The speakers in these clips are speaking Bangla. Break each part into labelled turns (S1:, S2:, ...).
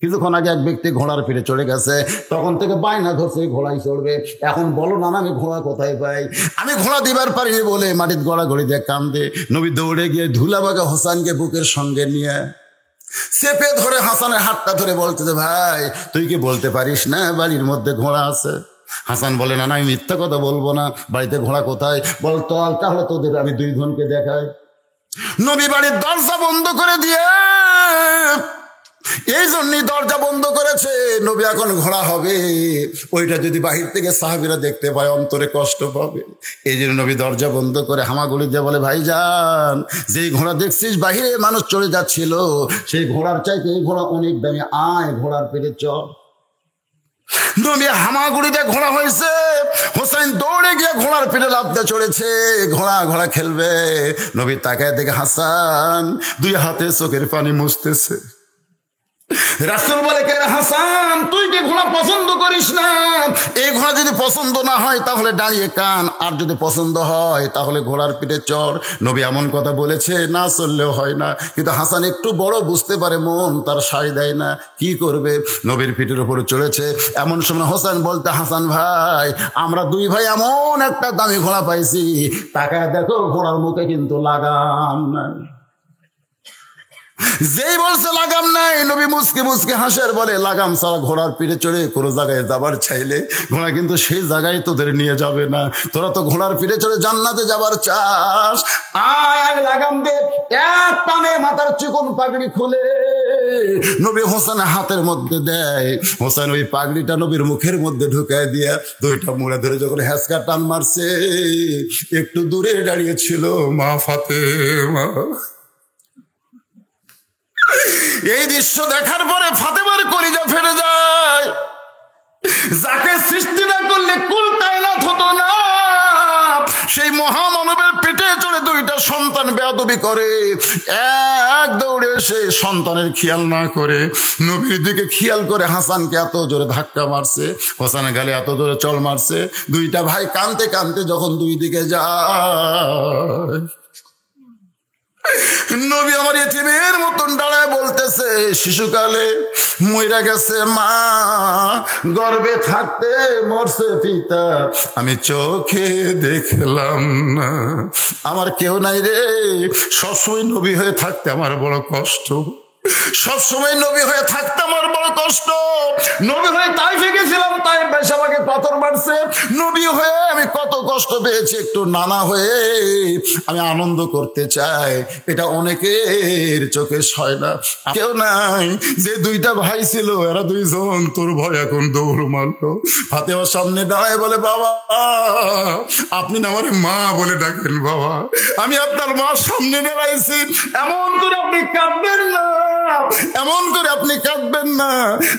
S1: কিছুক্ষণ আগে এক ব্যক্তি ঘোড়ার পিঠে চড়ে গেছে, তখন থেকে বায়না ধরছে ঘোড়ায় চড়বে। এখন বলো না আমি ঘোড়া কোথায় পাই? আমি ঘোড়া দিবার পারিনি বলে মাটির গড়াগড়ি দিয়ে কান্দে। নবী দৌড়ে গিয়ে ধুলাবাগা হোসেনকে বুকের সঙ্গে নিয়ে চেপে ধরে হাসানের হাতটা ধরে বলতেছে, ভাই তুই কি বলতে পারিস না বাড়ির মধ্যে ঘোড়া আছে? হাসান বলে, না আমি মিথ্যা কথা বলবো না, বাড়িতে ঘোড়া কোথায়? বলতো তাহলে তোদের আমি 2 জনকে দেখাই। নবী বাড়ির দরজা বন্ধ করে দিয়ে, এই জন্যই দরজা বন্ধ করেছে, নবী এখন ঘোড়া হবে, ওইটা যদি বাহির থেকে সাহাবীরা দেখতে পায় অন্তরে কষ্ট পাবে। এই জন্য নবী দরজা বন্ধ করে হামাগুড়ি দিয়ে বলে, ভাইজান যেই ঘোড়া দেখছিস বাহিরে মানুষ চলে যাচ্ছিল, সেই ঘোড়ার চাইতে এই ঘোড়া অনেক দামি, আয় ঘোড়ার পেটে চল। নবী হামাগুড়িতে ঘোড়া হয়েছে, হোসেন দৌড়ে গিয়ে ঘোড়ার পিঠে লাফতে চড়েছে, ঘোড়া ঘোড়া খেলবে। নবী তাকায় দেখে হাসান 2 হাতে চোখের পানি মুছতেছে। রাসূল বলে, কে হাসান তুই কি ঘোড়া পছন্দ করিস না? এই ঘোড়া যদি পছন্দ না হয় তাহলে দাঁড়িয়ে কান, আর যদি পছন্দ হয় তাহলে ঘোড়ার পিঠে চড়। নবী এমন কথা বলেছে, না চললেও হয় না, কিন্তু হাসান একটু বড় বুঝতে পারে, মন তার সায় দেয় না, কি করবে? নবীর পিঠের উপরে চড়েছে। এমন সময় হোসেন বলতে, হাসান ভাই আমরা 2 ভাই এমন একটা দামি ঘোড়া পাইছি, তাকায় দেখো ঘোড়ার মুখে কিন্তু লাগাম নাই। যেই বলছে লাগাম নাই, নবী মুসকে মুসকে হাসের বলে, লাগাম ছাড়া ঘোড়ার পিঠে চড়ে কোনো জায়গায় যাবার চাইলে ঘোড়া কিন্তু সেই জায়গায় তোদের নিয়ে যাবে না। তোরা তো ঘোড়ার পিঠে চড়ে জান্নাতে যাবার চাস, আয় লাগাম দে। এক টানে মাথার চিকন পাগড়ি খুলে নবী হোসেনের হাতের মধ্যে দেয়। হোসেন ওই পাগড়িটা নবীর মুখের মধ্যে ঢুকায় দিয়া 2টা মুড়ে ধরে যখন হ্যাঁচকা টান মারছে, একটু দূরে দাঁড়িয়েছিল মা ফাতেমা। এই দৃশ্য দেখার পরে ফাতেমার কলিজা ফেটে যায়। যাকে সৃষ্টি না করলে কুল কায়নাত হতো না, সেই মহামানবের পেটে চড়ে 2টা সন্তান বেয়াদবি করে, এক দৌড়ে এসে সন্তানের খেয়াল না করে নবীর দিকে খেয়াল করে হাসানকে এত জোরে ধাক্কা মারছে, হোসেনের গালে এত জোরে চল মারছে। 2টা ভাই কাঁদতে কাঁদতে যখন 2 দিকে যায়, নবী আমার এতিমের মতন দাঁড়ায় বলতেছে, শিশুকালে মইরা গেছে মা, গর্ভে থাকতে মরছে পিতা, আমি চোখে দেখলাম না। আমার কেউ নাই রে, সবসময় নবী হয়ে থাকতে আমার বড় কষ্ট, সবসময় নবী হয়ে থাকতে আমার বড় কষ্ট। নবী হয়ে তাইফে গেছিলাম, তাইফ বেশ আমাকে পাথর মারছে, নবী হয়ে আমি কত কষ্ট পেয়েছি, একটু নানা হয়ে আমি আনন্দ করতে চাই, এটা অনেকের চোখে সয় না। কেউ নাই, যে 2টা ভাই ছিল এরা 2 জন তোর ভয় এখন দৌড় মারলো। ফাতেমার সামনে দাঁড়ায় বলে, বাবা আপনি না আমার মা বলে ডাকেন, বাবা আমি আপনার মার সামনে দাঁড়াইছি, এমন করে আপনি কাঁদবেন না, এমন করে আপনি কাঁদবেন না।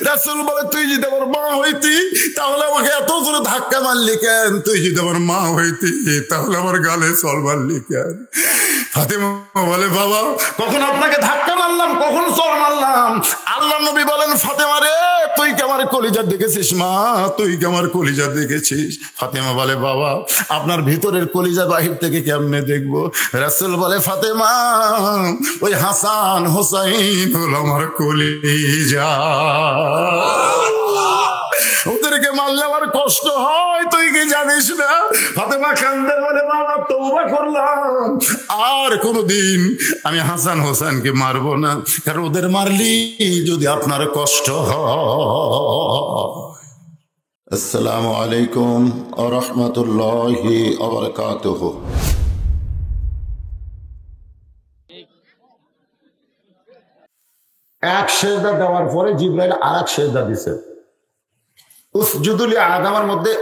S1: রাসূল বলে, তুই যদি আমার মা হইতি তাহলে আমাকে এত করে ধাক্কা মারলি কেন? তুই যদি আমার মা হইতি তাহলে আমার গালে চল মারলি কেন? ফাতেমা বলে, বাবা কখন আপনাকে ধাক্কা মারলাম, কখন চল মারলাম? আল্লাহ নবী বলেন, ফাতেমা রে তুই কি আমার কলিজা দেখেছিস? মা তুই কি আমার কলিজা দেখেছিস? ফাতেমা বলে, বাবা আপনার ভিতরের কলিজা বাহির থেকে কেমনে দেখবো? রাসূল বলে, ফাতেমা ওই হাসান হোসাইন হলো আমার কলিজা, ওদেরকে মারলে আমার কষ্ট হয়, তুই কি জানিস না? ফাতেমা কান্দে বলে, বাবা তওবা করলাম, আর কোনদিন আমি হাসান হোসেনকে মারবো না, কারণ ওদের মারলি যদি আপনার কষ্ট হয়। আসসালামু আলাইকুম ওয়া রাহমাতুল্লাহি ওয়া বারাকাতুহু। এক সেজদা দেওয়ার পরে জিবরাইল আরেক সেজদা দিছে। উসজুদু লি আদমের মধ্যে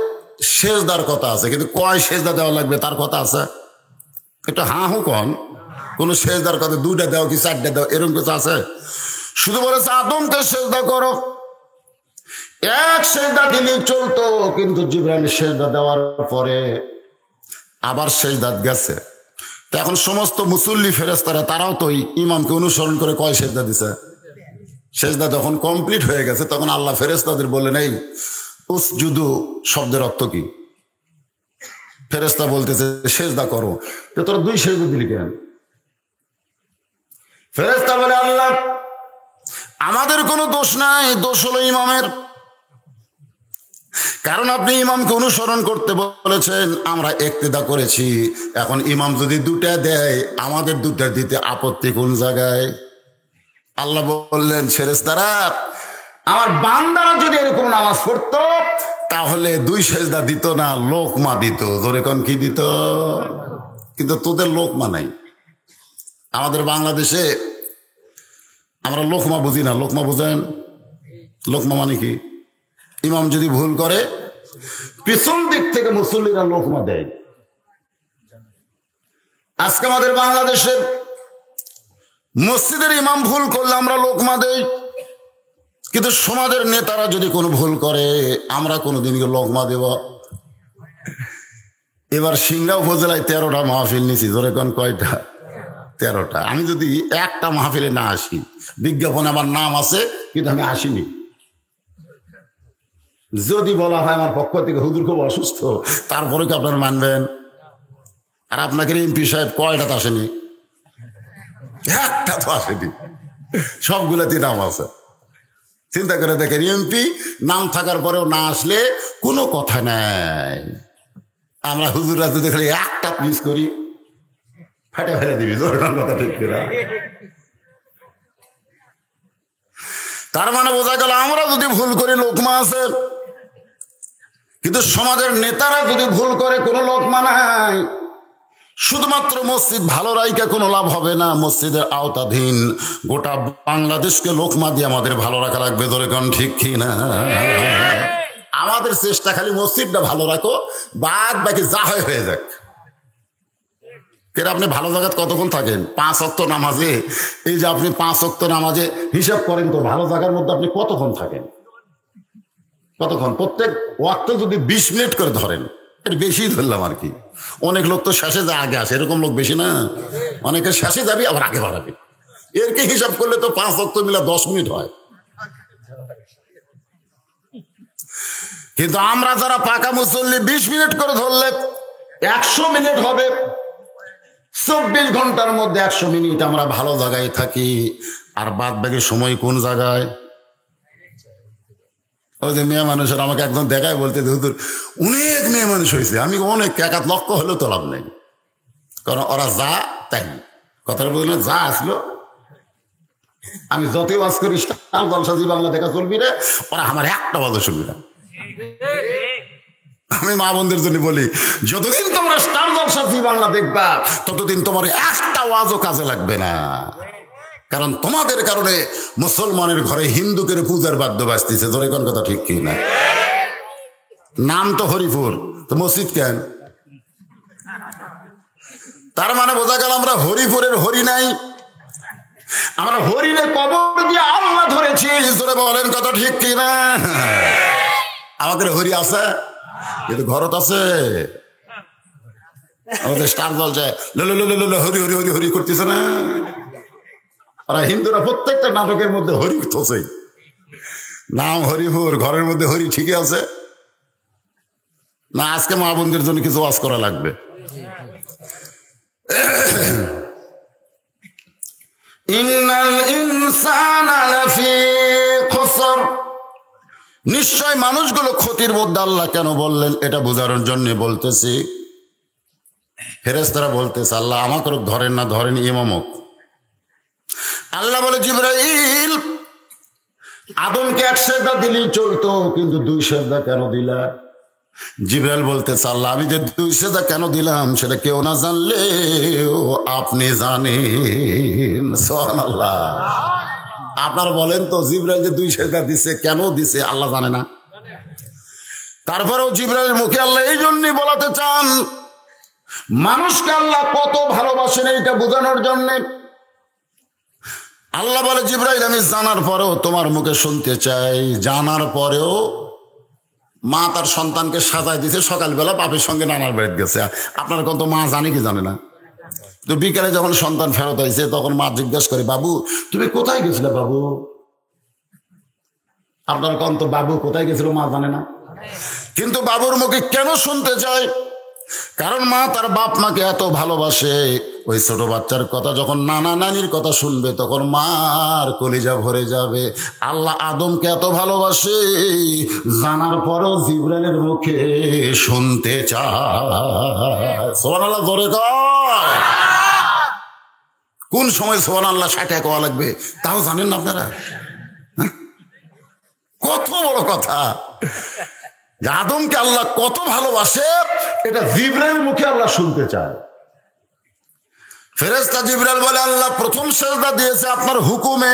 S1: সেজদার কথা আছে, কিন্তু কয় সেজদা দেওয়া লাগবে তার কথা আছে? একটু হ্যাঁ হু কন, কোন সেজদার কথা 2টা দাও কি 4টা দাও এরকম কিছু আছে? শুধু বলেছে আদমকে সেজদা করো, এক সেজদা দিলেই চলতো, কিন্তু জিবরাইল সেজদা দেওয়ার পরে আবার সেজদা গেছে। তো এখন সমস্ত মুসল্লি ফেরেশতারা তারাও তো ইমামকে অনুসরণ করে কয় সেজদা দিছে? সেজদা যখন কমপ্লিট হয়ে গেছে তখন আল্লাহ ফেরেশতাদের বললেন, এই উসজুদু শব্দের অর্থ কি? ফেরেশতা বলতেছে সেজদা করো। তো তোরা 2 সেজদা দিলি কেন? ফেরেশতা বলে, আল্লাহ আমাদের কোনো দোষ নাই, দোষ হলো ইমামের। কারণ আপনি ইমামকে অনুসরণ করতে বলেছেন, আমরা ইক্তেদা করেছি। এখন ইমাম যদি দুটা দেয়, আমাদের দুটা দিতে আপত্তি কোন জায়গায়? আল্লাহ বললেন, ফেরেশতারা আমার বান্দারা যদি এরকম নামাজ পড়তো তাহলে 2 সেজদা দিত না, লোকমা দিত। ধরে কোন কি দিত? কিন্তু তোদের লোকমা নাই। আমাদের বাংলাদেশে আমরা লোকমা বুঝি না। লোকমা বুঝেন? লোকমা মানে কি? ইমাম যদি ভুল করে পিছন দিক থেকে মুসল্লিরা লোকমা দেয়। আজকে আমাদের বাংলাদেশের মসজিদের ইমাম ভুল করলে আমরা লোকমা দেই, কিন্তু সমাজের নেতারা যদি কোনো ভুল করে আমরা কোনোদিন লোকমা দেব? এবার সিংড়া উপজেলায় 13টা মাহফিল নিছি। ধরে কোন কয়টা? 13টা। আমি যদি একটা মাহফিলে না আসি, বিজ্ঞাপনে আমার নাম আছে কিন্তু আমি আসিনি, যদি বলা হয় আমার পক্ষ থেকে হুজুর খুব অসুস্থ, তারপরে কি আপনারা মানবেন? আর আপনাকে এমপি সাহেব কয়টা তো আসেনি? একটা তো আসেনি, সবগুলোতে নাম আছে। চিন্তা করে দেখেন, এমপি নাম থাকার পরেও না আসলে কোনো কথা নাই। আমরা হুজুররা তো দেখলে একটা মিস করি, ফেটে ফেলে দিবি। কথা ঠিক করে। তার মানে বোঝা গেল আমরা যদি ভুল করি লোকমা আছে, কিন্তু সমাজের নেতারা যদি ভুল করে কোনো লোকমা নাই। শুধুমাত্র মসজিদ ভালো রাইকা কোনো লাভ হবে না, মসজিদের আওতাধীন গোটা বাংলাদেশকে লোকমা দিয়ে আমাদের ভালো রাখা লাগবে। ধরে কোন ঠিক কি না? আমাদের চেষ্টা খালি মসজিদটা ভালো রাখো, বাদ বাকি যা হয় হয়ে যাক। কেন আপনি ভালো জায়গায় কতক্ষণ থাকেন? 5 ওয়াক্ত নামাজে, এই যে আপনি 5 ওয়াক্ত নামাজে হিসাব করেন তো ভালো জায়গার মধ্যে আপনি কতক্ষণ থাকেন? কতক্ষণ? প্রত্যেক ওয়াক্ত যদি 20 মিনিট করে ধরেন, এটা বেশি ধরলাম আর কি। অনেক লোক তো শেষে যা আগে আসে, এরকম লোক বেশি না? অনেকে শেষে যাবি আবার আগে বাড়াবে, এর কি হিসাব করলে তো 5 ওয়াক্ত মিলা 10 মিনিট হয়। কিন্তু আমরা যারা পাকা মুসল্লি 20 মিনিট করে ধরলে 100 মিনিট হবে। 24 ঘন্টার মধ্যে 100 মিনিট আমরা ভালো জায়গায় থাকি, আর বাদ বাকি সময় কোন জায়গায়? ওই যে মেয়ে মানুষের আমাকে একদম দেখায় বলতে, হুজুর অনেক মেয়ে মানুষ হয়েছে। আমি অনেক 1 লক্ষ হলেও তো লাভ নেই, কারণ ওরা যা তাই। কথাটা বললেন, যা আসলো আমি যতই বাস করি জলসাজি বাংলা দেখা চলবি রে, ওরা আমার একটা বাজে শুনবি না। আমি মা বোনদের জন্য বলি, যতদিন তোমরা স্টার জলসাজি বাংলা দেখবা ততদিন তোমার একটা ওয়াজও কাজে লাগবে না। কারণ তোমাদের কারণে মুসলমানের ঘরে হিন্দুকের পূজার বাদ্য বাজতেছে। ধরে কোন কথা ঠিক কি না? নাম তো হরিপুর, তো মসজিদ কেন? তার মানে বোঝা গেল আমরা হরিপুরের হরি নাই, আমরা হরিণে কবর দিয়ে আল্লাহ ধরেছি। ধরে বলেন কথা ঠিক কি না? আমাদের হরি আছে কিন্তু ঘরত আছে। আমাদের স্টার জলসায় হরি হরি হরি হরি করতেছে না? আর হিন্দুরা প্রত্যেকটা নাটকের মধ্যে হরি করতেছে। নাম হরিপুর, ঘরের মধ্যে হরি ঠিকই আছে না? আজকে মা বোনদের জন্য কিছু ওয়াজ করা লাগবে। নিশ্চয় মানুষগুলো ক্ষতির মধ্যে। আল্লাহ কেন বললেন এটা বোঝানোর জন্য বলতেছি। ফেরেশতারা বলতেছে, আল্লাহ আমাকে ধরেন না, ধরেন ইমামক। আল্লাহ বলে, জিবরাইল আদমকে 1 সেজদা দিলেই চলতো, কিন্তু 2 সেজদা কেন দিলা? জিবরাইল বলতেছে, আল্লাহ আমি যে 2 সেজদা কেন দিলাম সেটা কেউ না জানলেও আপনি জানেন। সুবহানাল্লাহ। আপনারা বলেন তো, জিবরাইল যে 2 সেজদা দিছে কেন দিছে আল্লাহ জানে না? তারপরেও জিবরাইলের মুখে আল্লাহ এই জন্যই বলাতে চান, মানুষকে আল্লাহ কত ভালোবাসেন এইটা বোঝানোর জন্য। আল্লাহ বলে, জিবরাইল আমি জানার পরেও তোমার মুখে শুনতে চাই। জানার পরেও মা তার সন্তানকে সাজায় দিছে, সকালবেলা বাপের সঙ্গে নানার বাড়িতে গেছে। আপনার কত মা জানে কি জানে না? তো বিকালে যখন সন্তান ফেরত আইছে তখন মা জিজ্ঞাসা করে, বাবু তুমি কোথায় গেছিলে? বাবু আপনার কন্ত বাবু কোথায় গেছিল মা জানে না, কিন্তু বাবুর মুখে কেন শুনতে চায়? কারণ মা তার বাপ মাকে এত ভালোবাসে, ওই ছোট বাচ্চার কথা যখন নানা নানির কথা শুনবে তখন মার কলিজা ভরে যাবে। আল্লাহ আদমকে এত ভালোবাসে, জানার পরও জিবরাইলের মুখে শুনতে চায়। সুবহানাল্লাহ জোরে কয়। কোন সময় সুবহানাল্লাহ 60 কোয়া লাগবে তাও জানেন না আপনারা? কত বড় কথা, আদমকে আল্লাহ কত ভালোবাসে এটা জিবরাইলের মুখে আল্লাহ শুনতে চায়। ফেরেশতা জিবরাইল বলে, আল্লাহ প্রথম সেজদা দিয়েছে আপনার হুকুমে।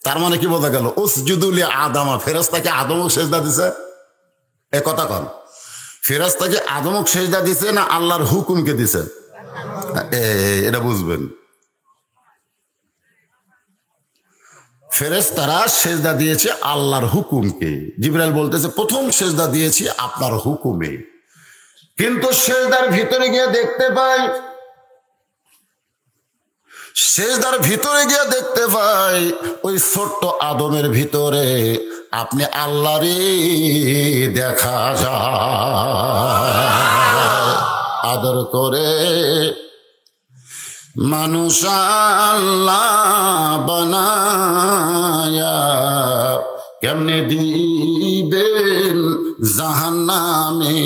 S1: তার মানে কি বোঝা গেল? উসজুদু লি আদম। ফেরেশতাকে আদমও সেজদা দিছে? এ কথা কন, ফেরেশতাকে আদমও সেজদা দিছে না আল্লাহর হুকুমকে দিছে? এটা বুঝবেন। ফেরেশতারা সেজদা দিয়েছে আল্লাহর হুকুমকে। জিবরাইল বলতেছে প্রথম সেজদা দিয়েছি আপনার হুকুমে। কিন্তু সেজদার ভিতরে গিয়ে দেখতে পাই, সেজদার ভিতরে গিয়ে দেখতে পাই ওই ছোট্ট আদমের ভিতরে আপনি আল্লাহরই দেখা যায়। আদর করে মানুষ আল্লাহ বানায়া কেমনে দিবেন জাহান্নামে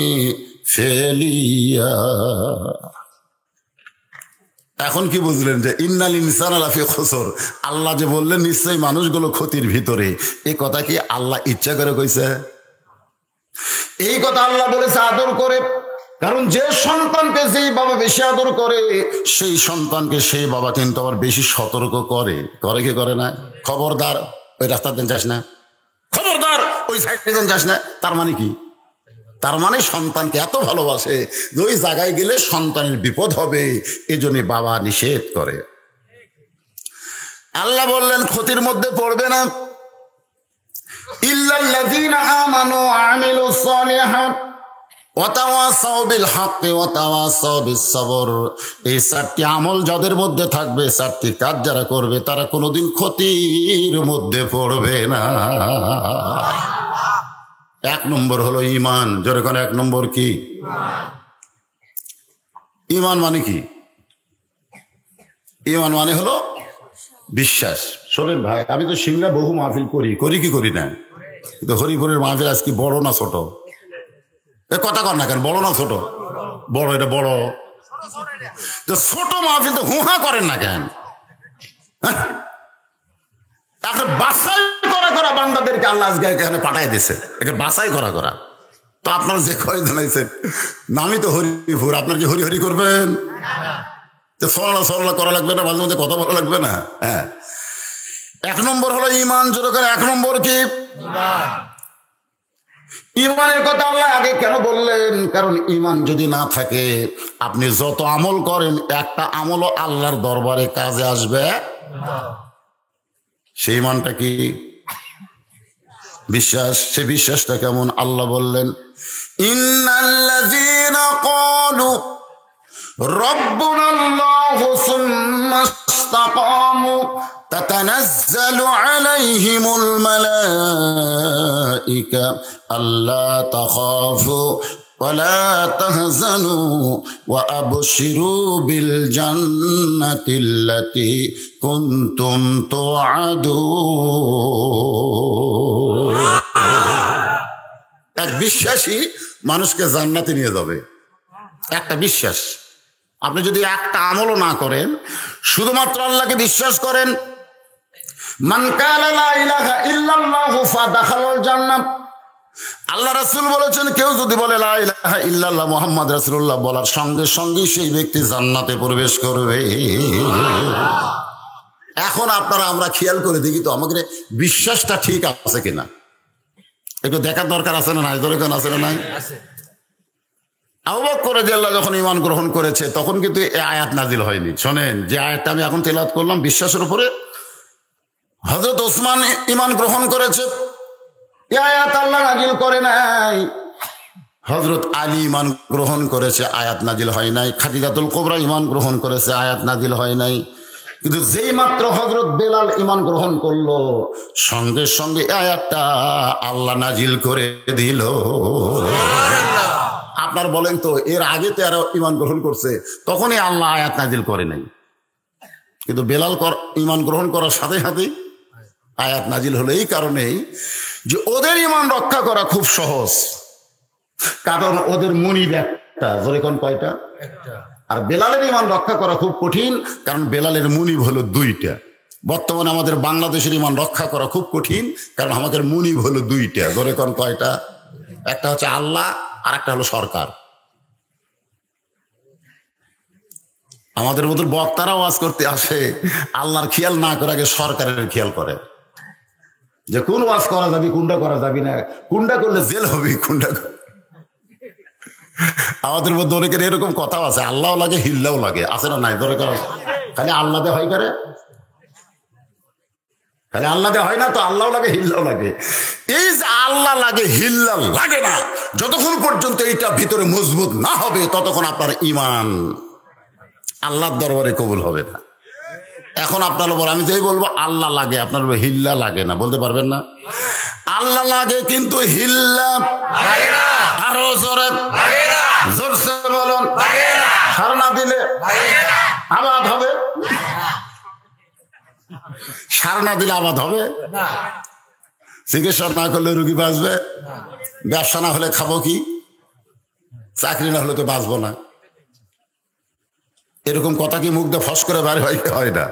S1: ফেলিয়া। এখন কি বুঝলেন যে ইন্নাল ইনসানা লাফি খুসর, আল্লাহ যে বললেন নিশ্চয়ই মানুষগুলো ক্ষতির ভিতরে, এই কথা কি আল্লাহ ইচ্ছা করে কইছে? এই কথা আল্লাহ বলেছে আদর করে। কারণ যে সন্তানকে যেই বাবা বেশি আদর করে সেই সন্তানকে সেই বাবা কিন্তু আবার বেশি সতর্ক করে। করে কি করে না? খবরদার ওই রাস্তার দিন যাস না, খবরদার ওই সাইডে দিন যাস না। তার মানে কি? তার মানে সন্তানকে এত ভালোবাসে যে ওই জায়গায় গেলে সন্তানের বিপদ হবে, এজন্য বাবা নিষেধ করে। আল্লাহ বললেন ক্ষতির মধ্যে পড়বে না, ইল্লাল্লাযীনা আমানু ওয়া আমিলুস সালিহাত ওয়া তাওয়াসাউ বিল হাক্কি ওয়া তাওয়াসাউ বিস সবর। এই 4টি আমল যাদের মধ্যে থাকবে, 4টি কাজ যারা করবে, তারা কোনোদিন ক্ষতির মধ্যে পড়বে না। 1 নম্বর হলো ঈমান। যেরকম 1 নম্বর কি? ঈমান মানে কি? ঈমান মানে হলো বিশ্বাস। শোনেন ভাই, আমি তো সিংলা বহু মাহফিল করি কি করি না? কিন্তু হরিপুরের মাহফিল আজকে বড় না ছোট? এ কথা কর না কেন, বড় না ছোট? বড়। এটা বড় তো ছোট মাহফিল তো হুহা করেন না কেন? এখন বাছাই করা বান্দাদেরকে আল্লাহ আজকে এখানে পাঠাই দিছে, এটা বাছাই করা। তো আপনারা যে কয় জানাইছেন নামই তো হরিপুর, আপনার কি হরি হরি করবেন? সরলা করা লাগবে না? মাঝে মধ্যে কথা বলা লাগবে না? হ্যাঁ। 1 নম্বর হলো ঈমান। জোরে করে 1 নম্বর কি? ঈমানের কথা আল্লাহ আগে কেন বললেন? কারণ ঈমান যদি না থাকে আপনি যত আমল করেন একটা আমলও আল্লাহর দরবারে কাজে আসবে। সেই ঈমানটা কি? বিশ্বাস। সে বিশ্বাসটা কেমন? আল্লাহ বললেন ইন্নাল্লাযীনা ক্বালু রাব্বুনাল্লাহু সুম্মা ইসতাকামু তাতানাজ্জালু আলাইহিমুল মালাইকা আল্লা তাখাফু ওয়া লা তাহজানু ওয়া আবশিরু বিল জান্নাতিল্লাতী কুনতুম তুআদুন। এক বিশ্বাসী মানুষকে জান্নাতে নিয়ে যাবে। একটা বিশ্বাস। আপনি যদি একটা আমলও না করেন, শুধুমাত্র আল্লাহকে বিশ্বাস করেন, মান কালা লা ইলাহা ইল্লাল্লাহু ফাদাখালাল জান্নাহ। আল্লাহ রাসূল বলেছেন কেউ যদি বলে লা ইলাহা ইল্লাল্লাহ মুহাম্মদ রাসূলুল্লাহ বলার সঙ্গে সঙ্গে সেই ব্যক্তি জান্নাতে প্রবেশ করবে। এখন আপনারা আমরা খেয়াল করে দেখি তো আমাদের বিশ্বাসটা ঠিক আছে কিনা, একটু দেখার দরকার আছে না নাই? দরকার আছে না নাই? আবু বকর রাদিয়াল্লাহু যখন ঈমান গ্রহণ করেছে তখন কিন্তু এই আয়াত নাজিল হয়নি। শোনেন, যে আয়াতটা আমি এখন তেলাওয়াত করলাম বিশ্বাসের উপরে, হযরত ওসমান ঈমান গ্রহণ করেছে, এই আয়াত আল্লাহ নাজিল করে নাই। হযরত আলী ঈমান গ্রহণ করেছে, আয়াত নাজিল হয় নাই। খাদিজাতুল কুবরা ঈমান গ্রহণ করেছে, আয়াত নাজিল হয় নাই। কিন্তু যেই মাত্র হযরত বেলাল ঈমান গ্রহণ করলো সঙ্গে সঙ্গে আয়াতটা আল্লাহ নাজিল করে দিল। আপনার বলেন তো, এর আগে তো এরা ঈমান গ্রহণ করছে, তখনই আল্লাহ আয়াত নাজিল করে নাই, কিন্তু বেলাল ঈমান গ্রহণ করার সাথে সাথে আয়াত নাজিল হলো। এই কারণেই যে ওদের ঈমান রক্ষা করা খুব সহজ, কারণ ওদের মুনিব একটা, যেরকম কয়টা, আর বেলালের ঈমান রক্ষা করা খুব কঠিন, কারণ বেলালের মুনিব হলো দুইটা। বর্তমানে আমাদের বাংলাদেশের ঈমান রক্ষা করা খুব কঠিন, কারণ আমাদের মুনিব হলো দুইটা, যেরকম কয়টা, একটা হচ্ছে আল্লাহ আর একটা হলো সরকার। আমাদের মতো বক্তারা ওয়াজ করতে আসে, আল্লাহর খেয়াল না করে আগে সরকারের খেয়াল করে, যে কোন ওয়াজ করা যাবে, কোনটা করা যাবে না, কোনটা করলে জেল হবে, কোনটা। আমাদের মধ্যে অনেকের এরকম কথা আছে, আল্লাহ লাগে হিল্লাও লাগে, আছে না নাই? ধরে করা খালি আল্লাহ দে হয় করে, খালি আল্লাহ দে হয় না তো, আল্লাহ লাগে হিল্লাও লাগে। এই যে আল্লাহ লাগে হিল্লা লাগে না, যতক্ষণ পর্যন্ত এইটা ভিতরে মজবুত না হবে, ততক্ষণ আপনার ঈমান আল্লাহর দরবারে কবুল হবে না। এখন আপনার বল, আমি যেই বলবো আল্লাহ লাগে, আপনার হিল্লা লাগে না, বলতে পারবেন না? আল্লাহ লাগে কিন্তু হিল্লা আরো জোরে জোরসে বলুন, সার না দিলে আবাদ হবে, সার না দিলে আবাদ হবে, চিকিৎসা না করলে রুগী বাঁচবে, ব্যবসা না হলে খাবো কি, চাকরি না হলে তো বাঁচবো না। এরকম কথা কি মুখ দিয়ে ফস করে বার হয় না?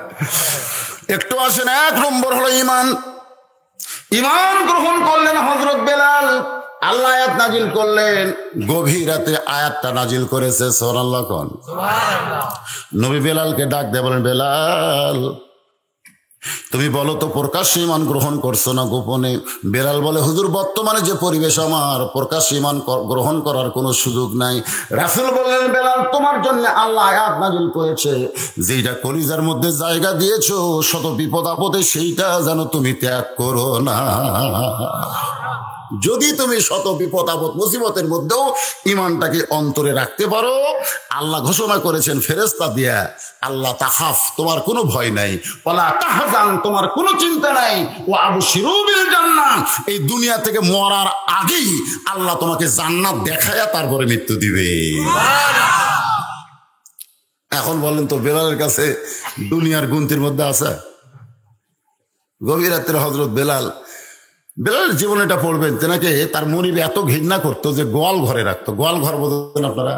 S1: একটু আসেন। এক নম্বর হলো ঈমান। ঈমান গ্রহণ করলেন হযরত বেলাল, আল্লাহ আয়াত নাজিল করলেন, গভীর রাতে আয়াতটা নাজিল করেছে, সুবহানাল্লাহ কোন। নবী বেলালকে ডাক দিয়ে বলেন, বেলাল তুমি বলো তো প্রকাশ্যে ঈমান গ্রহণ করছো না গোপনে? বেলাল বলে, হুজুর বর্তমানে যে পরিবেশ, আমার প্রকাশ্যে ঈমান গ্রহণ করার কোনো সুযোগ নাই। রাসূল বললেন, বেলাল তোমার জন্য আল্লাহ আয়াত নাজিল করেছে, যেটা কলিজার মধ্যে জায়গা দিয়েছো শত বিপদ আপদে, সেইটা যেন তুমি ত্যাগ করো না। যদি তুমি শত বিপদ আপদ মুসিবতের মধ্যেও ঈমানটাকে অন্তরে রাখতে পারো, আল্লাহ ঘোষণা করেছেন ফেরেশতা দিয়া, আল্লাহ তাখাফ তোমার কোনো ভয় নাই, ওয়ালা তাহজান তোমার কোনো চিন্তা নাই, ওয়া আবশিরু বিল জান্নাহ এই দুনিয়া থেকে মরার আগেই আল্লাহ তোমাকে জান্নাত দেখায়া তারপরে মৃত্যু দিবে। এখন বলেন তো, বেলালের কাছে দুনিয়ার গুনতির মধ্যে আছে? গভীর রাতের হযরত বেলালের জীবনে এটা পড়বেন, তেনাকে তার মুনিব এত ঘৃণা করতো যে গোয়াল ঘরে রাখতো। গোয়াল ঘর বলতেন আপনারা,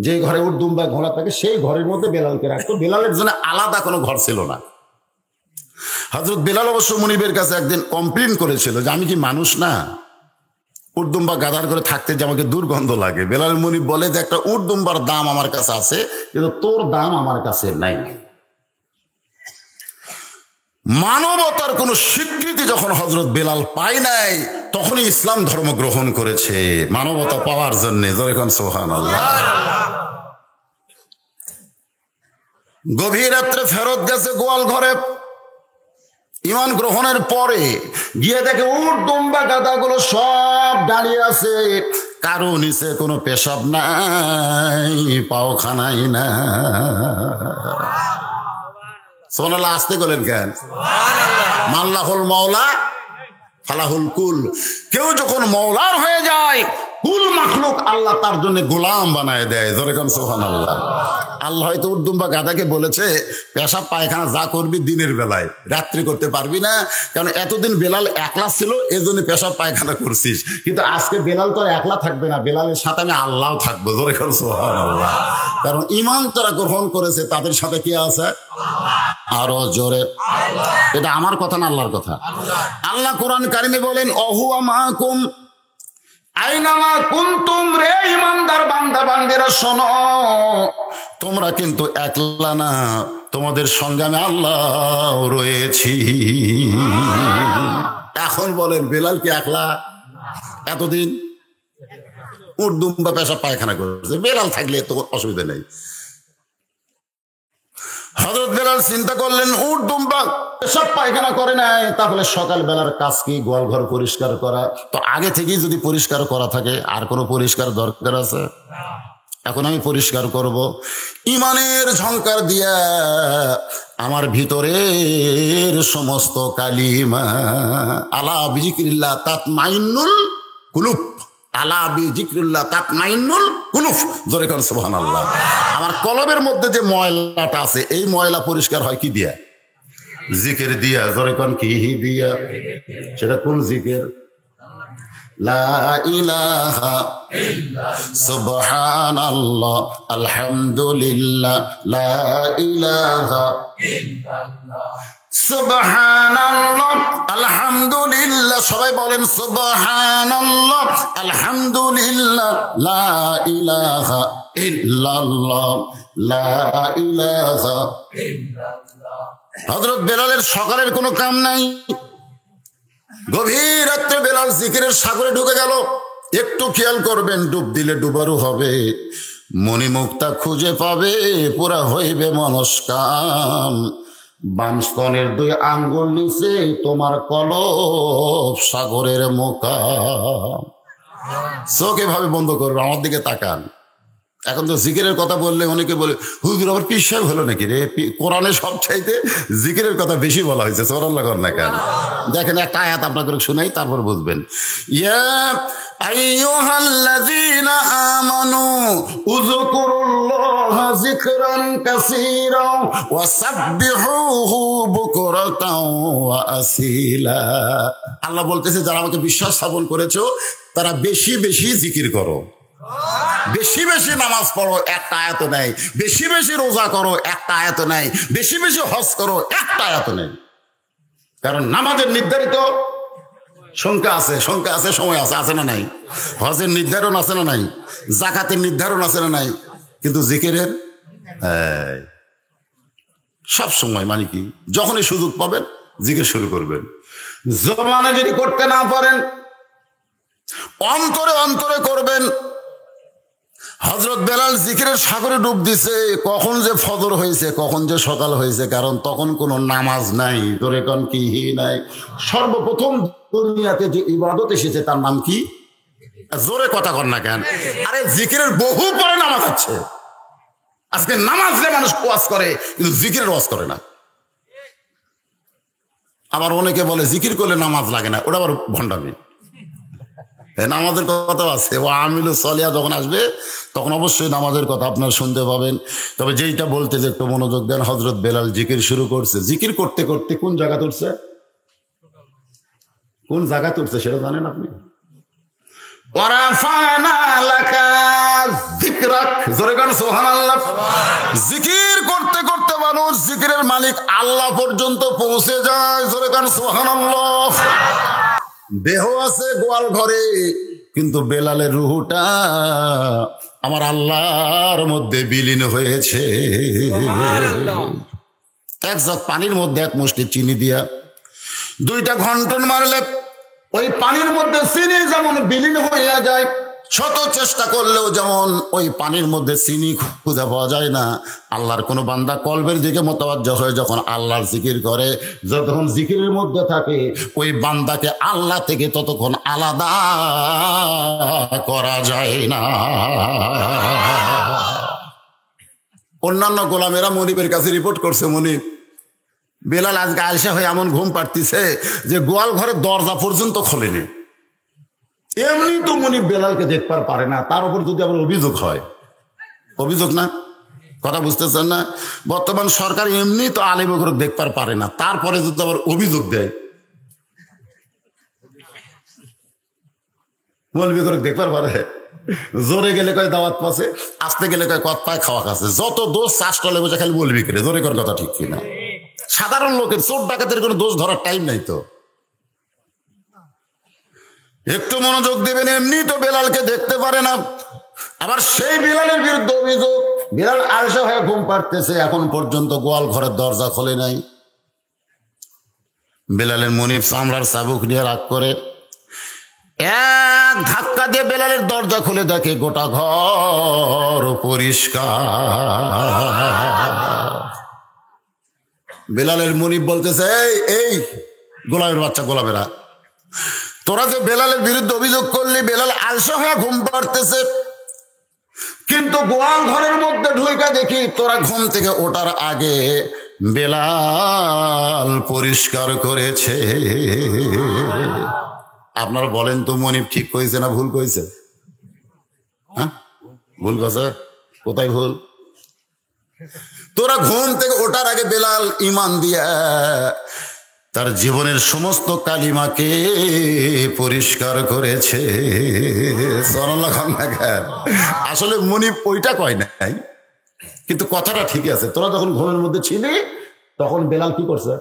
S1: যে ঘরে উট দুম্বা ঘোড়া থাকে, সেই ঘরের মধ্যে বেলালকে রাখতো। বেলালের জন্য আলাদা কোনো ঘর ছিল না। হযরত বেলাল অবশ্য মুনিবের কাছে একদিন কমপ্লেন করেছিল যে আমি কি মানুষ না, উট দুম্বা গাদার করে থাকতে যে আমাকে দুর্গন্ধ লাগে। বেলালের মুনিব বলে যে একটা উট দুম্বার দাম আমার কাছে আছে, কিন্তু তোর দাম আমার কাছে নাই। মানবতার কোন স্বীকৃতি যখন হযরত বেলাল পায় নাই, তখনই ইসলাম ধর্ম গ্রহণ করেছে, মানবতা পাওয়ার জন্য। যখন সুবহানাল্লাহ। গভীর রাত্রে ফেরত গেছে গোয়াল ঘরে, ঈমান গ্রহণের পরে গিয়ে দেখে উট দুম্বা গাদাগুলো সব দাঁড়িয়ে আছে, কারো নিচে কোনো পেশাব নাই, পায়খানাই না। সুবহানাল্লাহ। আসতে গেলেন কেন? মাল্লাহুল মাওলা ফালাহুল কুল। কেউ যখন মওলার হয়ে যায়, কুল মাখলুক আল্লাহ তার জন্য গোলাম বানায় দেয়। জোরে কান সুবহানাল্লাহ। আল্লাহ হয়তো উর্দুম্বা গাদাকে বলেছে, পেশাব পায়খানা যা করবি দিনের বেলায়, রাত্রি করতে পারবি না, কারণ এতদিন বেলাল একলা ছিল, এজন্য পেশাব পায়খানা করছিস, কিন্তু আজকে বেলাল তো একলা থাকবে না, বেলালের সাথে আমি আল্লাহ থাকবো। জোরে কান সুবহানাল্লাহ। কারণ ঈমান তারা গ্রহণ করেছে, তাদের সাথে কি আছে? আরো জোরে। এটা আমার কথা না, আল্লাহর কথা। আল্লাহ কোরআন কারিমে বলেন, অহুয়া মাকুম আইনামা কুনতুম। রে ঈমানদার বান্দা বান্দিরা শোনো, তোমরা কিন্তু একলা না, তোমাদের সঙ্গে আমি আল্লাহ রয়েছি। এখন বলেন, বেলাল কি একলা? এতদিন উট দুম্বা পেশাব পায়খানা করেছে, বেলাল থাকলে তো অসুবিধা নেই। হযরত বেলাল চিন্তা করলেন, উট দুম্বা পেশাব পায়খানা করে নাই, তাহলে সকাল বেলার কাজ কি? গোয়াল ঘর পরিষ্কার করা। তো আগে থেকেই যদি পরিষ্কার করা থাকে, আর কোনো পরিষ্কার দরকার আছে? এখন আমি পরিষ্কার করব। ঈমানের ঝংকার দিয়া আমার ভিতরের সমস্ত কালিমা, আলা বিজিক্রিল্লাহ তাতমাইন্নুল কুলুব, আলা বিযিকরিল্লাহ তাতমাইন্নুল কুলুব, জোরে কোন সুবহানাল্লাহ। আমার কলবের মধ্যে যে ময়লাটা আছে, এই ময়লা পরিষ্কার হয় কি দিয়া? জিকির দিয়া। জোরে কোন কি দিয়া? সেটা কোন জিকির? লা ইলাহা সুবহানাল্লাহ আলহামদুলিল্লাহ লা ইলাহা সুবহানাল্লাহ আলহামদুলিল্লাহ। সবাই বলেন সুবহানাল্লাহ আলহামদুলিল্লাহ লা ইলাহা ইল্লাল্লাহ লা ইলাহা ইল্লাল্লাহ। হযরত বেলালের সকালের কোনো কাম নাই, গভীর রাত্রে বেলাল জিকিরের সাগরে ঢুকে গেল। একটু খেয়াল করবেন, ডুব দিলে ডুবারও হবে, মণিমুক্তা খুঁজে পাবে, পুরা হইবে মনস্কাম। বাম স্তনের 2 আঙ্গুল নিচে তোমার কলব সাগরের মোকাম। চোখ এভাবে বন্ধ করবে, আমার দিকে তাকান। এখন তো জিকিরের কথা বললে অনেকে বলে হুজুর আবার পীর সাহেব হলো নাকি রে? কোরআনে সব চাইতে জিকিরের কথা বেশি বলা হয়েছে, সুবহানাল্লাহ কর না কেন? দেখেন একটা আয়াত আপনাদের শুনাই, তারপর বুঝবেন। ইয়া আইয়ুহাল্লাযীনা আমানু উযকুরুল্লাহা যিকরান কাসীরা ওয়া সাব্বিহুহু বুকরাতাও ওয়া আসীলা। আল্লাহ বলতেছে যারা আমাকে বিশ্বাস স্থাপন করেছো তারা বেশি বেশি জিকির করো, বেশি বেশি নামাজ পড়ো, একটা আয়াত নেই। বেশি বেশি রোজা করো, একটা আয়াত নেই। বেশি বেশি হজ করো, একটা আয়াত নেই। কারণ নামাজের নির্ধারিত সংখ্যা আছে, সংখ্যা আছে, সময় আছে, আছে না নাই? হজের নির্ধারণ আছে না নাই? যাকাতের নির্ধারণ আছে না নাই? কিন্তু জিকিরের সব সময়, মানে কি যখনই সুযোগ পাবেন জিকির শুরু করবেন। জবানে যদি করতে না পারেন অন্তরে অন্তরে করবেন। হযরত বেলাল জিকিরের সাগরে ডুব দিছে, কখন যে ফজর হয়েছে, কখন যে সকাল হয়েছে, কারণ তখন কোনো নামাজ নাই, তোরে কোন কি নাই। সর্বপ্রথম দুনিয়াতে যে ইবাদত এসেছে তার নাম কি? জোরে কথা কর না কেন? আরে জিকিরের বহু পরে নামাজ আছে। আজকে নামাজ যে মানুষ ওয়াজ করে, কিন্তু জিকিরের ওয়াজ করে না। আবার অনেকে বলে জিকির করলে নামাজ লাগে না, ওটা আবার ভণ্ডামি। নামাজের কথা আছে, ও আমিলু সলিহা যখন আসবে তখন অবশ্যই নামাজের কথা আপনার শুনতে পাবেন। তবে যেইটা বলতে যে একটু মনোযোগ দেন, হযরত বেলাল জিকির শুরু করছে। জিকির করতে করতে কোন জায়গা তুলছে, কোন জায়গা তুলছে সেটা জানেন আপনি? জিকির করতে করতে মানুষ জিকিরের মালিক আল্লাহ পর্যন্ত পৌঁছে যায়। জোরে গান সুবহানাল্লাহ। দেহ আছে গোয়াল ঘরে, কিন্তু বেলালের রুহটা আমার আল্লাহর মধ্যে বিলীন হয়েছে। এক জগ পানির মধ্যে 1 মুষ্টি চিনি দিয়া 2টা ঘন্টন মারলে ওই পানির মধ্যে চিনি যেমন বিলীন হইয়া যায়, শত চেষ্টা করলেও যেমন ওই পানির মধ্যে চিনি খুঁজে পাওয়া যায় না। আল্লাহর কোনো বান্দা কলবের দিকে মোতাবাজ্জহ হয়ে যখন আল্লাহর জিকির করে, যতক্ষণ জিকিরের মধ্যে থাকে, ওই বান্দাকে আল্লাহ থেকে ততক্ষণ আলাদা করা যায় না। অন্যান্য গোলামেরা মনিবের কাছে রিপোর্ট করছে, মনিব বেলাল আজকে আলসা হয়ে এমন ঘুম পাড়তিছে যে গোয়াল ঘরের দরজা পর্যন্ত খোলেনি। এমনি তো মনিব বেলালকে দেখবার পারে না, তার উপর যদি আবার অভিযোগ হয়, অভিযোগ না, কথা বুঝতেছেন না? বর্তমান সরকার এমনি তো আলেম করে দেখবার পারে না, তারপরে যদি আবার অভিযোগ দেয়, মৌলবি করে দেখবার পারে। জোরে গেলে কয় দাওয়াত পাচ্ছে, আসতে গেলে কয় কত পায় খাওয়া খাচ্ছে, যত দোষ চাষটলে বোঝা খালি মৌলবি করে। জোরে করার কথা ঠিক কিনা? সাধারণ লোকের চোর ডাকাতের কোনো দোষ ধরার টাইম নাই তো। একটু মনোযোগ দেবেন। এমনি তো বেলালকে দেখতে পারে না, আবার সেই বেলালের বিরুদ্ধে অভিযোগ, বেলাল আলসা হয়ে ঘুম পাড়তেছে, এখন পর্যন্ত গোয়াল ঘরের দরজা খোলে নাই। বেলালের মনিব চামড়ার চাবুক নিয়ে রাগ করে এক ধাক্কা দিয়ে বেলালের দরজা খুলে দেখে গোটা ঘর পরিষ্কার। বেলালের মনিব বলতেছে, এই গোলামের বাচ্চা গোলামেরা, তোরা যে বেলালের বিরুদ্ধে অভিযোগ করলি, বেলাল আলসা হয়ে ঘুম পাড়তেছে, কিন্তু গোয়াল ঘরের মধ্যে ঢুইকা দেখি তোরা ঘুম থেকে ওঠার আগে বেলাল পরিষ্কার করেছে। আপনারা বলেন তো মনিব ঠিক কইছে না ভুল কইছে? হ্যাঁ ভুল কথা, কোথায় ভুল? তোরা ঘুম থেকে ওঠার আগে বেলাল ঈমান দিয়া তার জীবনের সমস্ত কালিমাকে পরিষ্কার করেছে। আসলে মুনিব ওইটা কয় নাই, কিন্তু কথাটা ঠিকই আছে। তোরা যখন ঘুমের মধ্যে ছিলি তখন বেলাল কি করছে?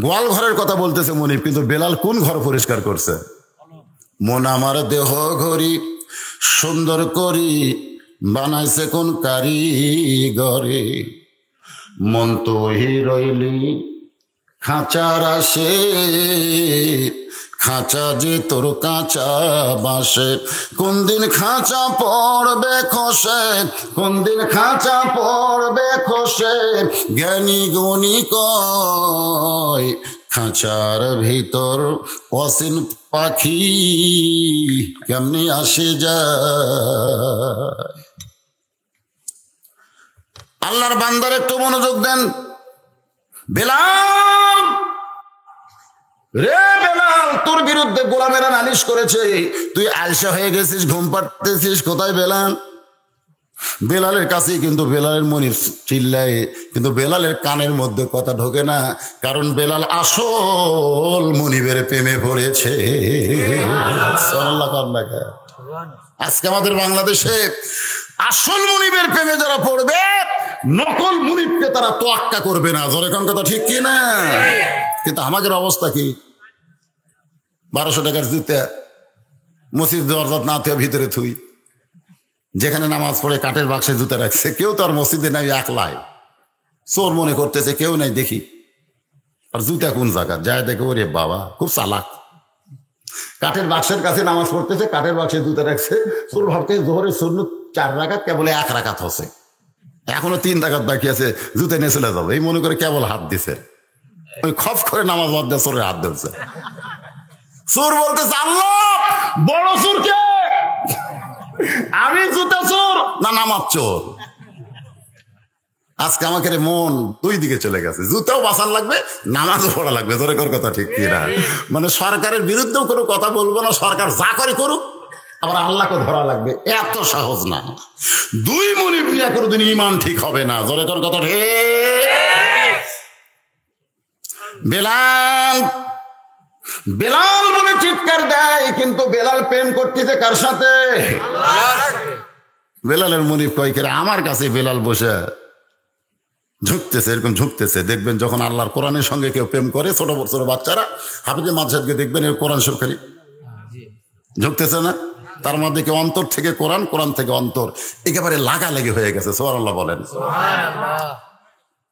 S1: গোয়াল ঘরের কথা বলতেছে মুনিব, কিন্তু বেলাল কোন ঘর পরিষ্কার করছে? মন আমার দেহ ঘড়ি সুন্দর করি বানাইছে কোন কারিগরে, মন তো রইলি খাঁচার আসে, খাঁচা যে তোর কাঁচা বাসে, কোন দিন খাঁচা পড়বে খসে, কোন দিন খাঁচা পড়বে খসে, জ্ঞানী গুণী কয় খাঁচার ভিতর অসীন পাখি কেমনি আসে যায়। আল্লাহর বান্দার একটু মনোযোগ দেন। বেলাল রে বেলাল, তোর বিরুদ্ধে গোলামেরা নালিশ করেছে, তুই আলসা হয়ে গেছিস, ঘুম পাড়তেছিস। কোথায় বেলাল? বেলালের কাছে, কিন্তু বেলালের মনিব চিল্লায়, কিন্তু বেলালের কানের মধ্যে কথা ঢোকে না, কারণ বেলাল আসল মনিবের প্রেমে পড়েছে। আজকে আমাদের বাংলাদেশে আসল মনিবের প্রেমে যারা পড়বে, নকল মুনিবকে তারা তোয়াক্কা করবে না। জোরে কোন কথা ঠিক কি না? কিন্তু আমাদের অবস্থা কি? 1200 টাকার জুতা মসজিদ দরজাত না থুয়ে ভিতরে থুই, যেখানে নামাজ পড়ে কাঠের বাক্সে জুতা রাখছে। কেউ তো আর মসজিদে নাই, একলাই চোর মনে করতেছে, কেউ নাই দেখি। আর জুতা কোন জায়গা যায় দেখে, ওরে বাবা খুব চালাক। কাঠের বাক্সের কাছে নামাজ পড়তেছে, কাঠের বাক্সে জুতা রাখছে। চোর ভাবতে জোহরের সুন্নত 4 রাকাত, কেবল 1 রাকাত হচ্ছে, এখনো 3 রাকাত বাকি আছে, জুতা নিয়ে চলে যাবে এই মনে করে কেবল হাত দিছে। ওই খফ করে নামাজ বাদ দিয়ে চোরের হাত দিচ্ছে। চোর বলতেছে, আল্লাহ বড় চোর কে? আমি জুতা চোর না নামাজ চোর? আজকে আমাকে মন 2 দিকে চলে গেছে, জুতাও বাঁচান লাগবে, নামাজও পড়া লাগবে। ধরে কর কথা ঠিক কিনা? মানে সরকারের বিরুদ্ধেও কোনো কথা বলবো না, সরকার যা করে করুক, আবার আল্লাহকে ধরা লাগবে, এত সহজ না। 2 মুনিব নিয়ে কোনোদিন ঈমান ঠিক হবে না। ধরে কর কথা ঠিক। বেলাল বেলাল বলে চিৎকার দেয়, কিন্তু বেলাল প্রেম করতেছে কার সাথে? বেলালের মুনিব কয় করে আমার কাছে বেলাল বসে ঝুঁকতেছে, এরকম ঝুঁকতেছে। দেখবেন যখন আল্লাহর কোরআনের সঙ্গে কেউ প্রেম করে, ছোট ছোট বাচ্চারা হাফিজে মাদ্রাসাকে দেখবেন এর কোরআন শরীফ খালি ঝুঁকতেছে না? তার মধ্যে কেউ অন্তর থেকে কোরআন, কোরআন থেকে অন্তর, একেবারে লাগালাগি হয়ে গেছে। সুবহানাল্লাহ বলেন।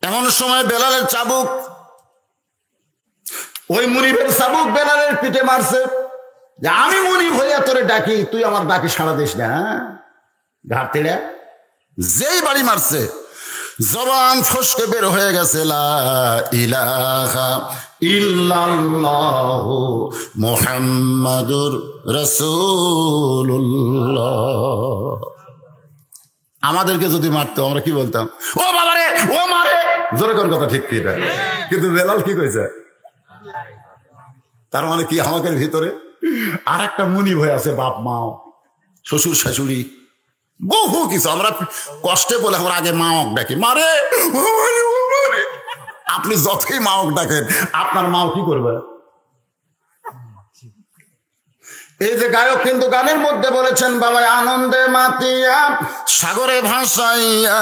S1: এমন সময় বেলালের চাবুক, ওই মুনিবের চাবুক বেলালের পিঠে মারছে, যে আমি মুনিব হইয়া তোরে ডাকি, তুই আমার ডাকি সাড়া দিস না। ঘাট তেড়ে যেই বাড়ি মারছে, জবান ফসকে বের হয়ে গেছে, লা ইলাহা ইল্লাল্লাহু মুহাম্মাদুর রাসূলুল্লাহ। আমাদেরকে যদি মারতো আমরা কি বলতাম? ও বাবারে, ও মারে। জোরে কোন কথা ঠিক কি? কিন্তু বেলাল কি কইছে? তার মানে কি আমাদের ভিতরে আর একটা মুনিব হয়ে আছে, বাপ মা শ্বশুর শাশুড়ি বহু কিছু। আমরা কষ্টে বলে আমরা আগে মাওক ডাকি, মারে। আপনি যতই মাওক ডাকেন, আপনার মাও কি করবে? এই যে গায়ক কিন্তু গানের মধ্যে বলেছেন, বাবা আনন্দে মাতিয়া সাগরে ভাসাইয়া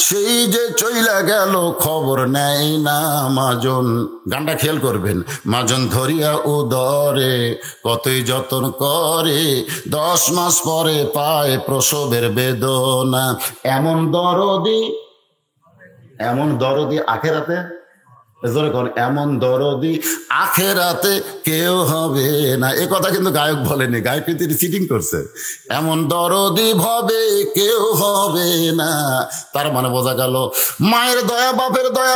S1: সেই যে চইলা গেল, খবর নেয় না মাজন। গানটা খেয়াল করবেন। মাজন ধরিয়া উদরে কতই যতন করে, 10 মাস পরে পায় প্রসবের বেদনা। এমন দরদি আখেরাতে, এমন দরদি আখেরাতে কেউ হবে না। এ কথা কিন্তু গায়ক বলেনি, গায়ক কিন্তু চিটিং করছে। এমন দরদি ভাবে কেউ হবে না, তার মানে বোঝা গেল মায়ের দয়া, বাপের দয়া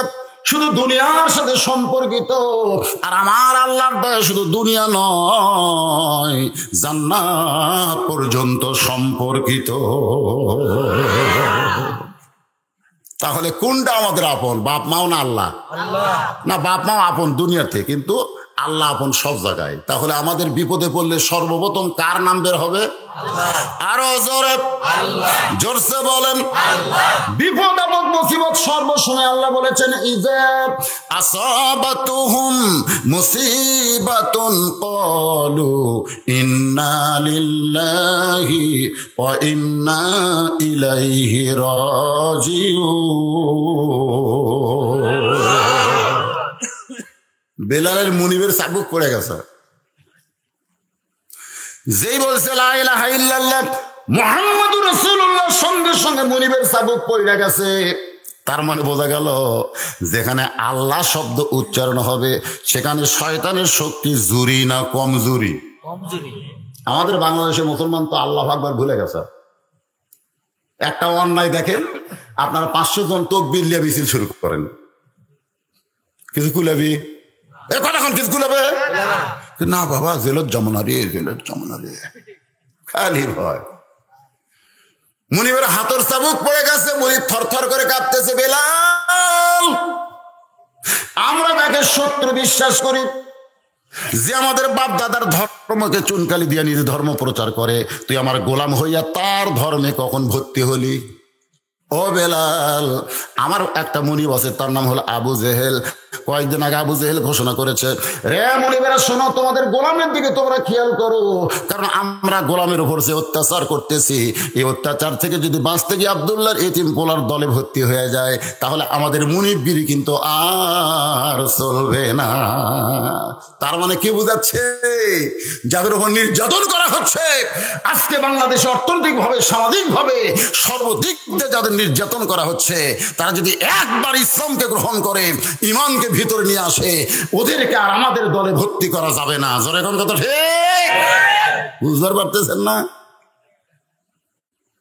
S1: শুধু দুনিয়ার সাথে সম্পর্কিত, আর আমার আল্লাহর দয়া শুধু দুনিয়া নয়, জান্নাত পর্যন্ত সম্পর্কিত। তাহলে কোনটা আমাদের আপন? বাপ মাও না আল্লাহ? না, বাপ মাও আপন দুনিয়াতে, কিন্তু আল্লাহ আপন সব জায়গায়। তাহলে আমাদের বিপদে পড়লে সর্বপ্রথম কার নাম বের হবে? আরো জোরে জোরসে বলেন। বিপদ এবং মুসিবত সর্বসময় আল্লাহ বলেছেন ইযা আসাবাতুহুম মুসিবাতুন ক্বালু ইন্না লিল্লাহি ওয়া ইন্না ইলাইহি রাজিউন। বেলালের মুনিবের চাবুক পড়ে গেছে, যেই বলছে লা ইলাহা ইল্লাল্লাহ মুহাম্মাদুর রাসূলুল্লাহ, সঙ্গে সঙ্গে মুনিবের চাবুক পড়ে গেছে। তার মানে বোঝা গেল যেখানে আল্লাহ শব্দ উচ্চারণ হবে সেখানে শয়তানের শক্তি জুরি না কমজুরি? আমাদের বাংলাদেশের মুসলমান তো আল্লাহু আকবার ভুলে গেছে। একটা অন্যায় দেখেন, আপনারা 500 জন তাকবীর দিয়ে মিছিল শুরু করেন, কিছু কুলাবি এখন কিছু কুলাবে না, বাবা জেলত যমুনা রে, জেলত যমুনা রে, খালি ভয়। মুনিবের হাতের চাবুক পড়ে গেছে, মুনিব থরথর করে কাঁপতেছে। বেলাল, আমরা তাকে শত্রু বিশ্বাস করি যে আমাদের বাপ দাদার ধর্মকে চুনকালি দিয়ে নিজে ধর্ম প্রচার করে, তুই আমার গোলাম হইয়া তার ধর্মে কখন ভর্তি হলি? ও বেলাল, আমার একটা মুনিব আছে, তার নাম হলো আবু জেহেল। কয়েকদিন আগে আবু জেহেল ঘোষণা করেছে, রে মুনিবেরা শোনো, তোমাদের গোলামের দিকে তোমরা খেয়াল করো, কারণ আমরা গোলামের উপর যে অত্যাচার করতেছি, এই অত্যাচার থেকে যদি বাঁচতে গিয়ে আব্দুল্লাহর এতিম পোলার দলে ভর্তি হয়ে যায়, তাহলে আমাদের মুনিবগিরি কিন্তু আর চলবে না। তার মানে কি বোঝাচ্ছে? যাদের উপর নির্যাতন করা হচ্ছে, আজকে বাংলাদেশে অর্থনৈতিক ভাবে, সামাজিক ভাবে সর্বদিক দিয়ে যাদের নির্যাতন করা হচ্ছে, তারা যদি একবার ইসলামকে গ্রহণ করে, ইমানকে ভিতরে নিয়ে আসে, ওদেরকে আর আমাদের দলে ভর্তি করা যাবে না। জোরে কোন কথা ঠিক বুঝতে পারতেছেন না?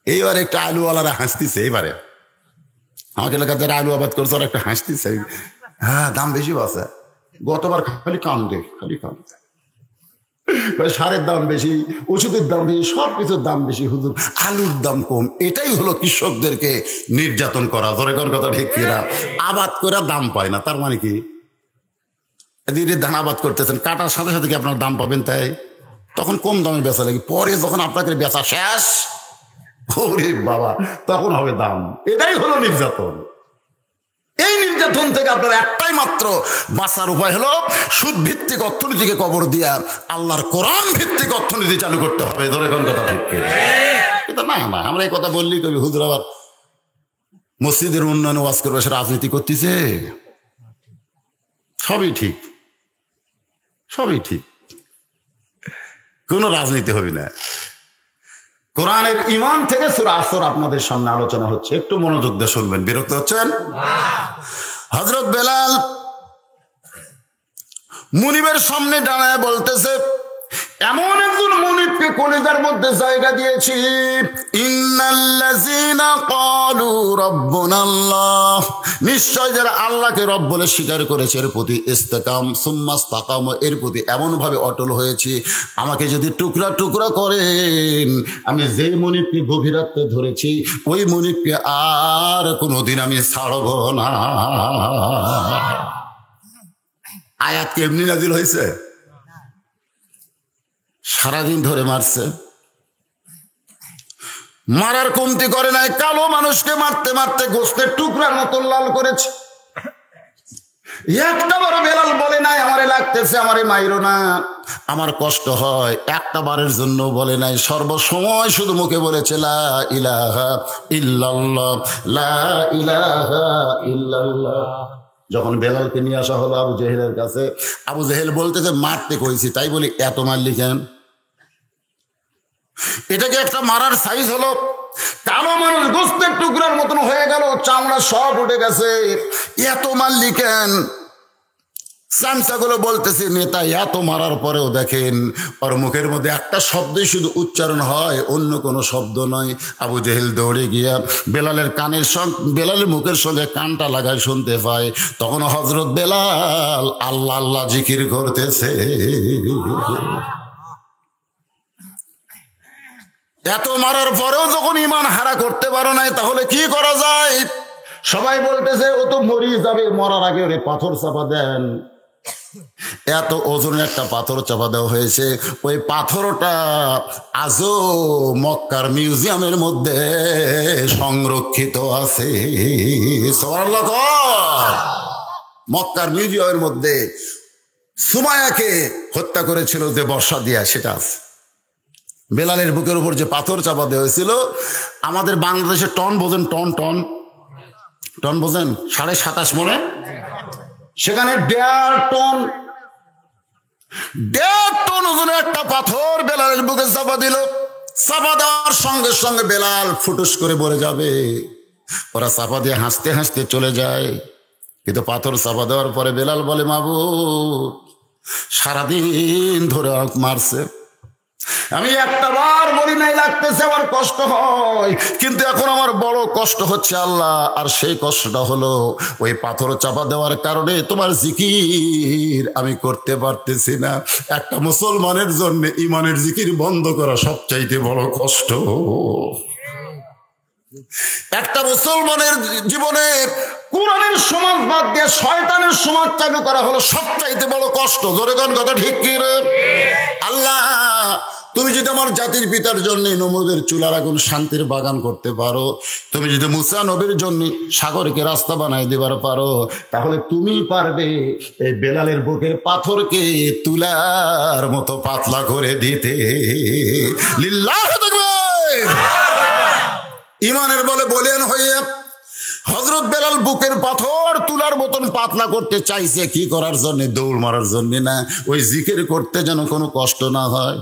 S1: এইবার একটা আলুওয়ালারা হাসতেছে। এইবারে আমাকে এলাকাতে আলু আবাদ করছে, ওরা একটা হাসতেছে, হ্যাঁ দাম বেশি আছে। গতবার খালি কান্দে, খালি কান্দে, সারের দাম বেশি, ওষুধের দাম বেশি, সব কিছুর দাম বেশি, হুজুর আলুর দাম কম। এটাই হলো কৃষকদেরকে নির্যাতন করা। ধরে কোন কথা ঠিক কিনা? আবাদ করে দাম পায় না, তার মানে কি? ধান আবাদ করতেছেন, কাটার সাথে সাথে কি আপনার দাম পাবেন? তাই তখন কম দামে বেচা লাগে, পরে যখন আপনাকে বেচা শেষ, ওরে বাবা, তখন হবে দাম। এটাই হলো নির্যাতন। এই নির্যাতন থেকে আপনার একটাই মাত্র বাঁচার উপায় হলো সুদ ভিত্তিক অর্থনীতিকে কবর দিয়া আল্লাহর কোরআন ভিত্তিক অর্থনীতি চালু করতে হবে। ধরে কোন কথা ঠিক এটা না, না আমরা এই কথা বললি কবি হুজুর আবার মসজিদের উন্নয়ন ওয়াজ করবে, সে রাজনীতি করতেছে। সবই ঠিক, সবই ঠিক, কোনো রাজনীতি হবে না। কোরআনের ইমান থেকে সূরা আসর আপনাদের সামনে আলোচনা হচ্ছে, একটু মনোযোগ দিয়ে শুনবেন। বিরক্ত হচ্ছেন? হযরত বেলাল মুনিবের সামনে দাঁড়ায় বলতেছে, এমন একজন মুনিবকে কলিজার মধ্যে জায়গা দিয়েছি, ইন্নাল্লাযীনা ক্বালু রাব্বুনাল্লাহ, নিশ্চয় যারা আল্লাহকে রব বলে স্বীকার করেছে, এর প্রতি ইস্তেকাম সুম্মা ইস্তাকাম, এর প্রতি এমন ভাবে অটল হয়েছি, আমাকে যদি টুকরা টুকরা করেন, আমি যে মুনিবকে গভীর রাতে ধরেছি ওই মুনিবকে আর কোনোদিন আমি ছাড়ব না। আয়াত কেমনি নাজিল হয়েছে? সারাদিন ধরে মারছে, মারার কমতি করে নাই, কালো মানুষকে মারতে মারতে গোস্তের টুকরার মতো লাল করেছে। একটা বড় বেলাল বলে নাই আমারে লাগতেছে, আমারে মাইরো না, আমার কষ্ট হয়, একটা বারের জন্য বলে নাই। সর্বসময় শুধু মুখে বলেছে লা ইলাহা ইল্লাল্লাহ, লা ইলাহা ইল্লাল্লাহ। যখন বেলালকে নিয়ে আসা হলো আবু জেহেলের কাছে, আবু জেহেল বলতেছে মারতে কইছি, তাই বলি এত মারলি কেন? এটাকে একটা মারার সাইজ হলো? কালো মানুষ গোস্তের টুকরার মতন হয়ে গেল, চামড়া সব উঠে গেছে, এত মারলি কেন? চামচাগুলো বলতেছে নেতা, এত মারার পরেও দেখেন ওর মুখের মধ্যে একটা শব্দই শুধু উচ্চারণ হয়, অন্য কোনো শব্দ নয়। আবু জেহেল দৌড়ে গিয়া বেলালের কানের সঙ্গে, বেলালের মুখের সঙ্গে কানটা লাগায় শুনতে পায়, তখন হযরত বেলাল আল্লাহ আল্লাহ জিকির করতেছে। এত মারার পরেও যখন ইমান হারা করতে পারো নাই, তাহলে কি করা যায়? সবাই বলতেছে ও তো মরিয়ে যাবে, মরার আগে ওরে পাথর চাপা দেন। এত ওজনের একটা পাথর চাপা দেওয়া হয়েছে। ওই পাথরটা আজও মক্কার মিউজিয়ামের মধ্যে সংরক্ষিত আছে। সুবহানাল্লাহ। মক্কার মিউজিয়ামের মধ্যে সুমায়াকে হত্যা করেছিল যে বর্ষা দিয়া, সেটা আছে। বেলালের বুকের উপর যে পাথর চাপা দেওয়া হয়েছিল, আমাদের বাংলাদেশে টন বোঝেন, টন টন টন বোঝেন, 27.5 মনে, সেখানে 1.5 টন ওজনের একটা পাথর বেলালের বুকে চাপা দিল। চাপা দেওয়ার সঙ্গে সঙ্গে বেলাল ফুটুস করে পড়ে যাবে। ওরা চাপা দিয়ে হাসতে হাসতে চলে যায়। কিন্তু পাথর চাপা দেওয়ার পরে বেলাল বলে, মাবুদ, সারাদিন ধরে মারছে, আমি একটা বার বলি নাই, লাগতেছে, আমার কষ্ট হয়, কিন্তু এখন আমার বড় কষ্ট হচ্ছে আল্লাহ। আর সেই কষ্টটা হলো ওই পাথর চাপা দেওয়ার কারণে তোমার জিকির আমি করতে পারতেছি না। একটা মুসলমানের জন্য ইমানের জিকির বন্ধ করা সবচাইতে বড় কষ্ট। একটা মুসলমানের জীবনে কোরআনের সমাজ বাদ দিয়ে শয়তানের সমাজ চালু করা হলো সবচাইতে বড় কষ্ট। জোরে গান কথা ঠিক কি রে? আল্লাহ, তুমি যদি আমার জাতির পিতার জন্য নমরুদের চুলার আগুন শান্তির বাগান করতে পারো, তুমি যদি মুসা নবীর জন্য সাগরকে রাস্তা বানাই দেবার পারো, তাহলে তুমি পারবে এই বেলালের বুকের পাথরকে তুলার মতো পাতলা করে দিতে। লিল্লাহ তাকবীর। ইমানের বলে বলেন হইয়া হযরত বেলাল বুকের পাথর তুলার মতন পাতলা করতে চাইছে। কি করার জন্য? দৌড় মারার জন্য না, ওই জিকির করতে যেন কোনো কষ্ট না হয়।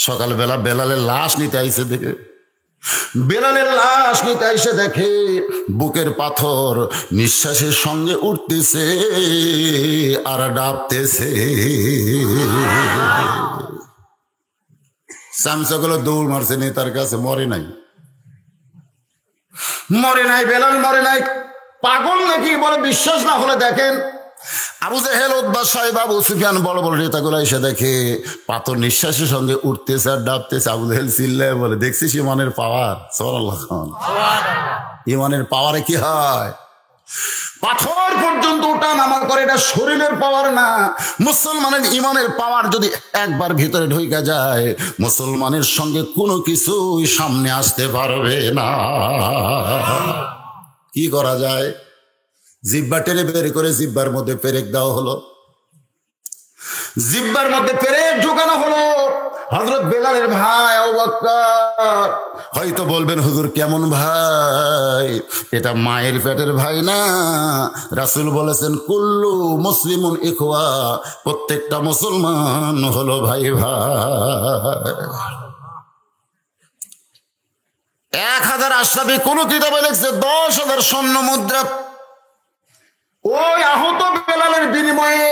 S1: সকালবেলা বেলালের লাশ নিতে আইসে দেখে, বেলালের লাশ নিতে আইসে দেখে বুকের পাথর নিঃশ্বাসের সঙ্গে উঠতেছে আর ডাবতেছে। শামসগুলো দৌড় মারছে, নেতার কাছে, মরে নাই, মরে নাই, বেলাল মরে নাই। পাগল নাকি বলে বিশ্বাস না হলে দেখেন, আবু জেহেল, উতবা, সাইবা, আবু সুফিয়ান, বড় বড় নেতাগুলো এসে দেখে পাথর নিঃশ্বাসের সঙ্গে উঠতেছে আর ডাবতেছে। আবু জেহেল চিল্লায় বলে, দেখছিস ইমানের পাওয়ার? সুবহানাল্লাহ। ইমানের পাওয়ারে কি হয়? পাথর পর্যন্ত ওঠা নামা করে, এটা শরীরের পাওয়ার না। মুসলমানের ইমানের পাওয়ার যদি একবার ভিতরে ঢুকে যায়, মুসলমানের সঙ্গে কোনো কিছুই সামনে আসতে পারবে না। কি করা যায়? জিব্বা টেনে বের করে জিব্বার মধ্যে পেরেক দেওয়া হলো, জিব্বার মধ্যে পেরেক ঢুকানো হলো। হযরত বেলালের ভাই আবু বকর হয়তো বলবেন, হুজুর কেমন ভাই? এটা মায়ের পেটের ভাই না। রাসূল বলেছেন, কুল্লু মুসলিমুন ইখওয়া, প্রত্যেকটা মুসলমান হলো ভাই ভাই। 1000 আশরাফি কোন কিতাবে লিখছে 10,000 স্বর্ণ মুদ্রা ওই আহত বেলালের বিনিময়ে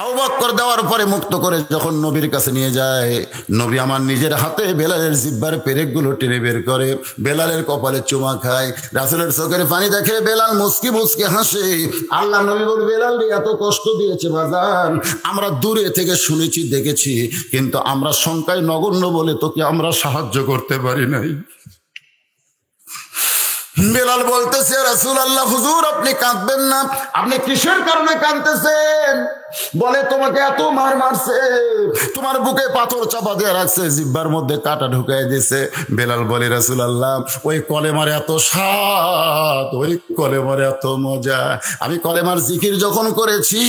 S1: আবু বকর দেওয়ার পরে মুক্ত করে যখন নবীর কাছে নিয়ে যায়, নবী আমার নিজের হাতে বেলালের জিব্বার পেরেকগুলো টেনে বের করে বেলালের কপালে চুমা খায়। রাসূলের চোখের পানি দেখে বেলাল মুচকি মুচকি হাসে। আল্লাহ নবী বলে, বেলাল এত কষ্ট দিয়েছে বাজান, আমরা দূরে থেকে শুনেছি দেখেছি, কিন্তু আমরা সংখ্যায় নগণ্য বলে তোকে আমরা সাহায্য করতে পারি নাই। বেলাল বলতেছে, রাসূলুল্লাহ, হুজুর আপনি কাঁদবেন না, আপনি কিসের কারণে কাঁদতেছেন? বলে, তোমাকে এত মার মারছে, তোমার বুকে পাথর চাপা দিয়ে রাখছে, জিহ্বার মধ্যে কাঁটা ঢুকাই দিয়েছে। বেলাল বলে, রাসূলুল্লাহ, ওই কলেমার এত স্বাদ, ওই কলেমার এত মজা, আমি কলেমার জিকির যখন করেছি,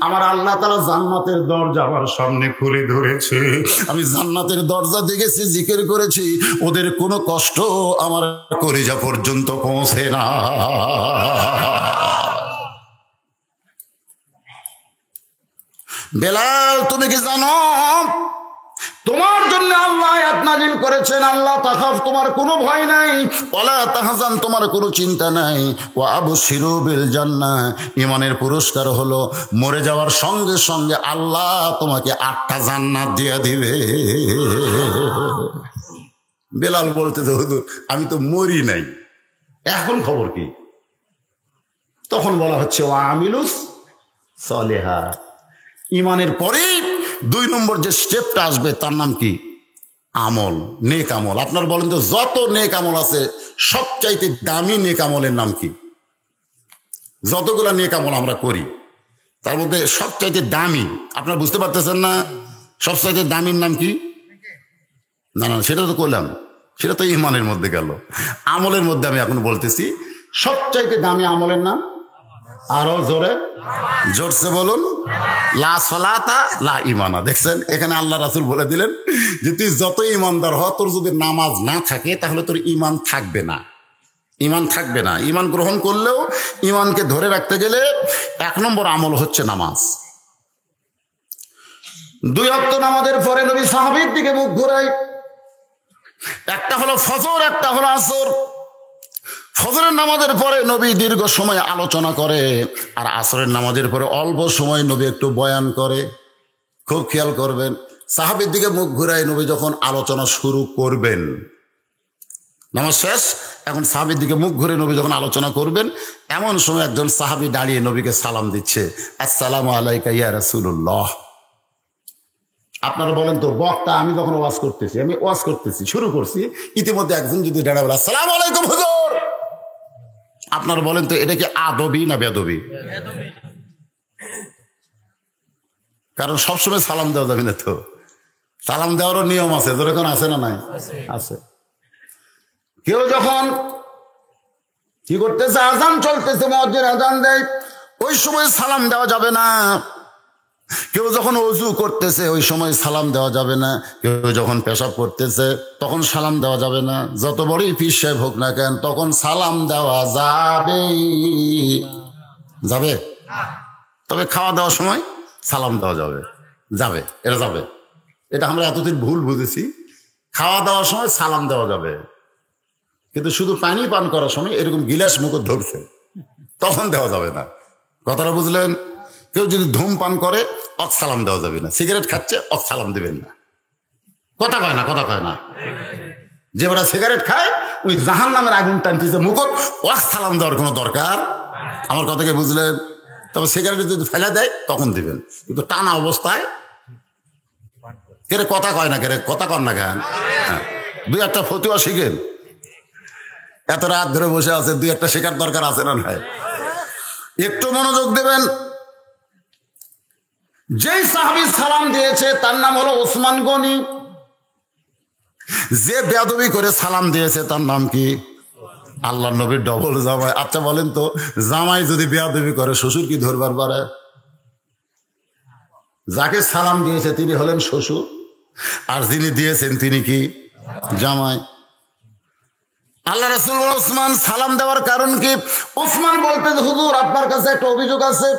S1: আমার আল্লাহ তাআলা জান্নাতের দরজা আমার সামনে খুলে ধরেছে। আমি জান্নাতের দরজা দেখেছি, জিকির করেছি, ওদের কোনো কষ্ট আমার কলিজা পর্যন্ত পৌঁছে না। বেলাল, তুমি কি জানো তোমার জন্য আল্লাহ আয়াত নাযিল করেছেন, আল্লাহ তাখাফ, তোমার কোনো ভয় নাই, ওয়ালা তাহজান, তোমার কোনো চিন্তা নাই, ওয়া আবশিরু বিল জান্নাহ, ঈমানের পুরস্কার হলো মরে যাওয়ার সঙ্গে সঙ্গে আল্লাহ তোমাকে 8টা জান্নাত দিয়ে দিবে। বেলাল বলতেছে, হুজুর আমি তো মরি নাই, এখন খবর কি? তখন বলা হচ্ছে, ওয়া আমিলুস সলিহাত, ঈমানের পরে 2 নম্বর যে স্টেপটা আসবে তার নাম কি? আমল, নেক আমল। আপনার বলেন তো, যত নেক আমল আছে সবচাইতে দামি নেক আমলের নাম কি? যতগুলা নেক আমল আমরা করি তার মধ্যে সবচাইতে দামি, আপনারা বুঝতে পারতেছেন না সবচাইতে দামির নাম কি? না না, সেটা তো করলাম, সেটা তো ইমানের মধ্যে গেল। আমলের মধ্যে আমি এখন বলতেছি সবচাইতে দামি আমলের নাম, আরো জোরে জোরসে বলুন, লা সালাতা লা ইমানা। দেখছেন এখানে আল্লাহ রাসূল বলে দিলেন যে তুই যত ইমানদার হ, তোর যদি নামাজ না থাকে তাহলে তোর ইমান থাকবে না, ইমান থাকবে না। ইমান গ্রহণ করলেও ইমানকে ধরে রাখতে গেলে 1 নম্বর আমল হচ্ছে নামাজ। 2 ওয়াক্ত নামাজের পরে নবী সাহাবীর দিকে মুখ ঘুরাই, একটা হলো ফজর, একটা হলো আসর। ফজরের নামাজের পরে নবী দীর্ঘ সময় আলোচনা করে, আর আসরের নামাজের পরে অল্প সময় নবী একটু বয়ান করে। খুব খেয়াল করবেন, সাহাবীর দিকে মুখ ঘুরাই নবী যখন আলোচনা শুরু করবেন, নামাজ শেষ, এখন সাহাবীর দিকে মুখ ঘুরে নবী যখন আলোচনা করবেন, এমন সময় একজন সাহাবী দাঁড়িয়ে নবীকে সালাম দিচ্ছে, আসসালামু আলাইকা ইয়া রাসূলুল্লাহ। আপনারা বলেন তো, বক্তা আমি যখন ওয়াজ করতেছি, আমি ওয়াজ করতেছি শুরু করছি, ইতিমধ্যে একজন যদি দাঁড়া বলে আসসালামু আলাইকুম হুজুর, আপনারা বলেন তো এটা কি আদবি না বেদবি? কারণ সবসময় সালাম দেওয়া যাবে না, তো সালাম দেওয়ারও নিয়ম আছে, যেরকম আছে না নাই? আছে। কেউ যখন কি করতেছে, আজান চলতেছে, মুয়াজ্জিন আজান দেয়, ওই সময় সালাম দেওয়া যাবে না। কেউ যখন ওযু করতেছে ওই সময় সালাম দেওয়া যাবে না। কেউ যখন পেশাব করতেছে তখন সালাম দেওয়া যাবে না। যত বড়ই পীর সাহেব হোক না কেন, তখন সালাম দেওয়া যাবে যাবে তবে খাওয়া দাওয়ার সময় সালাম দেওয়া যাবে, যাবে, এটা যাবে। এটা আমরা এতদিন ভুল বুঝেছি, খাওয়া দাওয়ার সময় সালাম দেওয়া যাবে, কিন্তু শুধু পানি পান করার সময় এরকম গিলাস মুখ ধরছে তখন দেওয়া যাবে না। কথাটা বুঝলেন? কেউ যদি ধূমপান করে সালাম দেওয়া যাবে না, সিগারেট খাচ্ছে সালাম দেবেন না। কথা কয় না, কথা কয় না। যে ওরা সিগারেট খায় ওই জাহান্নামের আগুন টানতেছে মুখত, সালাম দেওয়ার কোনো দরকার, আমার কথাকে বুঝলেন? তবে সিগারেট যদি ফেলে দেয় তখন দিবেন, কিন্তু টানা অবস্থায় কেরে কথা কয় না, কেরে কথা কন না কেন? হ্যাঁ, 2-1টা ফতুয়া শিখেন। এত রাত ধরে বসে আছে, 2-1টা শেখার দরকার আছে না নাই? একটু মনোযোগ দেবেন। যেই সাহাবী সালাম দিয়েছে তার নাম হলো ওসমান গনি। যে বেয়াদবি করে সালাম দিয়েছে তার নাম কি? আল্লাহ নবীর ডবল জামাই। আচ্ছা বলেন তো, জামাই যদি বেয়াদবি করে শ্বশুর কি ধরবার পারে? যাকে সালাম দিয়েছে তিনি হলেন শ্বশুর, আর যিনি দিয়েছেন তিনি কি? জামাই। আল্লাহ রাসূল ওসমান সালাম দেওয়ার কারণ কি? ওসমান বলতেন, হুজুর আপনার কাছে একটা অভিযোগ আছে,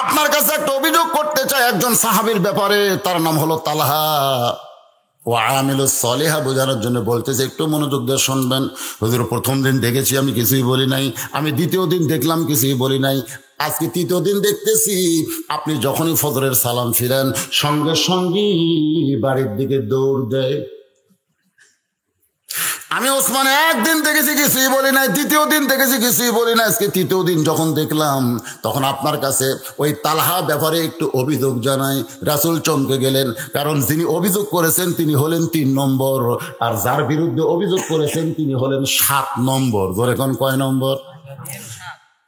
S1: আপনার কাছে একটা অভিযোগ করতে চাই একজন সাহাবীর ব্যাপারে, তার নাম হলো তালহা। ও আমিলুস সলিহা বোঝানোর জন্য বলতেছে, একটু মনোযোগ দিয়ে শুনবেন। হুজুর প্রথম দিন দেখেছি আমি কিছুই বলি নাই, আমি দ্বিতীয় দিন দেখলাম কিছুই বলি নাই, আজকে 3য় দিন দেখতেছি আপনি যখনই ফজরের সালাম ফিরেন সঙ্গে সঙ্গেই বাড়ির দিকে দৌড় দেয়। আমি ওসমান একদিন দেখেছি কিছুই বলি নাই, 2য় দিন দেখেছি কিছুই বলি না, আজকে 3য় দিন যখন দেখলাম তখন আপনার কাছে ওই তালহা ব্যাপারে একটু অভিযোগ জানাই। রাসূল চমকে গেলেন, কারণ যিনি অভিযোগ করেছেন তিনি হলেন 3 নম্বর, আর যার বিরুদ্ধে অভিযোগ করেছেন তিনি হলেন 7 নম্বর। ধরে কোন কয় নম্বর?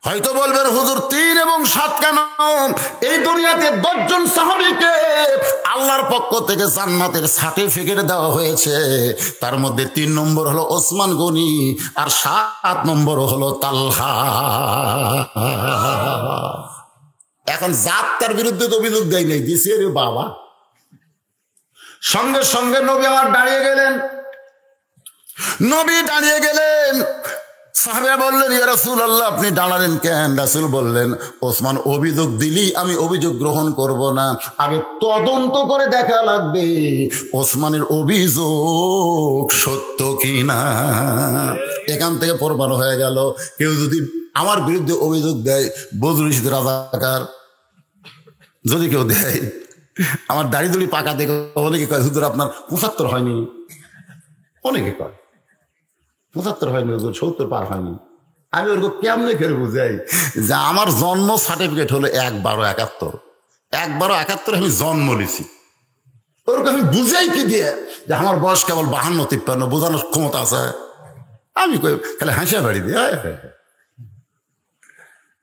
S1: হয়তো বলবেন হুজুর 3 এবং 7 কেন? এই দুনিয়াতে 10 জন সাহাবীকে আল্লাহর পক্ষ থেকে জান্নাতের সার্টিফিকেট দেওয়া হয়েছে, তার মধ্যে 3 নম্বর হলো ওসমান গনি, আর 7 নম্বর হলো তালহা। এখন জাত তার বিরুদ্ধে তো অভিযোগ দেয় নাই, দিছে রে বাবা। সঙ্গে সঙ্গে নবী আমার দাঁড়িয়ে গেলেন, নবী দাঁড়িয়ে গেলেন। সাহাবা বললেন, ইয়া রাসূলুল্লাহ আপনি দাঁড়ালেন কেন? রাসূল বললেন, ওসমান অভিযোগ দিলি আমি অভিযোগ গ্রহণ করব না, আগে তদন্ত করে দেখা লাগবে ওসমানের অভিযোগ সত্য কিনা। এখান থেকে প্রমাণ হয়ে গেল, কেউ যদি আমার বিরুদ্ধে অভিযোগ দেয় বদরুল ইসলাম রাজাকার, যদি কেউ দেয় আমার দাড়ি দুড়ি পাকা দেখে, অনেকে কয় হুজুর আপনার 75 হয়নি, অনেকে কয় 75 হয়নি হুজুর, 70 পার হয়নি। আমি ওরকম কেমনে করে বুঝাই যে আমার জন্ম সার্টিফিকেট হলো 1/12/71, 1/12/71 আমি জন্ম নিছি। ওরকম আমি বুঝাই কি দিয়ে যে আমার বয়স কেবল 52-53, বোঝানোর ক্ষমতা আছে? আমি কই খালি হাসিয়া বাড়ি দিই।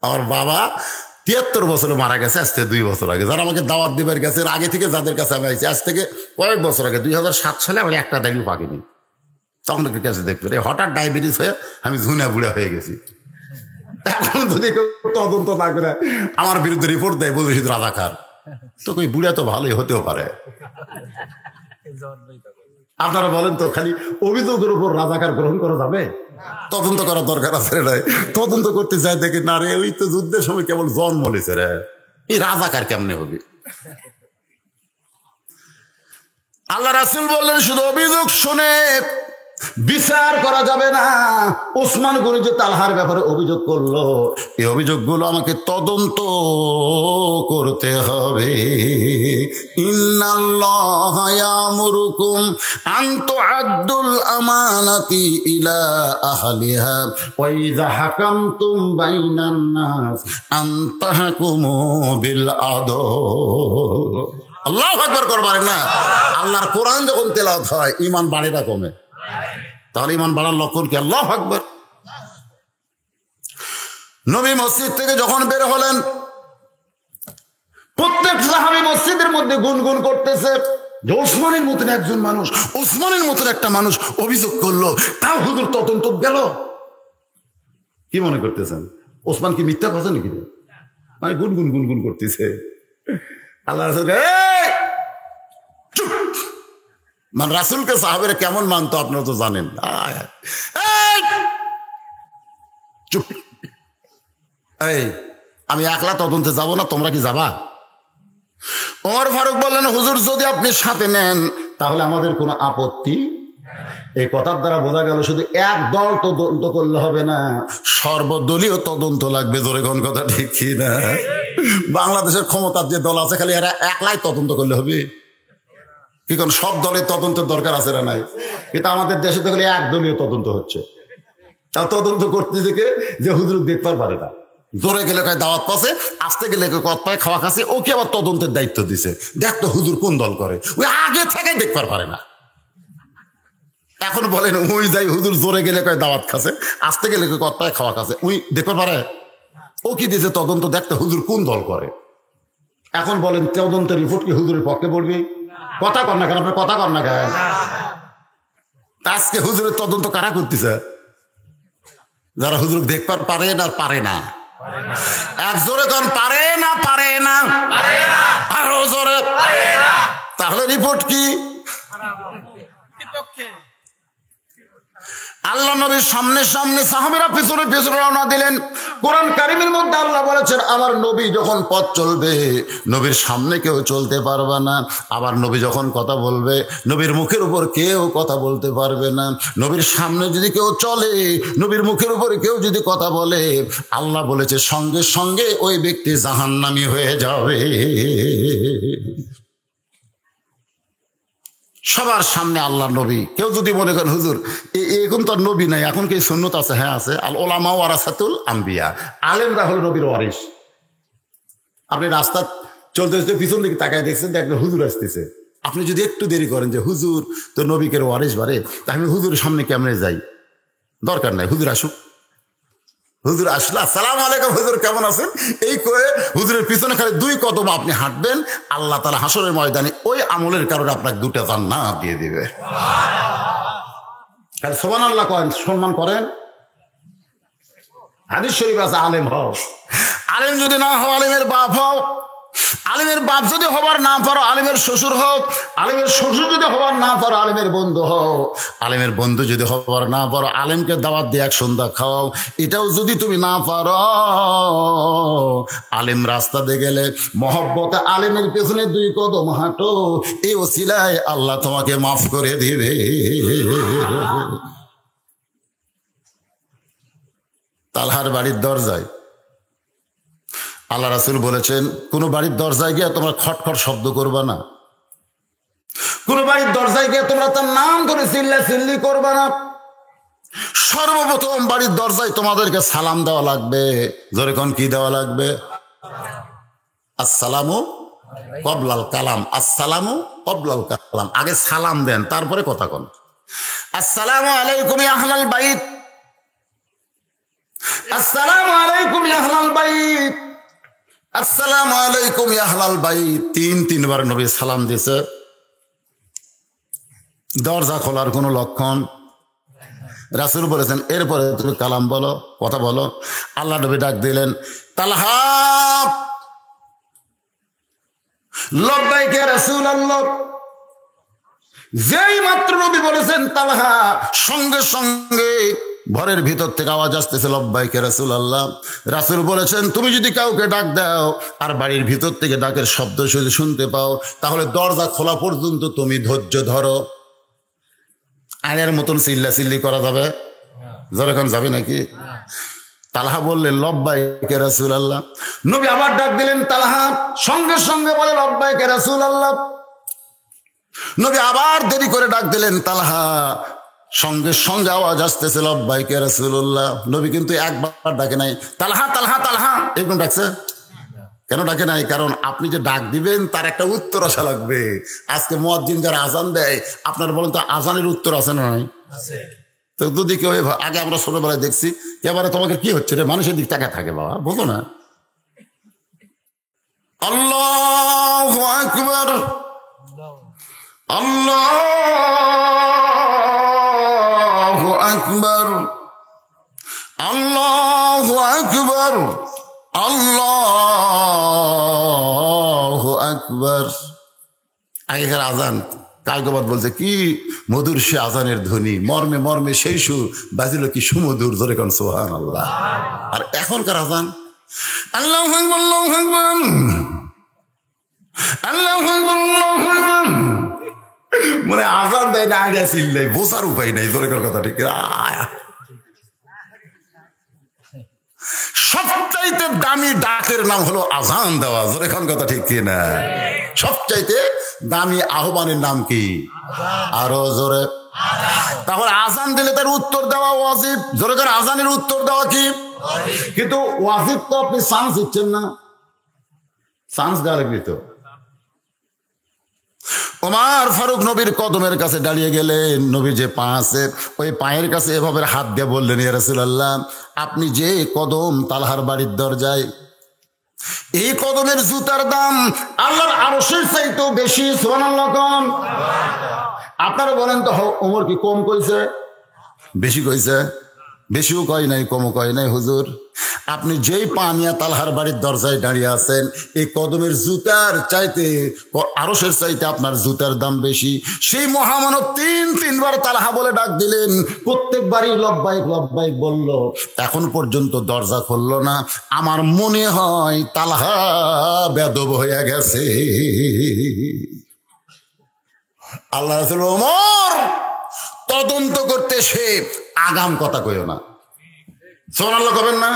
S1: আমার বাবা 73 বছরে মারা গেছে, আজ থেকে 2 বছর আগে। যারা আমাকে দাওয়াত দিবার গেছে আগে থেকে, যাদের কাছে আমি আছি আজ থেকে কয়েক বছর আগে, 2007 সালে আমার একটা দাবিও পাকিনি। তখন কাছে দেখতে পারি হঠাৎ ডায়াবেটিস হয়ে আমি ঝুনা বুড়া হয়ে গেছি। এখন যদি কেউ তদন্ত না করে আমার বিরুদ্ধে রিপোর্ট দেয়, বলবে শুধু রাজাকার, তো কই বুড়া তো ভালোই হতেও পারে। আপনারা বলেন তো, খালি অভিযোগের উপর রাজাকার গ্রহণ করা যাবে? তদন্ত করার দরকার আছে রে। তদন্ত করতে যায় দেখি না রে, ওই তো যুদ্ধের সময় কেবল জন্ম নিয়েছে রে, এই রাজাকার কেমনে হবে? আল্লাহ রাসূল বললেন শুধু অভিযোগ শুনে বিচার করা যাবে না। ওসমান গনি যে তালহার ব্যাপারে অভিযোগ করলো, এই অভিযোগগুলো আমাকে তদন্ত করতে হবে। ইন্নাল্লাহা ইয়ামুরুকুম আন তুআদ্দুল আমানাতি ইলা আহলিহা ওয়া ইযা হাকামতুম বাইনান নাস আন তাহকুমু বিল আদল। আল্লাহু আকবার করবেন না? আল্লাহর কোরআন যখন তেলাওয়াত হয় ঈমান বাড়ে না কমে? তাহলে ঈমান বাড়ার লক্ষণ কি? আল্লাহু আকবার। নবী মসজিদ থেকে যখন বের হলেন, প্রত্যেক সাহাবী মসজিদের মধ্যে গুনগুন করতেছে যে ওসমানের মতন একজন মানুষ, ওসমানের মতন একটা মানুষ অভিযোগ করলো, তাও হুজুর তদন্ত গেল। কি মনে করতেছেন, ওসমান কি মিথ্যা কথা নাকি? মানে গুনগুন গুনগুন করতেছে। আল্লাহ রাসূল চুপ। মানে রাসূলকে সাহাবীরা কেমন মানতো আপনারা তো জানেন। চুপ। এই আমি একলা তদন্তে যাব না, তোমরা কি যাবা? ওমর ফারুক বললেন হুজুর যদি আপনি সাথে নেন তাহলে আমাদের কোনো আপত্তি। এই কথার দ্বারা বোঝা গেল শুধু এক দল তদন্ত করলে হবে না, সর্বদলীয় তদন্ত লাগবে। জোরে কোন কথা ঠিক কি না? বাংলাদেশের ক্ষমতার যে দল আছে খালি এরা একলাই তদন্ত করলে হবে কি? কোন সব দলের তদন্তের দরকার আছে না নাই? কিন্তু আমাদের দেশে তো খালি একদলীয় তদন্ত হচ্ছে। তা তদন্ত করতে থেকে যে হুজুর দেখতে পারে না, জোরে গেলে কয় দাওয়াত পাচ্ছে, আসতে গেলে কত পায় খাওয়া খাচ্ছে, ওকে আবার তদন্তের দায়িত্ব দিছে। দেখতো হুজুর কোন দল করে, ওই আগে থেকে দেখতে পারে না। এখন বলেন ওই যাই হুজুর জোরে গেলে কয় দাওয়াত খাচ্ছে, আসতে গেলে কত পায় খাওয়া খাচ্ছে, ওই দেখতে পারে? ও কি দিয়েছে তদন্ত দেখতে হুজুর কোন দল করে। এখন বলেন তদন্তের রিপোর্ট কি হুজুরের পক্ষে পড়বে? কথা কর না কেন? আপনার কথা কর না কেন? আজকে হুজুরের তদন্ত কারা করতেছে? যারা হুজুর দেখবার পারে না, পারে না। এক জোরে কোন পারে না, পারে না, আরো জোরে। তাহলে রিপোর্ট কি? আল্লাহ নবীর সামনে সামনে, সাহাবীরা পিছনে পিছনে রওনা দিলেন। কোরআন কারীমের মধ্যে আল্লাহ বলেছেন আমার নবী যখন পথ চলবে নবীর সামনে কেউ চলতে পারবে না। আবার নবী যখন কথা বলবে নবীর মুখের উপর কেউ কথা বলতে পারবে না। নবীর সামনে যদি কেউ চলে, নবীর মুখের উপর কেউ যদি কথা বলে, আল্লাহ বলেছে সঙ্গে সঙ্গে ওই ব্যক্তি জাহান্নামী হয়ে যাবে। সবার সামনে আল্লাহ নবী। কেউ যদি মনে করেন হুজুর এখন তো নবী নাই, এখন কি সুন্নত আছে? হ্যাঁ আছে। আল ওলামা ওয়ারাসাতুল আম্বিয়া, আলেমরা হল নবীর ওয়ারিস। আপনি রাস্তা চলতে চলতে পিছন দিকে তাকায় দেখছেন, দেখবেন হুজুর আসতেছে। আপনি যদি একটু দেরি করেন যে হুজুর তো নবীকে ওয়ারিস বারে, তাহলে হুজুরের সামনে কেমনে যাই? দরকার নাই, হুজুর আসুক। হুজুর আসলা, আসসালামু আলাইকুম হুজুর কেমন আছেন, এই করে হুজুরের পিছনে খালি 2 কদম আপনি হাঁটবেন, আল্লাহ তাআলা হাসরের ময়দানে ওই আমলের কারণে আপনাকে 2টা জান্নাত দিয়ে দিবে। সুবহানাল্লাহ করেন, সম্মান করেন। হাদিস শরীফ আছে আলেম হও। আলেম যদি না হও আলেমের বাপ হও। আলেমের বাপ যদি হবার না পারো আলেমের শ্বশুর হও। আলেমের শ্বশুর যদি হবার না পারো আলেমের বন্ধু হও। আলেমের বন্ধু যদি হবার না পারো আলেমকে দাওয়াত দিয়ে এক সন্ধ্যা খাওয়াও। এটাও যদি তুমি না পারো, আলেম রাস্তা দিয়ে গেলে মহব্বতে আলেমের পেছনে 2 কদম হাঁটো, এই ওসিলায় আল্লাহ তোমাকে মাফ করে দিবে। তালহার বাড়ির দরজায় আল্লাহ রাসূল বলেছেন কোন বাড়ির দরজায় গিয়ে তোমরা খটখট শব্দ করবা না। কোন বাড়ির দরজায় গিয়ে তোমরা তার নাম ধরে চিল্লাচিল্লি করবা না। সর্বপ্রথম বাড়ির দরজায় তোমাদেরকে সালাম দেওয়া লাগবে। জোরে কোন কি দেওয়া লাগবে? আসসালামু কবলাল কালাম। আসসালামু কবলাল কালাম, আগে সালাম দেন তারপরে কথা কোন। আসসালামু আলাইকুম ইয়া আহলাল বাইত, আসসালামু আলাইকুম ইয়া আহলাল বাইত, আসসালামু আলাইকুম ইয়া আহলাল বাইত। তিনবার নবী সালাম দিয়েছে। দরজা খোলার কোনো লক্ষণ। রাসূল বলেছেন এরপরে তুমি কালাম বলো, কথা বলো। আল্লাহ নবী ডাক দিলেন, তালহা। লব্বাইক ইয়া রাসূলুল্লাহ। যেই মাত্র নবী বলেছেন তালহা, সঙ্গে সঙ্গে ঘরের ভিতর থেকে আওয়াজ আসতেছে, লব্বাইক ইয়া রাসূলুল্লাহ। রাসূল বলেছেন তুমি যদি কাউকে ডাক দাও আর বাড়ির ভিতর থেকে ডাকের শব্দ যদি শুনতে পাও, তাহলে দরজা খোলা পর্যন্ত তুমি ধৈর্য ধরো। আয়ের মতন চিল্লাচিল্লি করা যাবে? যখন যাবে নাকি? তালহা বললেন লব্বাইক ইয়া রাসূলুল্লাহ। নবী আবার ডাক দিলেন তালহা, সঙ্গে সঙ্গে বলে লব্বাইক ইয়া রাসূলুল্লাহ। নবী আবার দেরি করে ডাক দিলেন তালহা, সঙ্গে সঙ্গে আওয়াজ আসতেছে লব্বাইক ইয়া রাসূলুল্লাহ। নবী কিন্তু একবার ডাকে নাই, তালহা তালহা তালহা এরকম ডাকছে। কেন ডাকে নাই? কারণ আপনি যে ডাক দিবেন তার একটা উত্তর আসা লাগবে। আজকে মুয়াজ্জিন যারা আজান দেয়, আপনার বলেন তো আজানের উত্তর আছে না নাই? তো যদি কেউ আগে আমরা ছোটবেলায় দেখছি, এবারে তোমাকে কি হচ্ছে রে, মানুষের দিক টাকা থাকে বাবা, বলো না। আল্লাহু আকবার, আল্লাহু আকবার, আল্লাহু আকবার, আল্লাহু আকবার। আগেকার আজান কালকবাদ বলছে কি মধুর সে আজানের ধ্বনি, মর্মে মর্মে সেই সুর বাজিল কি সুমধুর, ধরে কোন সুবহানাল্লাহ। আর এখনকার আজান আল্লাহু আকবার, আল্লাহু আকবার, আল্লাহু আকবার, আল্লাহু আকবার। মানে আজান দেয় না, আগে চিল্লাই, বোঝার উপায় নাই, ধরে কোন কথা ঠিক। সবচাইতে দামি ডাকের নাম হলো আজান দেওয়া, জোরে কোন কথা ঠিক কি না? সবচাইতে দামি আহ্বানের নাম কি? আরো জোরে। তাহলে আজান দিলে তার উত্তর দেওয়া ওয়াজিব, জোরে করে আজানের উত্তর দেওয়া কি? কিন্তু ওয়াজিব তো আপনি চান্স দিচ্ছেন না, চান্স দেওয়া লাগবে তো। ওমর ফারুক নবীর কদমের কাছে দাঁড়িয়ে গেলেন। নবী যে পা আছে ওই পায়ের কাছে এভাবে হাত দিয়ে বললেন, ইয়া রাসূলুল্লাহ, আপনি যে কদম তালহার বাড়ির দরজায়, এই কদমের জুতার দাম আল্লাহর আরশের চাইতেও বেশি। সুবহানাল্লাহ কম। আপনারা বলেন তো ওমর কি কম কইছে, বেশি কইছে? বেশিও কয় নাই, কমও কয় নাই। হুজুর আপনি যেই পা নিয়ে তালহার বাড়ির দরজায় দাঁড়িয়ে আছেন, এই কদমের জুতার চাইতে, আরশের চাইতে আপনার জুতার দাম বেশি। সেই মহামানব তিনবার তালহা বলে ডাক দিলেন, প্রত্যেকবারই লব্বাইক লব্বাইক বলল, এখন পর্যন্ত দরজা খুললো না। আমার মনে হয় তালহা বেদব হয়ে গেছে। আল্লাহ রাসূল, ওমর তদন্ত করতে সে আগাম কথা কইও না। সুবহানাল্লাহ কবেন না?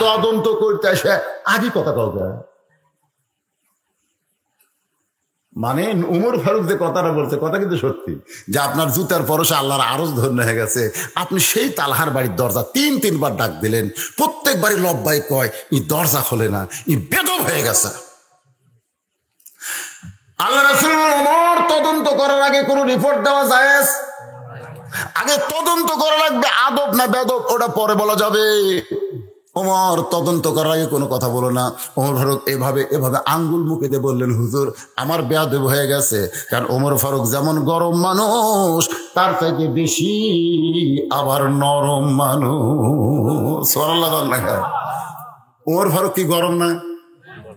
S1: তদন্ত করতে এসে আগে কথা কাউকে, মানে উমর ফারুক যে কথাটা বলছে কথা কিন্তু সত্যি, যে আপনার জুতার পরশে আল্লাহর আরশ ধন্য হয়ে গেছে। আপনি সেই তালহার বাড়ির দরজা তিনবার ডাক দিলেন, প্রত্যেকবারই লব্বাই কয়, ই দরজা খোলে না, ই বেদব হয়ে গেছে। আল্লাহ রাসূল, ওমর তদন্ত করার আগে কোনো রিপোর্ট দেওয়া জায়েজ? আগে তদন্ত করা লাগবে, আদব না বেদব ওটা পরে বলা যাবে। ওমর তদন্ত করার আগে কোনো কথা বলো না। ওমর ফারুক এভাবে আঙ্গুল মুখে দিয়ে বললেন, হুজুর আমার বেয়াদব হয়ে গেছে। কারণ ওমর ফারুক যেমন গরম মানুষ, তার থেকে বেশি আবার নরম মানুষ। ওমর ফারুক কি গরম না?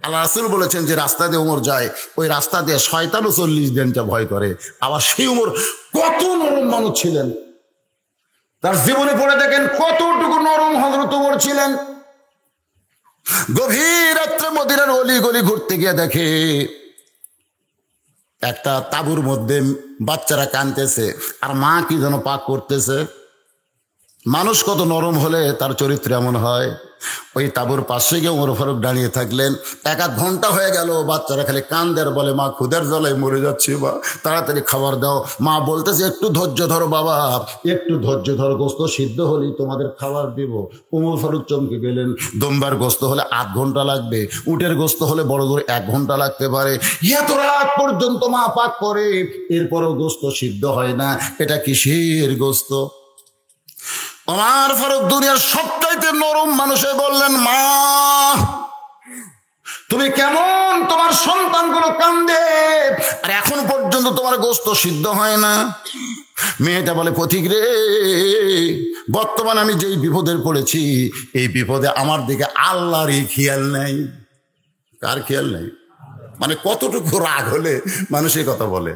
S1: আল্লাহ রাসূল বলেছেন যে রাস্তা দিয়ে ওমর যায়, ওই রাস্তা দিয়ে শয়তানও 40 দিনটা ভয় করে। আবার সেই ওমর কত নরম মানুষ ছিলেন, তার জীবনে পড়ে দেখেন কতটুকু নরম হযরত ওমর ছিলেন। গভীর রাত্রে মদিনার অলি গলি ঘুরতে গিয়ে দেখে একটা তাঁবুর মধ্যে বাচ্চারা কাঁদতেছে, আর মা কি যেন পাক করতেছে। মানুষ কত নরম হলে তার চরিত্র এমন হয়। ওই তাঁবুর পাশে গিয়ে ওমর ফারুক দাঁড়িয়ে থাকলেন। 1-1 ঘন্টা হয়ে গেল, বাচ্চারা খালি কান্দের, বলে মা ক্ষুধার জ্বালায় মরে যাচ্ছি, বা তাড়াতাড়ি খাবার দাও। মা বলতেছে একটু ধৈর্য ধরো বাবা, একটু ধৈর্য ধরো, গোস্ত সিদ্ধ হলেই তোমাদের খাবার দিব। ওমর ফারুক চমকে গেলেন। দম্বার গোস্ত হলে 8 ঘন্টা লাগবে, উটের গোস্ত হলে বড় জোর 1 ঘন্টা লাগতে পারে। এত রাত পর্যন্ত মা পাক করে, এরপরও গোস্ত সিদ্ধ হয় না, এটা কিসের গোস্ত? ওমর ফারুক দুনিয়ার সবচাইতে নরম মানুষে বললেন, মা তুমি কেমন, তোমার সন্তানগুলো কান্দে আর এখন পর্যন্ত তোমার গোশত সিদ্ধ হয় না। মেয়েটা বলে, পথিক রে, বর্তমানে আমি যেই বিপদের পড়েছি, এই বিপদে আমার দিকে আল্লাহরই খেয়াল নেই। কার খেয়াল নেই? মানে কতটুকু রাগ হলে মানুষ এই কথা বলে?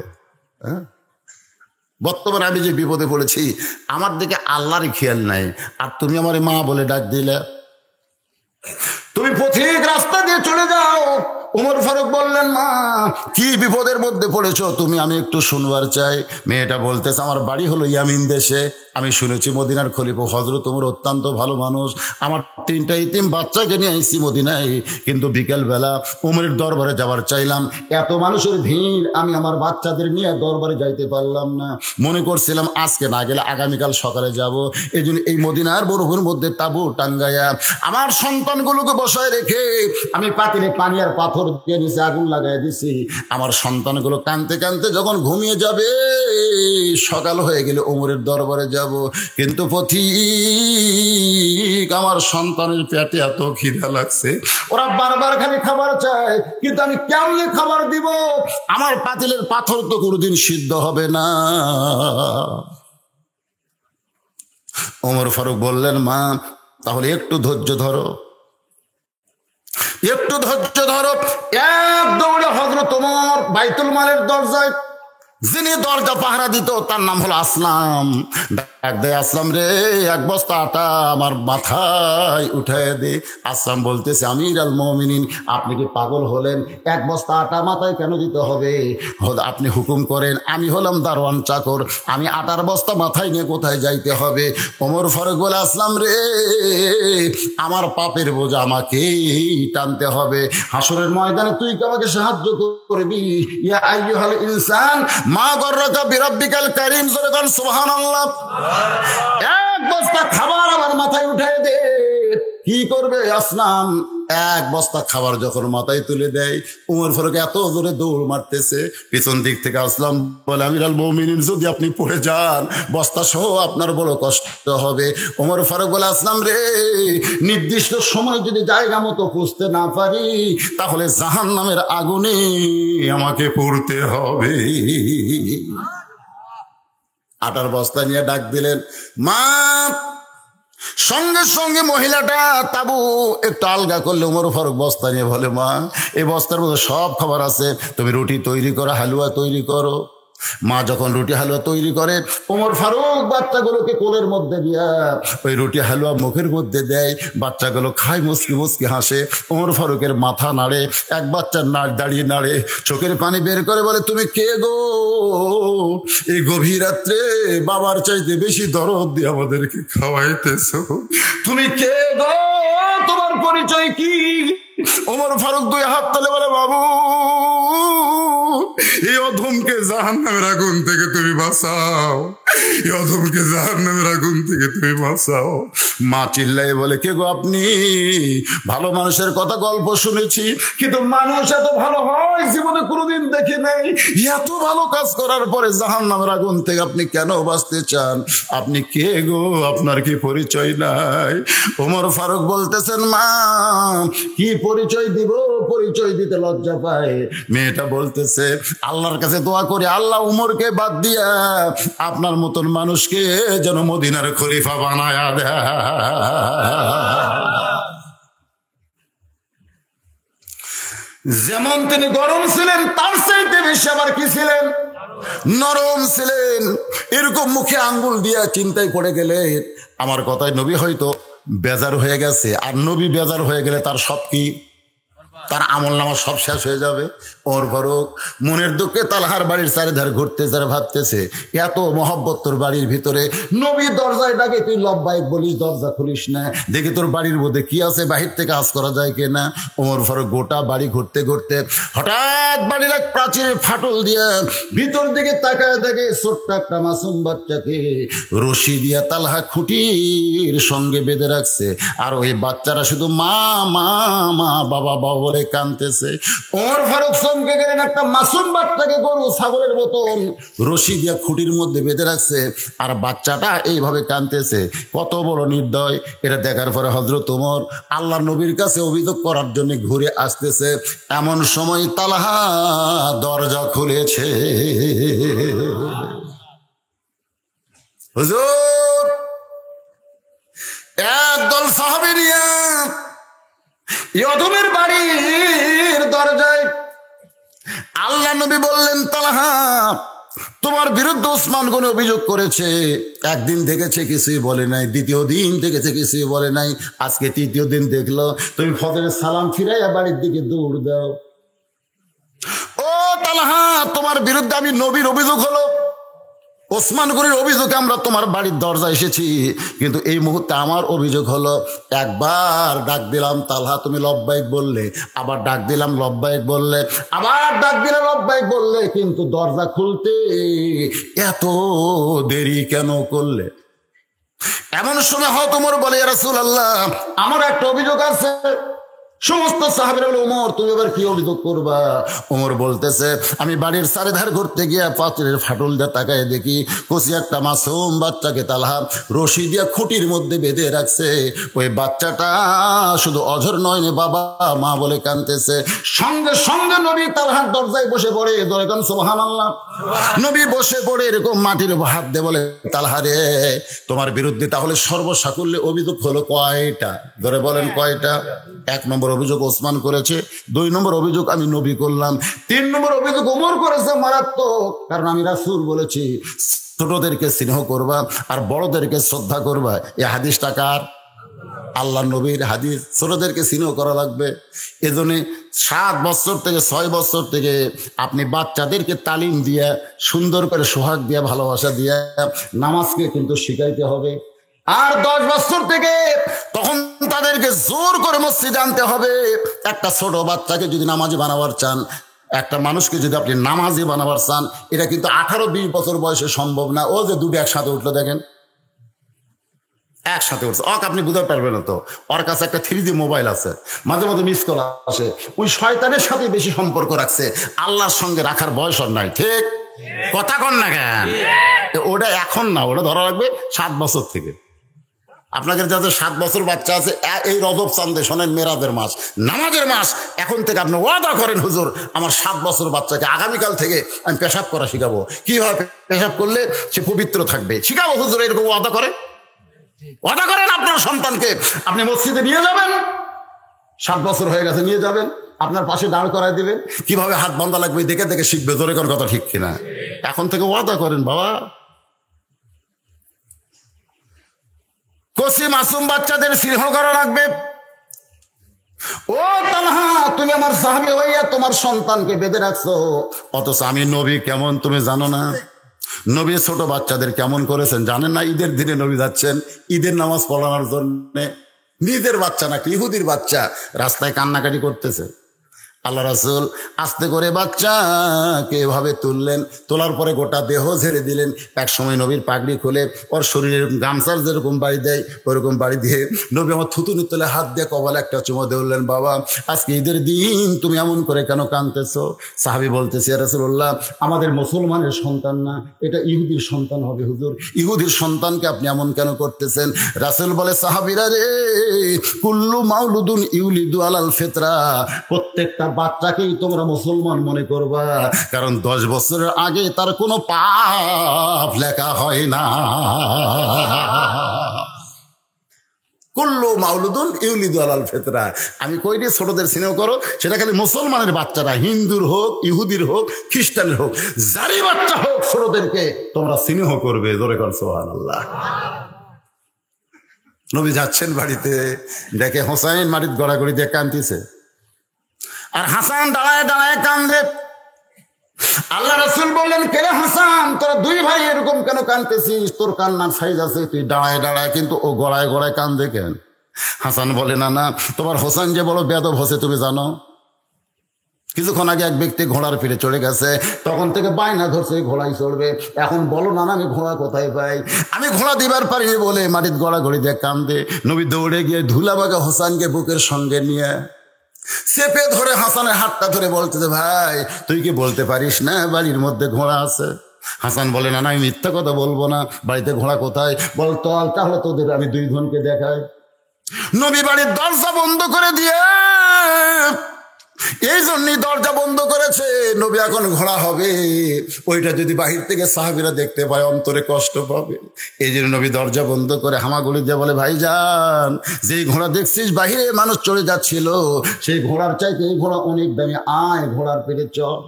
S1: হ্যাঁ, বর্তমানে আমি যে বিপদে পড়েছি আমার দিকে আল্লাহরই খেয়াল নাই, আর তুমি আমার মা বলে ডাক দিলে। তুমি পথিক রাস্তা দিয়ে চলে যাও। ওমর ফারুক বললেন, মা কি বিপদের মধ্যে পড়েছো তুমি, আমি একটু শুনবার চাই। মেয়েটা বলতেছে, আমার বাড়ি হলো ইয়ামিন দেশে, আমি শুনেছি মদিনার খলিফা হযরত ওমর অত্যন্ত ভালো মানুষ, আমার 3টা ইতিম বাচ্চাকে নিয়ে আইছি মদিনায়, কিন্তু বিকেলবেলা ওমরের দরবারে যাবার চাইলাম, এত মানুষের ভিড়, আমি আমার বাচ্চাদের নিয়ে দরবারে যাইতে পারলাম না। মনে করছিলাম আজকে না গেলে আগামীকাল সকালে যাব, এই জন্য এই মদিনার বরফের মধ্যে তাঁবু টাঙ্গাইয়া আমার সন্তানগুলোকে বসায় রেখে আমি পাতিলে পানি আর পাথর দিয়ে নিচে আগুন লাগাই দিছি। আমার সন্তানগুলো কাঁদতে কাঁদতে যখন ঘুমিয়ে যাবে, সকাল হয়ে গেলে ওমরের দরবারে যাব। কিন্তু পথিক, আমার সন্তানের পেটে এত খিদা লাগছে, ওরা বারবার খালি খাবার চায়, কিন্তু আমি কেমনে খাবার দিব? আমার পাতিলের পাথর তো কোনোদিন সিদ্ধ হবে না। ওমর ফারুক বললেন, মা তাহলে একটু ধৈর্য ধরো, একটু ধৈর্য ধরো। এক দৌড়ে হযরত ওমর বাইতুল মালের দরজায়, যিনি দরজা পাহারা দিত তার নাম হলো আসলাম, ডাক দেয়, আসলাম রে, এক বস্তা আটা আমার মাথায় উঠায় দে। আসলাম বলতেছে, আমির আল মুমিনিন, আপনি কি পাগল হলেন? এক বস্তা আটা মাথায় কেন দিতে হবে? আপনি হুকুম করেন, আমি হলাম দারোয়ান চাকর, আমি আটার বস্তা মাথায় নিয়ে কোথায় যাইতে হবে? ওমর ফারুক বলে, আসলাম রে, আমার পাপের বোঝা আমাকেই টানতে হবে, হাসরের ময়দানে তুই কি আমাকে সাহায্য করবি? ইয়া আইয়ুহাল ইনসান মা গররাকা বিরাব্বিকাল কারীম, জোরে বলেন সুবহানাল্লাহ। এক বস্তা খাবার আমার মাথায় উঠায় দে। কি করবে আসলাম? এক বস্তা খাবার যখন মাথায় তুলে দেয়, ওমর ফারুক এত জোরে দৌড় মারতেছে, পিছন দিক থেকে আসলাম বলে, আমির আল মুমিনিন, যদি আপনি পড়ে যান বস্তা সহ আপনার বড় কষ্ট হবে। ওমর ফারুক বলে, আসলাম রে, নির্দিষ্ট সময় যদি জায়গা মতো পৌঁছতে না পারি, তাহলে জাহান্নামের আগুনে আমাকে পড়তে হবে। আটার বস্তা নিয়ে ডাক দিলেন, মা। সঙ্গে সঙ্গে মহিলাটা তাবু একটু আলগা করলে ওমর ফারুক বস্তা নিয়ে বলে, মা এই বস্তার মধ্যে সব খাবার আছে, তুমি রুটি তৈরি করো, হালুয়া তৈরি করো। মা যখন রুটি হালুয়া তৈরি করে, ওমর ফারুক বাচ্চাগুলোকে কোলের মধ্যে দিয়া ওই রুটি হালুয়া মুখের মধ্যে দেয়, বাচ্চাগুলো খায়, মুসকি মুসকি হাসে। ওমর ফারুকের মাথা নাড়ে, এক বাচ্চার দাঁড়িয়ে নাড়ে, চোখের পানি বের করে বলে, তুমি কে গো? এই গভীর রাত্রে বাবার চাইতে বেশি দরদ দিয়ে আমাদেরকে খাওয়াইতেছো, তুমি কে গো? তোমার পরিচয় কি? ওমর ফারুক 2 হাত তুলে বলে, বাবু, এই অধমকে জাহান্নামের আগুন থেকে তুমি বাঁচাও, এই অধমকে জাহান্নামের আগুন থেকে তুমি বাঁচাও। মা চিল্লাই বলে, কে গো আপনি? ভালো মানুষের কথা গল্প শুনেছি, কিন্তু মানুষ এত ভালো হয় জীবনে কোনোদিন দেখি নাই। এত ভালো কাজ করার পরে জাহান্নামের আগুন থেকে আপনি কেন বাঁচতে চান? আপনি কে গো? আপনার কি পরিচয় নাই? ওমর ফারুক বলতেছেন, মা কি পরিচয় দিব? পরিচয় দিতে লজ্জা পায়। মেয়েটা বলতেছে, আল্লাহর কাছে দোয়া করে, আল্লাহ উমরকে বাদ দিয়া আপনার মতন মানুষকে যেন মদিনার খলিফা বানায়া দেয়। যেমন তিনি গরম ছিলেন, তার চাইতে বেশি আবার কি ছিলেন? নরম ছিলেন। এরকম মুখে আঙ্গুল দিয়া চিন্তায় পড়ে গেলে, আমার কথায় নবী হয়তো বেজার হয়ে গেছে, আর নবী বেজার হয়ে গেলে তার সব কি, তার আমল নামা সব শেষ হয়ে যাবে। ওর ফারুক মনের দুঃখে তালহার বাড়ির চারিধার ঘুরতে যারা ভাবতেছে, এত মহব্বত তোর বাড়ির ভিতরে, নবী দরজায় ডাকে, তুই লব্বাইক বলিস, দরজা খুলিস না, দেখি তোর বাড়ির মধ্যে কি আছে, বাহির থেকে কাজ করা যায় কিনা। ওমর ফারুক গোটা বাড়ি ঘুরতে ঘুরতে হঠাৎ বাড়ির এক প্রাচীরের ফাটল দিয়া ভিতর দিকে তাকায় দেখে ছোট্ট একটা মাসুম বাচ্চাকে রশি দিয়া তালহা খুঁটির সঙ্গে বেঁধে রাখছে, আর ওই বাচ্চারা শুধু মা মা মা, বাবা বাবা বলে বলে কাঁদতেছে। ওমর ফারুক চমকে গেলেন, একটা মাসুম বাচ্চাকে গরু ছাগলের মতন রশি দিয়া খুঁটির মধ্যে বেঁধে রাখছে, আর বাচ্চাটা এইভাবে কাঁদতেছে, কত বড় নির্দয়। এটা দেখার পরে হযরত ওমর আল্লাহর নবীর কাছে অভিযোগ করার জন্য ঘুরে আসতেছে। এমন সময় তালহা দরজা খুলেছে। হুজুর, একদল সাহাবী নিয়ে ইয়দমের বাড়ির দরজায় আল্লাহ নবী বললেন, তালহা তোমার বিরুদ্ধে ওসমান কোন অভিযোগ করেছে। একদিন দেখেছে কিছুই বলে নাই, দ্বিতীয় দিন দেখেছে কিছুই বলে নাই, আজকে তৃতীয় দিন দেখলো তুমি ফজরের সালাম ফিরাইয়া বাড়ির দিকে দৌড় দাও। ও তালহা, তোমার বিরুদ্ধে আমি নবীর অভিযোগ হলো, ওসমান গনির অভিযোগে আমরা তোমার বাড়ির দরজা এসেছি, কিন্তু এই মুহূর্তে আমার অভিযোগ হলো, একবার ডাক দিলাম তালহা তুমি লব্বাইক বললে, আবার ডাক দিলাম লব্বাইক বললে, আবার ডাক দিলাম লব্বাইক বললে, কিন্তু দরজা খুলতে এত দেরি কেন করলে? এমন সময় হয়তো ওমর বলে, ইয়া রাসূলুল্লাহ আমার একটা অভিযোগ আছে। সমস্ত সাহাবীরা বলে, ওমর তুমি এবার কি অভিযোগ করবা? ওমর বলতেছে, আমি বাড়ির চারিধার ঘুরতে গিয়া পাত্রের ফাটল দিয়ে তাকায় দেখি কচি একটা মাসুম বাচ্চাকে তালহা রশি দিয়া খুঁটির মধ্যে বেঁধে রাখছে। ওই বাচ্চাটা শুধু অঝর নয় নে বাবা মা বলে কাঁদতেছে। সঙ্গে সঙ্গে নবী তালহার দরজায় বসে পড়ে, দরকান সুবহানাল্লাহ। নবী বসে পড়ে এরকম মাটির উপর হাত দিয়ে বলে, তালহা রে তোমার বিরুদ্ধে তাহলে সর্বসাকুল্যে অভিযোগ হলো কয়টা? ধরে বলেন কয়টা? 1 নম্বর অভিযোগ ওসমান করেছে, 2 নম্বর অভিযোগ আমি নবী করলাম, 3 নম্বর অভিযোগ ওমর করেছে মারাত্মক। কারণ আমি রাসূল বলেছি ছোটদেরকে স্নেহ করবা আর বড়দেরকে শ্রদ্ধা করবা। এই হাদিসটা কার? আল্লাহ নবীর হাদিস। ছোটদেরকে স্নেহ করা লাগবে। এজন্য 7 বছর থেকে 6 বছর থেকে আপনি বাচ্চাদেরকে তালিম দিয়া, সুন্দর করে সোহাগ দিয়া, ভালোবাসা দিয়া নামাজকে কিন্তু শিখাইতে হবে। আর 10 বছর থেকে তখন তাদেরকে জোর করে মসজিদে আনতে হবে। একটা ছোট বাচ্চাকে যদি নামাজি বানাবার চান, একটা মানুষকে যদি আপনি নামাজি বানাবার চান, এটা কিন্তু 18-20 বছর বয়সে সম্ভব না। ও যে দুটো একসাথে উঠলো দেখেন, একসাথে উঠছে, আপনি বুঝতে পারবেন না তো। ওর কাছে একটা 3G মোবাইল আছে, মাঝে মাঝে মিস কল আসে, ওই শয়তানের সাথে বেশি সম্পর্ক রাখছে, আল্লাহর সঙ্গে রাখার বয়স আর নাই। ঠিক কথা কন না কেন? ওটা এখন না, ওটা ধরা লাগবে 7 বছর থেকে। আপনাদের যাদের 7 বছর বাচ্চা আছে, এই রজব চান্দে শোনেন, মেরাজের মাস, নামাজের মাস, এখন থেকে আপনি ওয়াদা করেন, হুজুর আমার 7 বছর বাচ্চাকে আগামীকাল থেকে আমি পেশাব করা শিখাবো, কিভাবে পেশাব করলে সে পবিত্র থাকবে শিখাবো, হুজুর এরকম ওয়াদা করেন। ওয়াদা করেন আপনার সন্তানকে আপনি মসজিদে নিয়ে যাবেন, 7 বছর হয়ে গেছে, নিয়ে যাবেন, আপনার পাশে দাঁড় করায় দিবেন, কিভাবে হাত বাঁধা লাগবে দেখে দেখে শিখবে। জোরে কোন কথা ঠিক কিনা? এখন থেকে ওয়াদা করেন বাবা। কচি মাসুম বাচ্চাদের স্নেহ করা লাগবে। ও তালহা, তুমি আমার সাহাবী হইয়া তোমার সন্তানকে বেঁধে রাখছো, অথচ আমি নবী কেমন তুমি জানো না? নবী ছোট বাচ্চাদের কেমন করেছেন জানেন না? ঈদের দিনে নবী যাচ্ছেন ঈদের নামাজ পড়ানোর জন্য, নিজের বাচ্চা নাকি ইহুদির বাচ্চা রাস্তায় কান্নাকাটি করতেছে। আল্লাহ রাসূল আস্তে করে বাচ্চাকে এভাবে তুললেন, তোলার পরে গোটা দেহ ঝেড়ে দিলেন। এক সময় নবীর পাগড়ি খুলে ওর শরীরের গামছার যেরকম বাড়ি দেয় ওরকম বাড়ি দিয়ে নবী আমার থুতুনি তুলে হাত দিয়ে কপালে একটা চুমো দিলেন। বাবা আজকে ঈদের দিন তুমি এমন করে কেন কাঁদতেছো? সাহাবী বলতেছে, ইয়া রাসূলুল্লাহ আমাদের মুসলমানের সন্তান না, এটা ইহুদির সন্তান হবে হুজুর, ইহুদির সন্তানকে আপনি এমন কেন করতেছেন? রাসূল বলে, সাহাবীরা রে, কুল্লু মাউলুদুন ইউলিদু আলাল ফিতরা, প্রত্যেকটা বাচ্চাকেই তোমরা মুসলমান মনে করবা, কারণ 10 বছরের আগে তার কোনো পাপ লেখা হয় না। কুল্লু মাউলুদুন ইউলিদু আলাল ফিতরা। আমি কইনি ছোটদের স্নেহ করো, সেটা খালি মুসলমানের বাচ্চারা, হিন্দুর হোক, ইহুদির হোক, খ্রিস্টানের হোক, যারই বাচ্চা হোক, ছোটদেরকে তোমরা স্নেহ করবে। জোরে কর সুবহানাল্লাহ। নবী যাচ্ছেন বাড়িতে, দেখে হোসাইন মাটির গড়াগড়ি দিয়ে কাঁদতেছে, আর হাসান দাঁড়ায় দাঁড়ায় কান্দে। আল্লাহ রাসূল বললেন, কেরে হাসান, তোরা 2 ভাই এরকম কেন কাঁদতেছিস? তোর কান্নার সাইজ আছে, তুই দাঁড়ায় দাঁড়ায়, কিন্তু ও গড়ায় গড়ায় কান্দে কেন? হাসান বলে, না না, তোমার হোসেন যে বড় বেয়াদব হচ্ছে তুমি জানো। কিছুক্ষণ আগে এক ব্যক্তি ঘোড়ার পিঠে চড়ে গেছে, তখন থেকে বায়না ধরছে ঘোড়ায় চড়বে। এখন বলো না, আমি ঘোড়া কোথায় পাই? আমি ঘোড়া দিবার পারিনি বলে মাটির গড়াগড়ি দিয়ে কান্দে। নবী দৌড়ে গিয়ে ধুলাবাগা হোসেনকে বুকের সঙ্গে নিয়ে চেপে ধরে হাসানের হাতটা ধরে বলতেছে, ভাই তুই কি বলতে পারিস না বাড়ির মধ্যে ঘোড়া আছে? হাসান বলে, না না আমি মিথ্যা কথা বলবো না, বাড়িতে ঘোড়া কোথায়? বল চল তাহলে তোদের আমি দুই জনকে দেখাই। নবী বাড়ির দরজা বন্ধ করে দিয়ে, এই জন্যই দরজা বন্ধ করেছে, নবী এখন ঘোড়া হবে, ওইটা যদি বাহির থেকে সাহাবীরা দেখতে পায় অন্তরে কষ্ট পাবে। এই জন্য নবী দরজা বন্ধ করে হামাগুড়ি দিয়ে বলে, ভাইজান যেই ঘোড়া দেখছিস বাহিরে মানুষ চলে যাচ্ছিল, সেই ঘোড়ার চাইতে এই ঘোড়া অনেক দামি, আয় ঘোড়ার পেটে চল।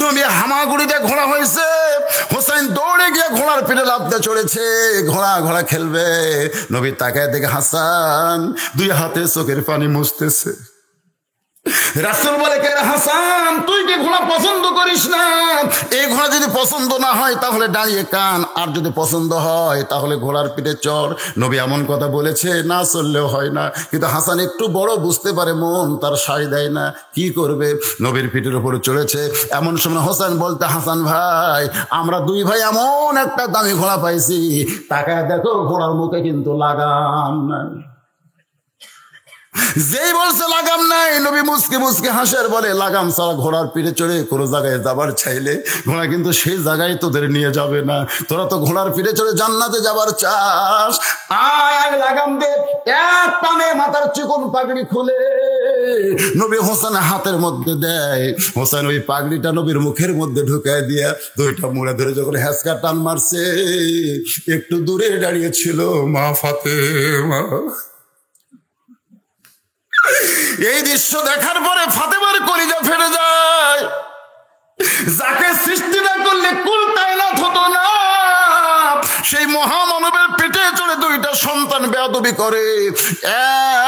S1: নবী হামাগুড়ি দিয়ে ঘোড়া হয়েছে, হোসেন দৌড়ে গিয়ে ঘোড়ার পিঠে লাফতে চড়েছে, ঘোড়া ঘোড়া খেলবে। নবী তাকায় দেখে হাসান দুই হাতে চোখের পানি মুছতেছে। রাসূল বলে, কে হাসান তুই কি ঘোড়া পছন্দ করিস না? এই ঘোড়া যদি পছন্দ না হয় তাহলে দাঁড়িয়ে কান, আর যদি পছন্দ হয় তাহলে ঘোড়ার পিঠে চড়। নবী এমন কথা বলেছে, না চললেও হয় না, কিন্তু হাসান একটু বড় বুঝতে পারে, মন তার সায় দেয় না, কি করবে? নবীর পিঠের উপরে চড়েছে। এমন সময় হোসেন বলতে, হাসান ভাই আমরা দুই ভাই এমন একটা দামি ঘোড়া পাইছি, তাকায় দেখো ঘোড়ার মুখে কিন্তু লাগাম নাই। যেই বলছে লাগাম নাই, নবী মুসকে মুসকে হাসের বলে, লাগাম ছাড়া ঘোড়ার পিঠে চড়ে কোনো জায়গায় যাবার চাইলে ঘোড়া কিন্তু সেই জায়গায় তোদের নিয়ে যাবে না। তোরা তো ঘোড়ার পিঠে চড়ে জান্নাতে যাবার চাস, আয় লাগাম দে। এক টানে মাথার চিকন পাগড়ি খুলে নবী হোসেনের হাতের মধ্যে দেয়। হোসেন ওই পাগড়িটা নবীর মুখের মধ্যে ঢুকায় দিয়া দুইটা মুড়ে ধরে যখন হ্যাঁচকা টান মারছে, একটু দূরে দাঁড়িয়েছিল মা ফাতেমা। এই দৃশ্য দেখার পরে ফাতেমার কলিজা ফেটে যায়। যাকে সৃষ্টি না করলে কুল কায়নাত হতো না, সেই মহামানবের পেটে চড়ে দুইটা সন্তান বেয়াদবি করে,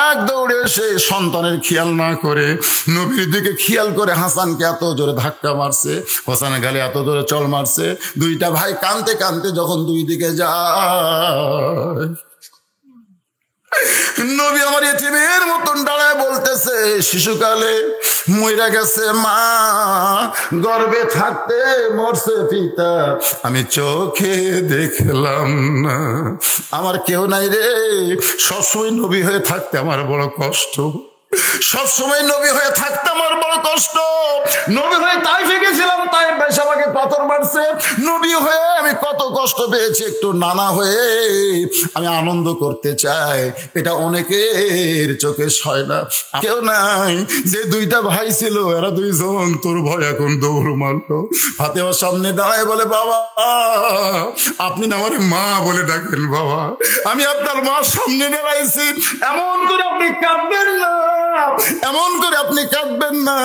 S1: এক দৌড়ে এসে সন্তানের খেয়াল না করে নবীর দিকে খেয়াল করে হাসানকে এত জোরে ধাক্কা মারছে, হোসেনের গালে এত জোরে চল মারছে। দুইটা ভাই কাঁদতে কাঁদতে যখন দুই দিকে যায়, নবী আমার এতিমের মতন দাঁড়ায় বলতেছে, শিশুকালে মইরা গেছে মা, গর্ভে থাকতে মরছে পিতা, আমি চোখে দেখলাম না। আমার কেউ নাই রে, সবসময় নবী হয়ে থাকতে আমার বড় কষ্ট, সবসময় নবী হয়ে থাকতে আমার বড় কষ্ট। নবী হয়ে তাইফে গেছিলাম, তাইফ ভাই আমাকে পাথর মারছে, নবী হয়ে আমি কত কষ্ট পেয়েছি, একটু নানা হয়ে আমি আনন্দ করতে চাই, এটা অনেকের চোখে সয় না। কেউ নাই। যে দুইটা ভাই ছিল এরা দুইজন তোর ভয় এখন দৌড় মারলো। ফাতেমার সামনে দাঁড়ায় বলে, বাবা আপনি না আমার মা বলে ডাকেন, বাবা আমি আপনার মার সামনে দাঁড়াইছি, এমন করে আপনি কাঁদবেন না, এমন করে আপনি কাঁদবেন না।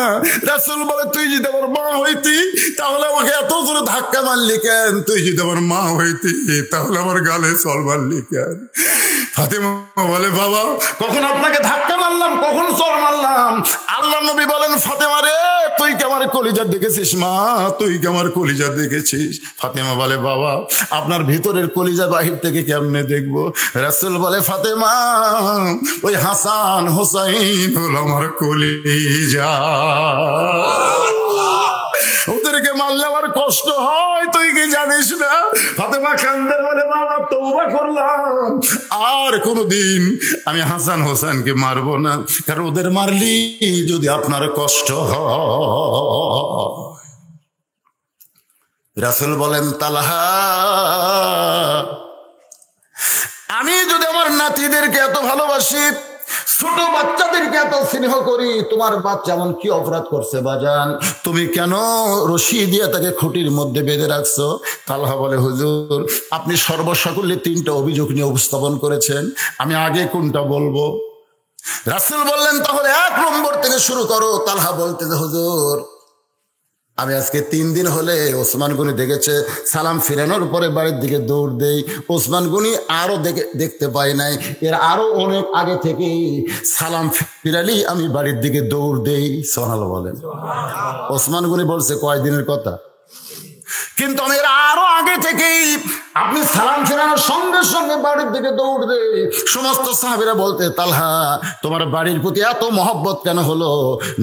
S1: রাসূল বলে, তুই যদি আমার মা হইতি তাহলে আমাকে এত করে ধাক্কা মারলি কেন? তুই যদি আমার মা হইতি তাহলে আমার গালে চল মারলি কেন? ফাতেমা বলে, বাবা কখন আপনাকে ধাক্কা মারলাম, কখন চল মারলাম? আল্লাহ নবী বলেন, ফাতেমা রে তুই কি আমার কলিজা দেখেছিস? মা তুই কি আমার কলিজা দেখেছিস? ফাতেমা বলে, বাবা আপনার ভিতরের কলিজা বাহির থেকে কেমনে দেখবো? রাসূল বলে, ফাতেমা ওই হাসান হোসাইন হলো আমার কলিজা, ওদেরকে মারলে আমার কষ্ট হয়, তুই কি জানিস না? ফাতেমা কান্দে বলে, বাবা তওবা করলাম, আর কোনদিন আমি হাসান হোসেনকে মারবো না, কারণ ওদের মারলি যদি আপনার কষ্ট হয়। রাসূল বলেন, তালহা আমি যদি আমার নাতিদেরকে এত ভালোবাসি, ছোট বাচ্চাদেরকে এত স্নেহ করি, তোমার বাচ্চা এমন কি অপরাধ করছে বাজান, তুমি কেন রশি দিয়ে তাকে খুঁটির মধ্যে বেঁধে রাখছো? তালহা বলে, হুজুর আপনি সর্বসাকুল্যে তিনটা অভিযোগ নিয়ে উপস্থাপন করেছেন, আমি আগে কোনটা বলবো? রাসূল বললেন, তাহলে 1 নম্বর থেকে শুরু করো। তালহা বলতে, হুজুর আমি আজকে 3 দিন হলে ওসমান গনি দেখেছে, সালাম ফিরানোর পরে বাড়ির দিকে দৌড় দেই, ওসমান গনি আরো দেখতে পাই নাই, এর আরো অনেক আগে থেকে সালাম ফিরালি আমি বাড়ির দিকে দৌড় দেই। সুবহানাল্লাহ বলেন। ওসমান গনি বলছে কয়দিনের কথা, কিন্তু আমি এর আরো আগে থেকেই আপনি সালাম ফেরানোর সঙ্গে সঙ্গে বাড়ির দিকে দৌড় দে। সমস্ত সাহাবীরা বলতে, তালহা তোমার বাড়ির প্রতি এত মহব্বত কেন হলো?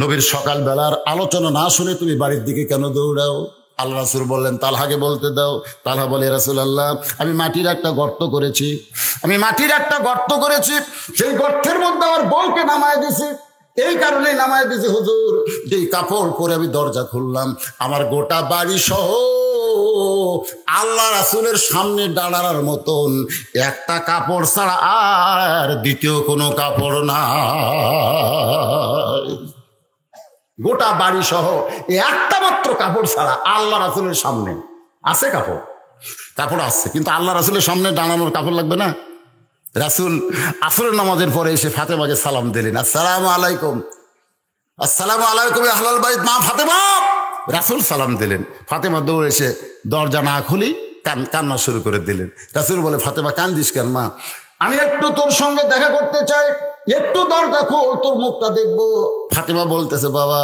S1: নবীর সকাল বেলার আলোচনা না শুনে তুমি বাড়ির দিকে কেন দৌড়াও? আল্লাহ রাসূল বললেন, তালহাকে বলতে দাও। তালহা বলে, রাসূলুল্লাহ আমি মাটির একটা গর্ত করেছি, সেই গর্তের মধ্যে আমার বউকে নামায় দিছি, এই কারণে নামায় দিয়েছি হুজুর, যে কাপড় পরে আমি দরজা খুললাম, আমার গোটা বাড়ি সহ আল্লাহ রাসূলের সামনে দাঁড়ানোর মতন একটা কাপড় ছাড়া আর দ্বিতীয় কোনো কাপড় না। গোটা বাড়ি সহ একটা মাত্র কাপড় ছাড়া আল্লাহ রাসূলের সামনে আছে কাপড়, কাপড় আছে, কিন্তু আল্লাহ রাসূলের সামনে দাঁড়ানোর কাপড় লাগবে না। রাসূল আসরের নামাজের পরে এসে ফাতেমাকে সালাম দিলেন, আসসালামু আলাইকুম, আসসালামু আলাইকুম আহলাল বাইত মা ফাতেমা। রাসূল সালাম দিলেন, ফাতেমা দৌড়ে এসে দরজা না খুলি কান্না শুরু করে দিলেন। রাসূল বলে, ফাতেমা কান্দিস কেন মা? আমি একটু তোর সঙ্গে দেখা করতে চাই, একটু দরজা খোল, তোর মুখটা দেখবো। ফাতেমা বলতেছে, বাবা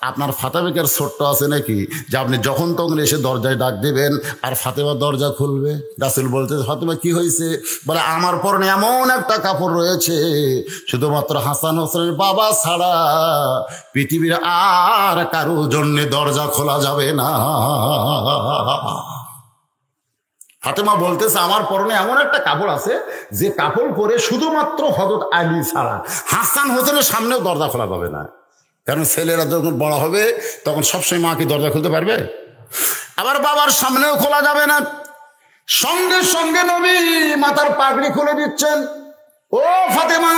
S1: আপনার ফাতেমাকের ছোট্ট আছে নাকি যে আপনি যখন তখন এসে দরজায় ডাক দিবেন আর ফাতেমা দরজা খুলবে? রাসূল বলতেছে, ফাতেমা কি হয়েছে? বলে, আমার পরনে এমন একটা কাপড় রয়েছে শুধুমাত্র হাসান হোসেনের বাবা ছাড়া পৃথিবীর আর কারো জন্য দরজা খোলা যাবে না। ফাতেমা বলতেছে, আমার পরনে এমন একটা কাপড় আছে যে কাপড় পরে শুধুমাত্র হযরত আলী ছাড়া হাসান হোসেনের সামনেও দরজা খোলা যাবে না। কারণ ছেলেরা যখন বড় হবে তখন সবসময় মা কি দরজা খুলতে পারবে? আবার বাবার সামনেও খোলা যাবে না। সঙ্গে সঙ্গে নবী মাথার পাগড়ি খুলে দিচ্ছেন, ও ফাতেমা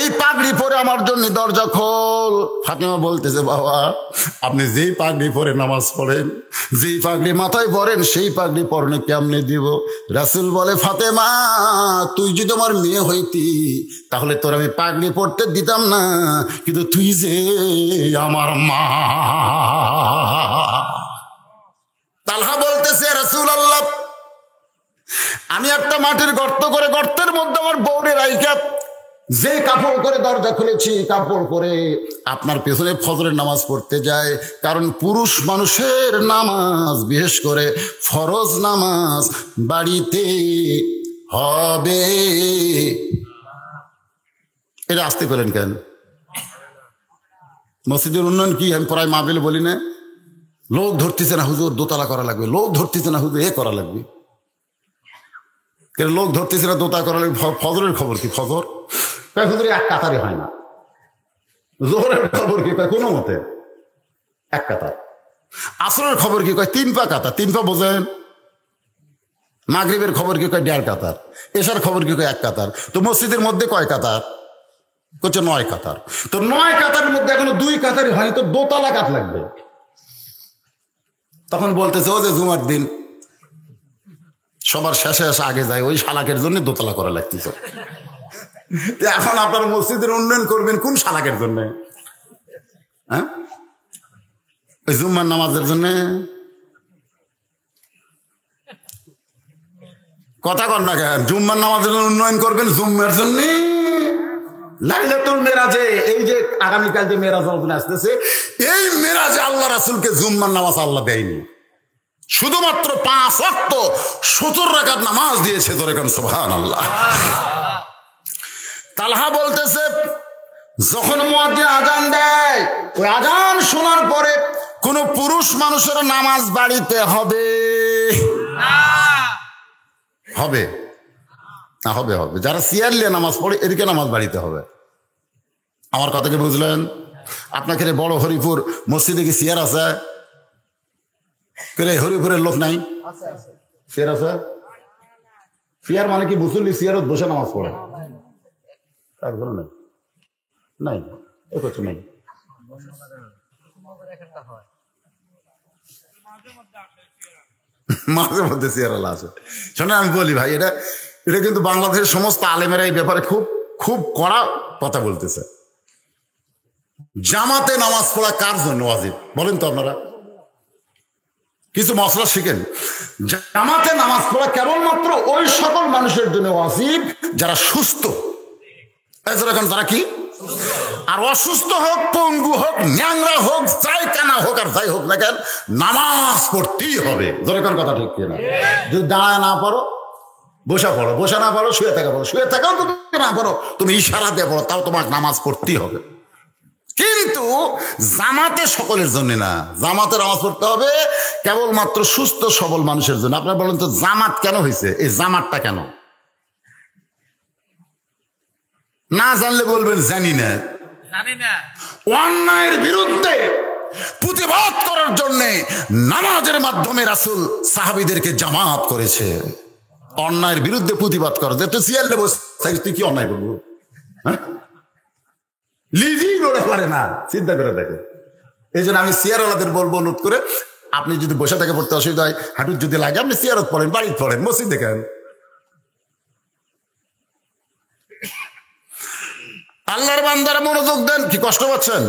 S1: এই পাগড়ি পরে আমার জন্য দরজা খোল। ফাতেমা বলতেছে, বাবা আপনি যেই পাগড়ি পরে নামাজ পড়েন, যেই পাগড়ি মাথায় পরেন, সেই পাগড়ি পরনে কেমনে দিব? রাসূল বলে, ফাতেমা তুই যদি আমার মেয়ে হইতি তাহলে তোর আমি পাগড়ি পরতে দিতাম না, কিন্তু তুই যে আমার মা। তালহা বলতেছে, রাসূলুল্লাহ আমি একটা মাটির গর্ত করে গর্তের মধ্যে আমার বউরে রাইখা যে কাপড় করে দরজা খুলেছি, কাপড় করে আপনার পেছনে ফজরের নামাজ পড়তে যায়। কারণ পুরুষ মানুষের নামাজ, বিশেষ করে ফরজ নামাজ বাড়িতে হবে। এটা আসতে পেলেন কেন? মসজিদের উন্নয়ন কি আমি প্রায় মাহফিলে বলি না, লোক ধরতেছে না হুজুর দোতলা করা লাগবে, লোক ধরতেছে না হুজুর এ করা লাগবে। লোক ধরতেছে না দোতলা করা লাগবে। ফজরের খবর কি? ফজর হুজুর এক কাতারে হয় না। জোহরের খবর কি? কোনো মতে এক কাতার। আসরের খবর কি? কয় 3 পা কাতার। 3 পা বোঝেন? মাগরিবের খবর কি? কয় 1.5 কাতার। এশার খবর কি? কয় 1 কাতার। তো মসজিদের মধ্যে কয় কাতার? করছে 9 কাতার। তো 9 কাতারের মধ্যে এখনো 2 কাতারই হয়নি, তো দোতলা কাত লাগবে। তখন বলতেছে, ও যে জুমার দিন সবার শেষে এসে আগে যায়, ওই শালাকের জন্য দোতলা করা লাগতেছে। এখন আপনার মসজিদের উন্নয়ন করবেন কোন শালাকের জন্য? হ্যাঁ, ওই জুম্মার নামাজের জন্য? কথা কন না কেন? জুম্মার নামাজের জন্য উন্নয়ন করবেন জুম্মার জন্য? লাইলাতুল মেরাজে, এই যে আগামীকাল যে মেরাজ আসতেছে, এই মেরাজে আল্লাহ রাসূলকে জুম্মার নামাজ আল্লাহ দেয়নি, শুধুমাত্র 5 ওয়াক্ত 70 রাকাত নামাজ দিয়েছে। ধরে কেন সুবহানাল্লাহ। তালহা বলতেছে, যখন মুয়াজ্জিন আজান দেয়, ওই আজান শোনার পরে কোন পুরুষ মানুষের নামাজ বাড়িতে হবে হবে না? হবে হবে। যারা চেয়ার নিয়ে নামাজ পড়ে এদিকে নামাজ বাড়িতে হবে। আমার কথা কি বুঝলেন? আপনাকে বড় হরিপুর মসজিদে কি চেয়ার আছে? হরিপুরের লোক নাই? চেয়ার আছে? চেয়ার মানে কি মুসল্লি চেয়ারত বসে নামাজ পড়ে? নাই, এ কিছু নেই। মাঝে মধ্যে চেয়ার আছে। শোনে আমি বলি ভাই, এটা কিন্তু বাংলাদেশের সমস্ত আলেমেরা এই ব্যাপারে খুব খুব কড়া কথা বলতেছে। জামাতে নামাজ পড়া কার জন্য ওয়াজিব বলেন তো আপনারা? কিছু মশলা শিখেন। জামাতে নামাজ পড়া কেবলমাত্র ওই সকল মানুষের জন্য ওয়াজিব যারা সুস্থ। এখন যারা কি আর অসুস্থ হোক, পঙ্গু হোক, ন্যাংরা হোক, যাই কানা হোক আর যাই হোক না কেন, নামাজ পড়তেই হবে। যেরকম কথা ঠিক কিনা? যদি দাঁড়ায় না পারো বসা পড়ো, বসা না পারো শুয়ে থাকা পড়ো, শুয়ে থাকাও তুমি না পারো তুমি ইশারা দিয়ে পড়ো, তাও তোমার নামাজ পড়তেই হবে। কিন্তু জামাতে সকলের জন্য না, জামাতে নামাজ পড়তে হবে কেবলমাত্র সুস্থ সবল মানুষের জন্য। আপনারা বলেন তো জামাত কেন হয়েছে? এই জামাতটা কেন? না জানলে বলবেন জানি না, অন্যায়ের বিরুদ্ধে প্রতিবাদ করার জন্য নামাজের মাধ্যমে রাসূল সাহাবীদেরকে জামাত করেছে। অন্যায়ের বিরুদ্ধে প্রতিবাদ করা, তুই সিয়ালে বসে তুই কি অন্যায় করবো? লিজি লড়ে পারে না, চিন্তা করে দেখে। এই জন্য আমি সিয়ারওয়ালাদের বলবো, অনুরোধ করে, আপনি যদি বসে থেকে পড়তে অসুবিধা হয়, হাঁটুর যদি লাগে, আপনি সিয়ারত পড়েন, বাড়িতে পড়েন, মসজিদ দেখেন। আল্লাহর বান্দারা মনোযোগ দেন। কি কষ্ট পাচ্ছেন?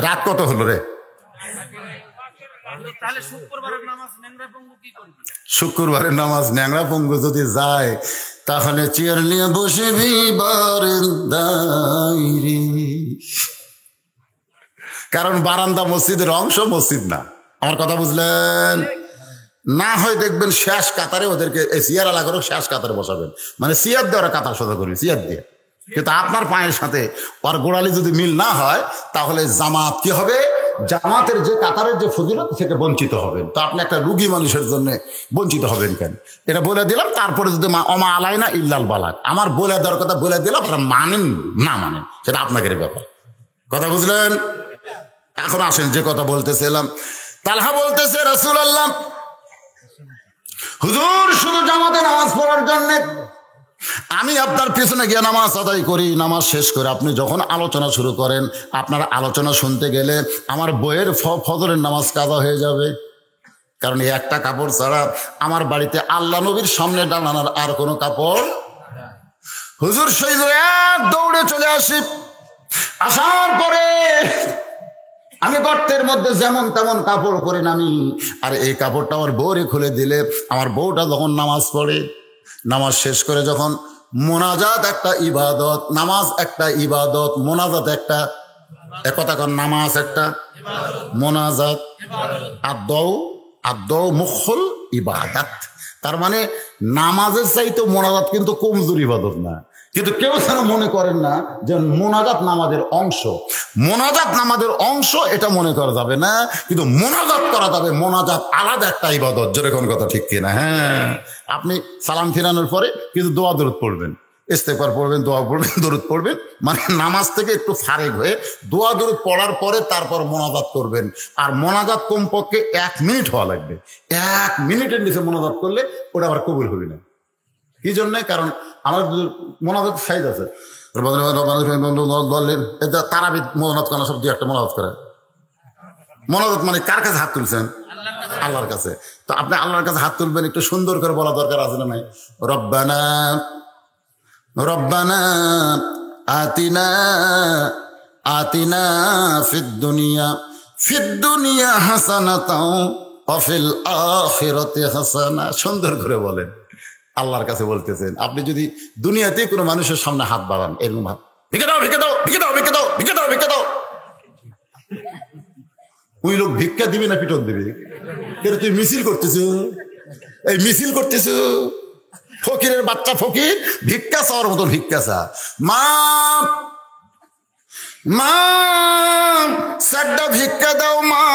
S1: রাত কত হলো রে? শুক্রবারের নামাজ ন্যাংরা পঙ্গু যদি যায়, তাহলে চেয়ার নিয়ে বসে কারণ বারান্দা মসজিদের অংশ, মসজিদ না। আমার কথা বুঝলেন? না হয় দেখবেন শেষ কাতারে ওদেরকে চেয়ার আলা করে শেষ কাতারে বসাবেন, মানে চেয়ার দিয়ে ওরা কাতার সোজা করবে, চেয়ার দিয়ে। কিন্তু আপনার পায়ের সাথে ওর গোড়ালি যদি মিল না হয়, তাহলে জামাত কি হবে? জামাতের যে কাতারের যে ফজিলত থেকে বঞ্চিত হবেন। তো আপনি একটা রুগী মানুষের জন্য বঞ্চিত হবেন কেন? এটা বলে দিলাম। তারপরে যদি অমা আলাই না ইল্লাল বালাক, আমার বলে দেওয়ার কথা বলে দিলাম, আপনারা মানেন না মানেন সেটা আপনাদের ব্যাপার। কথা বুঝলেন? এখন আসেন যে কথা বলতেছিলাম। তালহা বলতেছে, রাসূলুল্লাহ, হুজুর শুধু জামাতে নামাজ পড়ার জন্য আমি আপনার পিছনে গিয়ে নামাজ আদায় করি, নামাজ শেষ করে আপনি যখন আলোচনা শুরু করেন, আপনার আলোচনা শুনতে গেলে আমার বইয়ের ফজরের নামাজ কাজা হয়ে যাবে। কারণ এই একটা কাপড় ছাড়া আমার বাড়িতে আল্লাহ নবীর সামনে দাঁড়ানোর আর কোনো কাপড়। হুজুর সেই দৌড়ে চলে আসি। আসার পরে আমি গর্তের মধ্যে যেমন তেমন কাপড় পরে নামি, আর এই কাপড়টা আমার বউরে খুলে দিলে, আমার বউটা যখন নামাজ পড়ে, নামাজ শেষ করে যখন মোনাজাত একটা ইবাদত, নামাজ একটা ইবাদত, মোনাজাত একটা, একথা কর, নামাজ একটা মোনাজাত, আদৌ মুখল ইবাদত। তার মানে নামাজের চাইতে মোনাজাত কিন্তু কমজোর ইবাদত না। কিন্তু কেউ যেন মনে করেন না যে মোনাজাত নামাজের অংশ। মোনাজাত নামাজের অংশ এটা মনে করা যাবে না, কিন্তু মোনাজাত করা যাবে। মোনাজাত আলাদা একটা ইবাদত। যেরকম কথা, ঠিক কিনা? হ্যাঁ, আপনি সালাম ফিরানোর পরে কিন্তু দোয়া দরুদ পড়বেন, ইস্তেগফার পড়বেন, দোয়া পড়বেন, দরুদ পড়বেন, মানে নামাজ থেকে একটু ফারেক হয়ে দোয়া দরুদ পড়ার পরে তারপর মোনাজাত করবেন। আর মোনাজাত কমপক্ষে 1 মিনিট হওয়া লাগবে। 1 মিনিটের নিচে মোনাজাত করলে ওটা আবার কবুল হবে না। কি জন্যে? কারণ আমার মোনাজাত সাইজ আছে, তারাবি মোনাজাত করা, সব 2-1টা মোনাজাত করে। মোনাজাত মানে কার কাছে হাত তুলছেন? আল্লাহর কাছে। তো আপনি আল্লাহর কাছে হাত তুলবেন, একটু সুন্দর করে বলা দরকার আছে না নাই? রব্বানা রব্বানা আতিনা আতিনা ফিদ দুনিয়া হাসানাতাও ওয়া ফিল আখিরাতি হাসানা। সুন্দর করে বলেন, আল্লাহর কাছে বলতেছেন। আপনি যদি দুনিয়াতে কোনো মানুষের সামনে হাত বাড়ান, এরকম হাত, ভিক্ষা দাও, ভিক্ষা দাও, ভিক্ষা দাও, ভিক্ষা দাও, ভিক্ষা দাও, ভিক্ষা দাও, ওই লোক ভিক্ষা দিবে না পিটন দিবে? কিন্তু তুই মিছিল করতেছ, এই মিছিল করতেছ, ফকিরের বাচ্চা ফকির, ভিক্ষা চাওয়ার মতো ভিক্ষা চা। মা মা সাড্ডা ভিক্ষা দাও মা।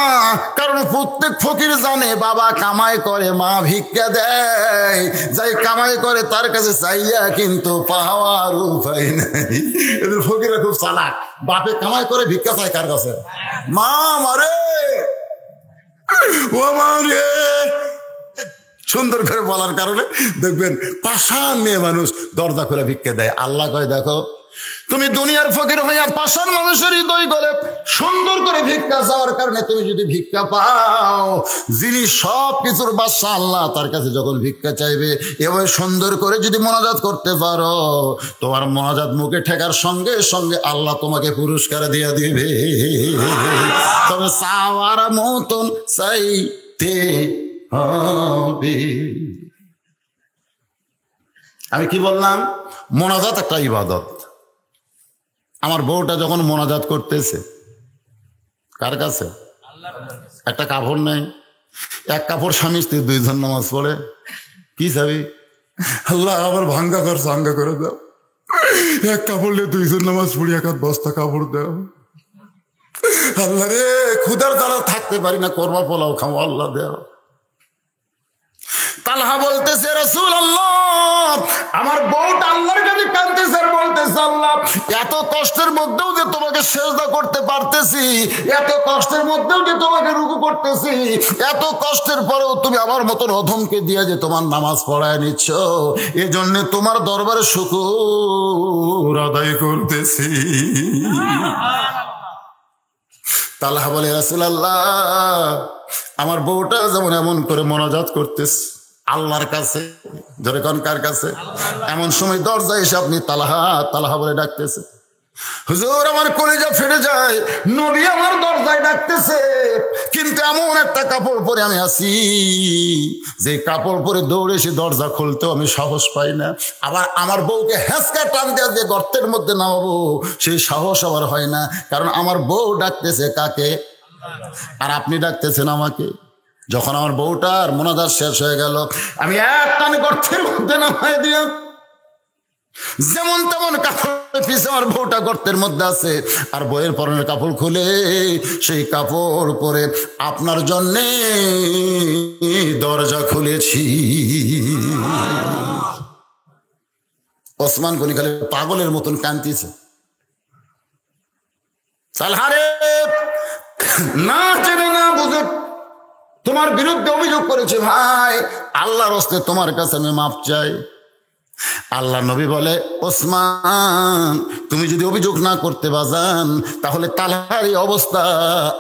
S1: কারণ প্রত্যেক ফকির জানে বাবা কামাই করে, মা ভিক্ষা দেয়। যাই কামাই করে তার কাছে চাইয়া কিন্তু পাওয়ার উপায় নাই। এদের ফকিরা খুব চালাক, বাপে কামাই করে ভিক্ষা চায় কার কাছে? মা মারে, ও মারে। সুন্দর করে বলার কারণে দেখবেন পাষাণ নিয়ে মানুষ দরজা করে ভিক্ষা দেয়। আল্লাহ কয়, দেখো তুমি দুনিয়ার ফকির হইয়া পাষাণ মানুষের হৃদয় করে সুন্দর করে ভিক্ষা চাওয়ার কারণে তুমি যদি ভিক্ষা পাও, যিনি সব কিছুর বাদশা আল্লাহ, তার কাছে যখন ভিক্ষা চাইবে এভাবে সুন্দর করে যদি মোনাজাত করতে পারো, তোমার মোনাজাত মুখে ঠেকার সঙ্গে সঙ্গে আল্লাহ তোমাকে পুরস্কার দিয়ে দিবে। তবে চাওয়ার মতন চাইতে হবে। আমি কি বললাম? মোনাজাত একটা ইবাদত। আমার বউটা যখন মোনাজাত করতেছে কার কাছে? একটা কাপড় নেই, এক কাপড় স্বামী স্ত্রী 2 জন নামাজ পড়ে, কি চাবি? আল্লাহ আমার ভাঙ্গা ঘর ভাঙ্গা করে দাও। এক কাপড় নিয়ে 2 জন নামাজ পড়ি, 1 বস্তা কাপড় দাও। আল্লাহ রে, ক্ষুধার দ্বারা থাকতে পারি না, করবা পোলাও খাও, আল্লাহ দেও। তালহা বলতেছে রাসূলুল্লাহ, আমার বউটা আল্লাহর কাছে কাঁদতেছে আর বলতেছে, আল্লাহ এত কষ্টের মধ্যেও যে তোমাকে সিজদা করতে পারতেছি, এত কষ্টের মধ্যেও যে তোমাকে রুকু করতেছি, এত কষ্টের পরেও তুমি আমার মতন অধমকে দিয়ে যে তোমার নামাজ পড়ায় নিচ্ছ, এজন্য তোমার দরবারে শুকর আদায় করতেছি। তালহা বলে, রাসূলুল্লাহ আমার বউটা যেমন এমন করে মোনাজাত করতেছে আল্লাহর কাছে, ধরে কোন কার কাছে, এমন সময় দরজায় এসে আপনি তালহা তালহা বলে ডাকতেছে। হুজুর আমার কলিজা ফেটে যায়, নবী আমার দরজায় ডাকতেছে, কিন্তু এমন একটা কাপড় পরে আমি আছি যে কাপড় পরে দৌড়ে এসে দরজা খুলতেও আমি সাহস পাই না, আবার আমার বউকে হ্যাঁচকা টান দেওয়া যে গর্তের মধ্যে নামাবো সেই সাহস আবার হয় না, কারণ আমার বউ ডাকতেছে কাকে, আর আপনি ডাকতেছেন আমাকে। যখন আমার বউটার মোনাজাত শেষ হয়ে গেল, আমি এক টানে গর্তের মধ্যে নামাই দিয়ে যেমন তেমন কাপড় পিছে আমার বউটা গর্তের মধ্যে আছে, আর বইয়ের পরনের কাপড় খুলে সেই কাপড় পরে আপনার জন্যে দরজা খুলেছি। ওসমান গনি খালি পাগলের মতন কাঁদতেছে। তালহারে না জেনে না বুঝে তোমার বিরুদ্ধে অভিযোগ করেছে, ভাই আল্লাহর হস্তে তোমার কাছে আমি মাপ চাই। আল্লাহ নবী বলে, ওসমান তুমি যদি অভিযোগ না করতে বাজান তাহলে তালহার এই অবস্থা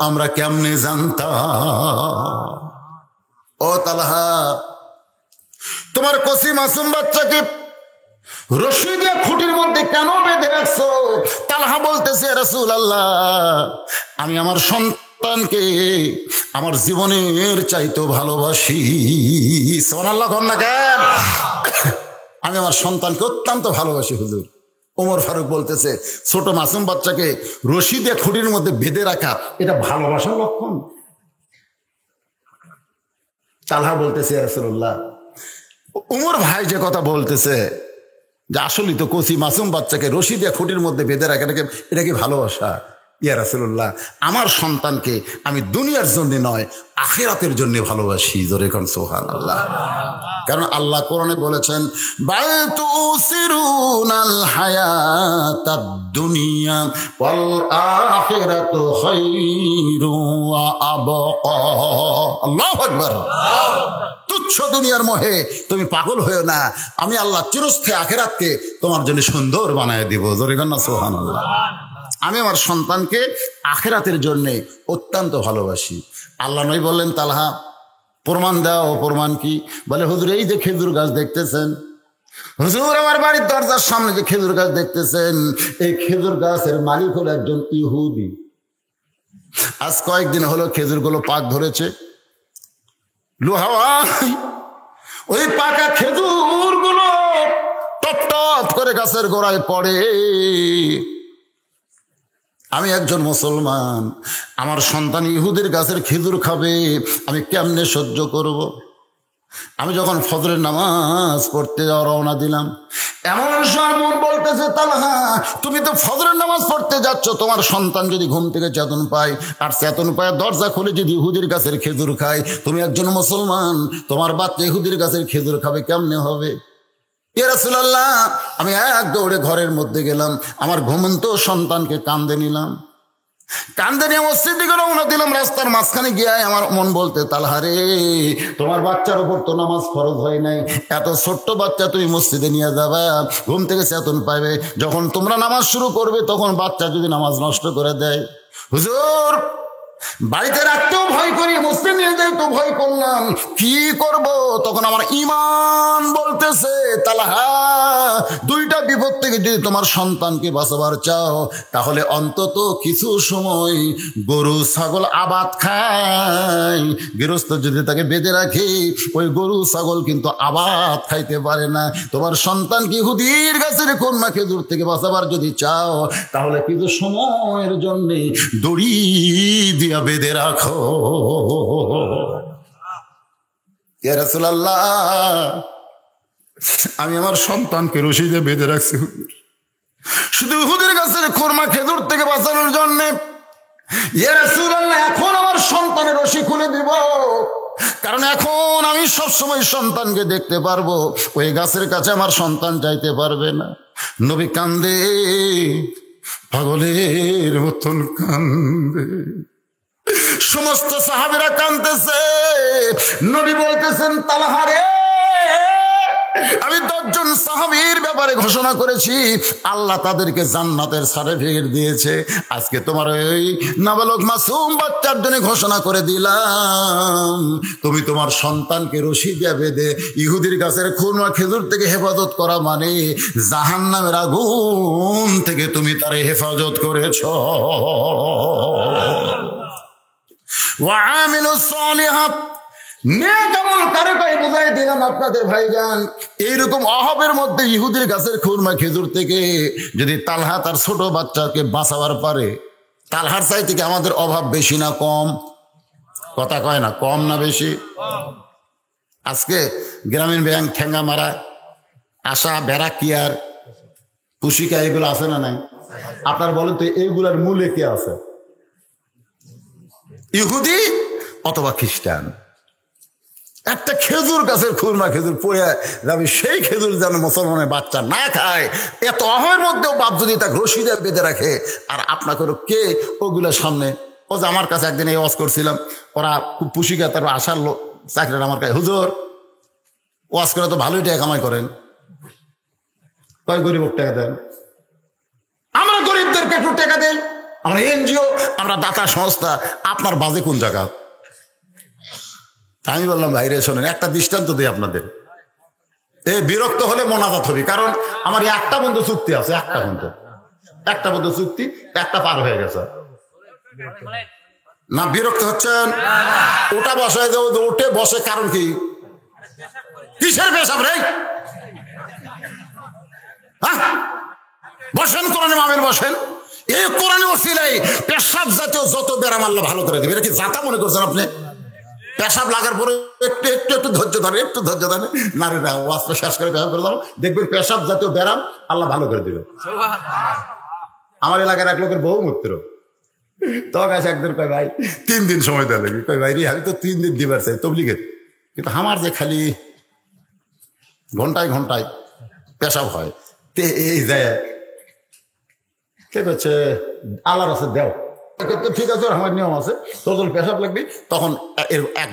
S1: আমরা কেমনে জানতাম। ও তালহা, তোমার কসি মাসুম বাচ্চাকে রশি দিয়ে খুঁটির মধ্যে কেন বেঁধে রাখছো? তালহা বলতেছে, রাসূলুল্লাহ আমি আমার সন্তানকে আমার জীবনের চাইতো ভালোবাসি। সুবহানাল্লাহ কন না কেন? আমি আমার সন্তানকে অত্যন্ত ভালোবাসি হুজুর। ওমর ফারুক বলতেছে, ছোট মাসুম বাচ্চাকে রশি দিয়ে খুঁটির মধ্যে বেঁধে রাখা এটা ভালোবাসার লক্ষণ? তালহা বলতেছে, রাসূলুল্লাহ ওমর ভাই যে কথা বলতেছে যে আসলেই তো কচি মাসুম বাচ্চাকে রশি দিয়ে খুঁটির মধ্যে বেঁধে রাখা এটা কি ভালোবাসা? ইয়া রাসূলুল্লাহ আমার সন্তানকে আমি দুনিয়ার জন্য নয় আখিরাতের জন্য ভালোবাসি। জোরে কোন সুবহানাল্লাহ। কারণ আল্লাহ কোরআনে বলেছেন, বাল তুসিরুনাল হায়াতাদ দুনিয়া ওয়াল আখিরাতু খায়রু ওয়া আবকা। আল্লাহু আকবার। তুচ্ছ দুনিয়ার মোহে তুমি পাগল হয়েও না, আমি আল্লাহ চিরস্থায়ী আখিরাতকে তোমার জন্য সুন্দর বানায় দিব। জোরে কোন সুবহানাল্লাহ। আমি আমার সন্তানকে আখিরাতের জন্যে অত্যন্ত ভালোবাসি। আল্লাহ নবী বললেন, তালহা প্রমাণ দাও। প্রমাণ কি? বলে, হুজুর এই যে খেজুর গাছ দেখতেছেন, হুজুর আমার বাড়ির দরজার সামনে যে খেজুর গাছ দেখতেছেন, এই খেজুর গাছের মালিক হলো একজন ইহুদি। আজ কয়েকদিন হলো খেজুরগুলো পাক ধরেছে, লোহাওয়া ওই পাকা খেজুরগুলো টপ টপ করে গাছের গোড়ায় পড়ে। আমি একজন মুসলমান, আমার সন্তান ইহুদির গাছের খেজুর খাবে, আমি কেমনে সহ্য করব? আমি যখন ফজরের নামাজ পড়তে রওনা দিলাম, এমন সময় মন বলতেছে, তালহা তুমি তো ফজরের নামাজ পড়তে যাচ্ছ, তোমার সন্তান যদি ঘুম থেকে চেতন পায়, আর চেতন পায় দরজা খুলে যদি ইহুদির গাছের খেজুর খায়, তুমি একজন মুসলমান, তোমার বাচ্চা ইহুদির গাছের খেজুর খাবে, কেমনে হবে? ইয়া রাসূলুল্লাহ আমি এক দৌড়ে ঘরের মধ্যে গেলাম, আমার ঘুমন্ত সন্তানকে কাঁধে নিলাম, কাঁধে নিয়ে মসজিদ দিকে রওনা দিলাম। রাস্তার মাঝখানে গিয়ে আমার মন বলতে, তালহা রে তোমার বাচ্চার উপর তো নামাজ ফরজ হয় নাই, এত ছোট্ট বাচ্চা তুমি মসজিদে নিয়ে যাবা, ঘুম থেকে চেতন পাবে, যখন তোমরা নামাজ শুরু করবে তখন বাচ্চা যদি নামাজ নষ্ট করে দেয়। হুজুর বাড়িতে রাখতেও ভয় করি, মসজিদে নিয়ে যাই তো ভয় করলাম, কি করব? তখন আমার ঈমান বলতেছে, তালহা দুইটা বিপদ থেকে যদি তোমার সন্তানকে বাঁচাবার চাও তাহলে অন্তত কিছু সময় গরু ছাগল আবাদ খায়। গৃহস্থ যদি তাকে বেঁধে রাখে, ওই গরু ছাগল কিন্তু আবাদ খাইতে পারে না। তোমার সন্তানকে ইহুদির গাছের কন্যা খেজুর থেকে বাঁচাবার যদি চাও তাহলে কিছু সময়ের জন্য দড়ি দিয়া বেঁধে রাখো। ইয়া রাসূলুল্লাহ আমি আমার সন্তানকে রশি দিয়ে বেঁধে রাখছি শুধু ইহুদির গাছের কর্মা খেজুর থেকে বাঁচানোর জন্য। ইয়া রাসূলুল্লাহ এখন আমার সন্তানের রশি খুলে দিব, কারণ এখন আমি সবসময় সন্তানকে দেখতে পারবো, ওই গাছের কাছে আমার সন্তান যাইতে পারবে না। নবী কান্দে, পাগলের মতন কান্দে, সমস্ত সাহাবীরা কাঁদতেছে। নবী বলতেছেন, তালহা রে, আমি 10 জন সাহাবীর ব্যাপারে ঘোষণা করেছি, আল্লাহ তাদেরকে জান্নাতের সার্টিফিকেট দিয়েছে। আজকে তোমার ওই নাবালক মাসুম বাচ্চার জন্য ঘোষণা করে দিলাম, তুমি তোমার সন্তানকে রশি দিয়ে বেঁধে ইহুদির গাছের খুরমা খেজুর থেকে হেফাজত করা মানে জাহান্নামের আগুন থেকে তুমি তারে হেফাজত করেছ। ওয়া আমিলুস সালিহাত, কেমন কারে কই বুঝাই দিলাম আপনাদের ভাইজান। এইরকম অভাবের মধ্যে ইহুদির গাছের খুরমা খেজুর থেকে যদি তালহা তার ছোট বাচ্চাকে বাঁচাবার পারে, তালহার চাই থেকে আমাদের অভাব বেশি না কম? কথা কয় না, কম না বেশি? আজকে গ্রামীণ ব্যাংক, ঠেঙ্গা মারা, আশা, বেড়া, কিয়ার, পুশিকা, এগুলো আছে না নাই? আপনার বলেন তো এইগুলার মূলে কে আছে? ইহুদি অথবা খ্রিস্টান। একটা খেজুর গাছের খুরমা খেজুর পড়ে যাবে, সেই খেজুর যেন মুসলমানের বাচ্চা না খায়। এত অহের মধ্যেও বাপ যদি তাকে রশি দিয়ে বেঁধে রাখে, আর আপনাকে কে ওগুলোর সামনে? ও যে আমার কাছে একদিন এই ওয়াজ করছিলাম, ওরা খুব পুশিকা, তার আসার লোক চাকরির আমার কাছে, হুজুর ওয়াজ করে তো ভালোই টাকা কামাই করেন, কয় গরিব টাকা দেন? আমরা গরিবদেরকে একটু টাকা দেই, আমরা এনজিও, আমরা দাতা সংস্থা, আপনার বাজে কোন জায়গা? আমি বললাম, ভাইরে শোনেন, একটা দৃষ্টান্ত দিই আপনাদের। বিরক্ত হলে মোনাজাত হবে, কারণ আমার একটা বন্ধু চুক্তি আছে, একটা বন্ধু চুক্তি, একটা পার হয়ে গেছে না। বিরক্ত হচ্ছেন? ওটা বসে, ওটে বসে, কারণ কি? কিসের পেশাব রে? হ্যাঁ, বসেন, কোরআনে মামের বসেন। এই কোরআনে ওসিলাই পেশাব জাতীয় যত ব্যারাম আল্লাহ ভালো করে দেবে। এটা কি জাতা মনে করছেন আপনি? পেশাব লাগার পরে একটু ধৈর্য ধরে নারীরা ওয়াজটা শেষ করে পেশাব করে দাও, দেখবেন পেশাব জাতীয় ব্যারাম আল্লাহ ভালো করে দিল। আমার এলাকার এক লোকের বহু মূত্র, তখন আছে একদিন কয়, ভাই 3 দিন সময় দেওয়া লাগবে। কয়, ভাই রে, আমি তো 3 দিন দিবার চাই তবলিগের, কিন্তু আমার যে খালি ঘন্টায় ঘন্টায় পেশাব হয়, এই যায় ঠিক আছে, আল্লাহর আছে দেও, ঠিক আছে, আমার নিয়ম আছে, তোর যখন পেশাব লাগবে তখন এক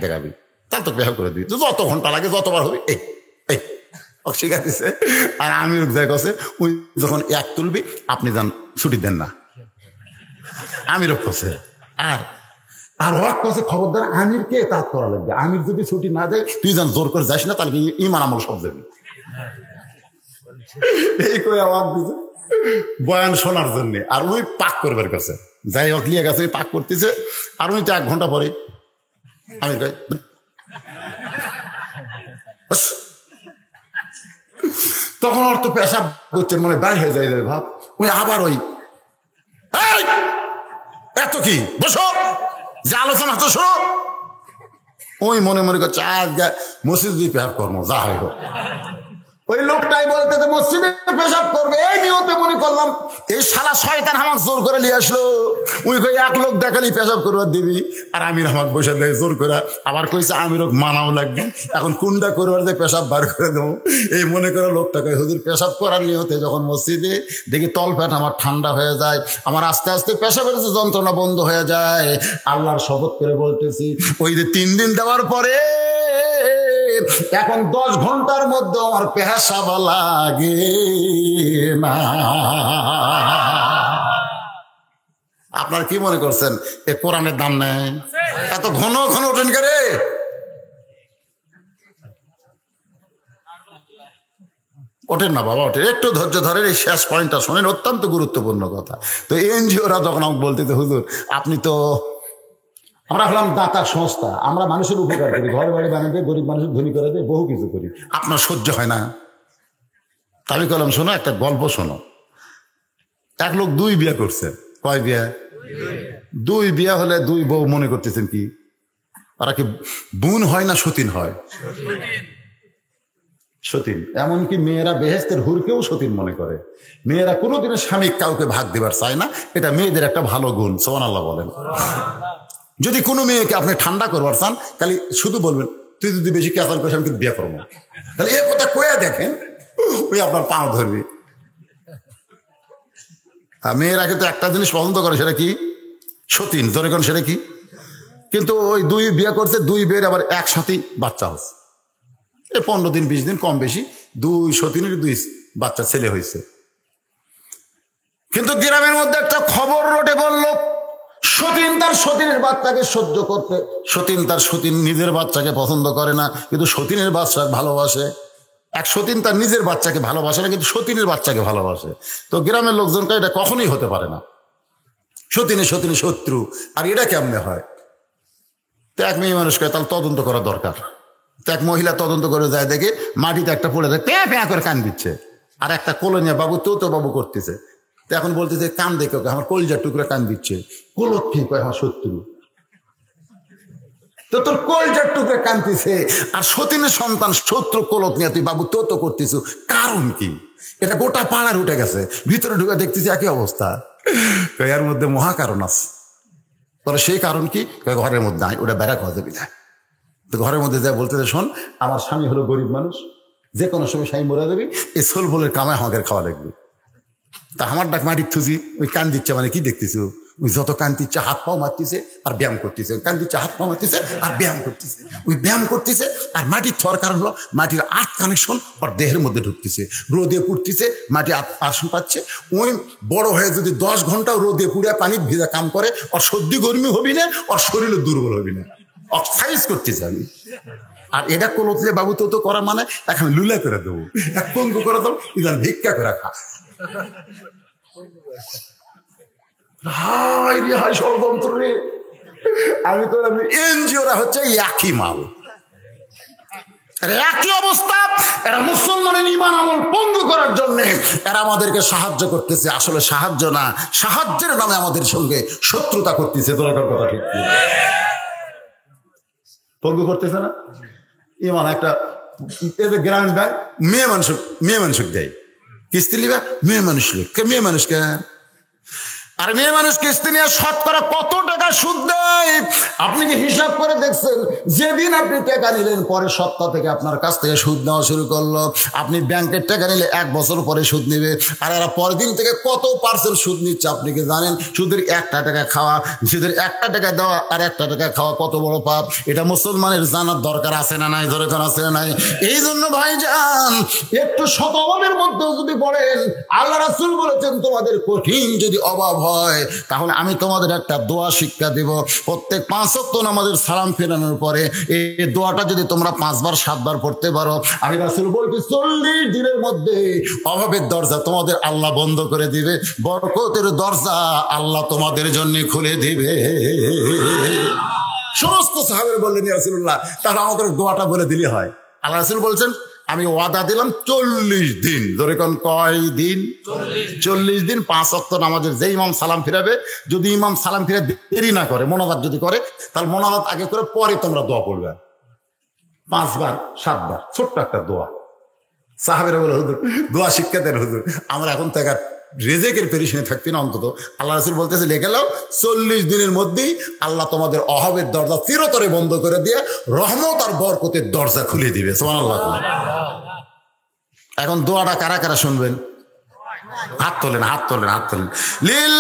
S1: দেখাবি, তাহলে তো পেশাব করে দিবি, যত ঘন্টা লাগে যতবার হবে। এই অস্বীকার দিচ্ছে। আর আমি যাই কাছে, ওই যখন এক তুলবি আপনি যান ছুটি দেন না, আমির করছে। আর ওয়াক করছে, খবরদার আমির কে তাঁত করা লাগবে, আমির যদি ছুটি না দেয় তুই যান জোর করে যাস না, তাহলে ইমান আমল সব দেবে। এই করে ওয়াক দিছে বয়ান শোনার জন্য, আর ওই পাক করবার কাছে যাই হোক লিয়ে গেছে, পাক করতেছে। আর উনি তো 1 ঘন্টা পরে আমি তখন ওর তো পেশাব করছেন, মানে বাইর হয়ে যায় ভাব। ওই আবার ওই এত কি বসো, যে আলোচনা তো শোনো। ওই মনে মনে করছে আজ মসজিদ দিয়ে পেশাব কর্ম যা হয়। ওই লোকটাই বলতে মসজিদে পেশাব করবে, এই নিয়তে মনে করলাম এই শালা শয়তান আমাকে জোর করে নিয়ে আসলো। ওই কই এক লোক দেখালি পেশাব করবার দিবি, আর আমির আমাকে বসে দেয় জোর করে, আবার কইছে আমির মানাও লাগবে। এখন কোনটা করবার যে পেশাব বার করে দেবো, এই মনে করে লোকটাকে হুজুর পেশাব করার নিয়তে যখন মসজিদে দেখি তলপেট আমার ঠান্ডা হয়ে যায়, আমার আস্তে আস্তে পেশাবের যে যন্ত্রণা বন্ধ হয়ে যায়। আল্লাহর শপথ করে বলতেছি, ওই যে 3 দিন দেওয়ার পরে এখন 10 ঘন্টার মধ্যে আমার পেশাব লাগে না। আপনার কি মনে করছেন এ কোরআনের দাম নেই? এত ঘন ঘন ওঠেন করে? ওঠেন না বাবা, ওঠেন, একটু ধৈর্য ধরেন, এই শেষ পয়েন্টটা শোনেন, অত্যন্ত গুরুত্বপূর্ণ কথা। তো এনজিওরা যখন আমাকে বলতেছে, হুজুর আপনি তো, আমরা হলাম দাতা সংস্থা, আমরা মানুষের উপকার করি, ঘর বাড়ি বানিয়ে দেয়, গরিব মানুষের ধনী করে দেয়, বহু কিছু করি, আপনার সহ্য হয় না? আমি বললাম, শোনো একটা গল্প শোনো। এক লোক 2 বিয়ে করছে। কয় বিয়ে? 2 বিয়ে হলে 2 বউ মনে করতেছেন কি ওরা কি বোন হয় না সতীন হয়? সতীন। এমনকি মেয়েরা বেহেশতের হুরকেও সতীন মনে করে। মেয়েরা কোনোদিনও স্বামী কাউকে ভাগ দিবার চায় না, এটা মেয়েদের একটা ভালো গুণ। সুবহানাল্লাহ বলেন। যদি কোনো মেয়েকে আপনি ঠান্ডা করবার চান তাহলে শুধু বলবেন তুই যদি বেশি ক্যাসাল করিস আমি কিন্তু বিয়ে করবো, তাহলে এ কথা কয়ে দেখেন ওই আপনার পাও ধরবে। মেয়েরা কিন্তু একটা জিনিস পছন্দ করে, সেটা কি? সতীন। ধরে কোন সেটা কি? কিন্তু ওই দুই বিয়ে করছে, দুই বিয়ের আবার একসাথেই বাচ্চা হচ্ছে, এই 15 দিন 20 দিন কম বেশি দুই সতীনের 2 বাচ্চা ছেলে হয়েছে। কিন্তু গ্রামের মধ্যে একটা খবর রটে বলল, সতীন তার সতীনের বাচ্চাকে সহ্য করতে, সতীন তার সতীন নিজের বাচ্চাকে পছন্দ করে না কিন্তু সতীনের বাচ্চা ভালোবাসে। এক সতীন তার নিজের বাচ্চাকে ভালোবাসে না কিন্তু সতীনের বাচ্চাকে ভালোবাসে। তো গ্রামের লোকজনকে এটা কখনোই হতে পারে না, সতীনের শত্রু। আর এটা কেমনে হয়? তো এক মেয়ে মানুষকে তাহলে তদন্ত করা দরকার। তো এক মহিলা তদন্ত করে যায়, দেখে মাটিতে একটা পড়ে যায়, প্যাঁ প্যাঁ করে কান দিচ্ছে, আর একটা কলোনিয়া বাবু তো বাবু করতেছে। তো এখন বলতেছে কান দেখে আমার কলজার টুকরা কান দিচ্ছে। কোলত কি কয়? আমার শত্রু। তো তোর কলজার টুকরা কানতেছে আর সতীনের সন্তান শত্রু কোলত নিয়ে তুই বাবু তো করতেছ, কারণ কি? এটা গোটা পাড়ার উঠে গেছে, ভিতরে ঢুকে দেখতেছি একই অবস্থা। এর মধ্যে মহা কারণ আছে। তবে সেই কারণ কি? ঘরের মধ্যে আয়, ওটা বেড়া খাওয়া যাবি না। তো ঘরের মধ্যে যা বলতেছে, শোন আমার স্বামী হলো গরিব মানুষ, যে কোনো সময় স্বামী মরে যাবি, এই সোল বলের কামায় আমাকে খাওয়া লাগবে। তা আমার ডাক মাটির থুজি, ওই কান দিচ্ছে মানে কি দেখতেছো? ওই যত কান দিচ্ছে হাত পাও মারতেছে আর ব্যায়াম করতেছে, কান দিচ্ছে হাত পাও মারতেছে আর ব্যায়াম করতেছে, ওই ব্যায়াম করতেছে। আর মাটির থর কারণ হলো মাটির আট কানেকশন ওর দেহের মধ্যে ঢুকতেছে, রোদে পুড়তেছে, মাটি আসন পাচ্ছে। ওই বড় হয়ে যদি 10 ঘন্টাও রোদে পুড়ে পানি ভিজা কাম করে, ওর সর্দি গরমি হবি না, ওর শরীরে দুর্বল হবি না, এক্সারসাইজ করতেছে আমি। আর এটা কোলতলে বাবু তো করা মানে এখন লুলা করে দেবো, এক পঙ্গু করে দেবো, ইদান ভিক্ষা করে খা। হাই রে হাই ষড়যন্ত্র রে। আমি তো এনজিওরা হচ্ছে একই মাল, একই অবস্থা। এরা মুসলমানের ঈমান আমল পঙ্গু করার জন্য এরা আমাদেরকে সাহায্য করতেছে। আসলে সাহায্য না, সাহায্যের নামে আমাদের সঙ্গে শত্রুতা করতেছে। দরকার কথা ঠিক পঙ্গু করতেছে না। ইমান একটা গ্রামীণ ব্যাংক মেয়ে মানুষ দেয় কিস্তি নিবে, মেয়ে মানুষকে আর মেয়ে মানুষ কিস্তি নিয়ে শতকরা কত টাকা সুদ দেয় আপনি কি হিসাব করে দেখছেন? যেদিন আপনি টাকা নিলেন পরের সপ্তাহ থেকে আপনার কাছ থেকে সুদ নেওয়া শুরু করলো। আপনি ব্যাংকের টাকা নিলে 1 বছর পরে সুদ নিবে, আর এরা পরের দিন থেকে কত পার্সেন্ট সুদ নিচ্ছে আপনি কি জানেন? সুদের 1 টাকা খাওয়া, সুদের 1 টাকা দেওয়া আর 1 টাকা খাওয়া কত বড় পাপ, এটা মুসলমানের জানার দরকার আছে না নাই? দরকার আছে না নাই? এই জন্য ভাইজান একটু শতভাবের মধ্যেও যদি পড়েন, আল্লাহ রাসূল বলেছেন তোমাদের কঠিন যদি অভাব হয় তাহলে আমি তোমাদের একটা দোয়া শিক্ষা দিব। প্রত্যেক 5 ওয়াক্ত নামাজের সালাম ফেরানোর পরে এই দোয়াটা যদি তোমরা 5 বার 7 বার পড়তে পারো, আমি রাসূল বলছি 40 দিনের মধ্যে অভাবের দরজা তোমাদের আল্লাহ বন্ধ করে দিবে, বরকতের দরজা আল্লাহ তোমাদের জন্য খুলে দিবে। সমস্ত সাহাবীরা বললেন ইয়া রাসূলুল্লাহ তাহলে আমাদের দোয়াটা বলে দিলে হয়। আল্লাহ রাসূল বলছেন আমি ওয়াদা দিলাম 40 দিন। ধরে কোন কয় দিন? 40 দিন 5 ওয়াক্ত নামাজের যে ইমাম সালাম ফিরাবে, যদি ইমাম সালাম ফিরে দেরি না করে, মোনাজাত যদি করে, তাহলে মোনাজাত আগে করে পরে তোমরা দোয়া পড়বে 5 বার 7 বার, ছোট্ট একটা দোয়া। সাহাবীরা বলে হুজুর দোয়া শিক্ষা দেন হুজুর, আমরা এখন থেকে রেজেকের পেরেশানি থাকতি না। অন্তত আল্লাহ রাসূল বলতেছে লিখে নাও 40 দিনের মধ্যেই আল্লাহ তোমাদের অভাবের দরজা চিরতরে বন্ধ করে দিয়ে রহমত আর বরকতের দরজা খুলে দিবে। সুবহানাল্লাহ। এখন দোয়াটা কারা কারা শুনবেন? হাত তোলেন লিল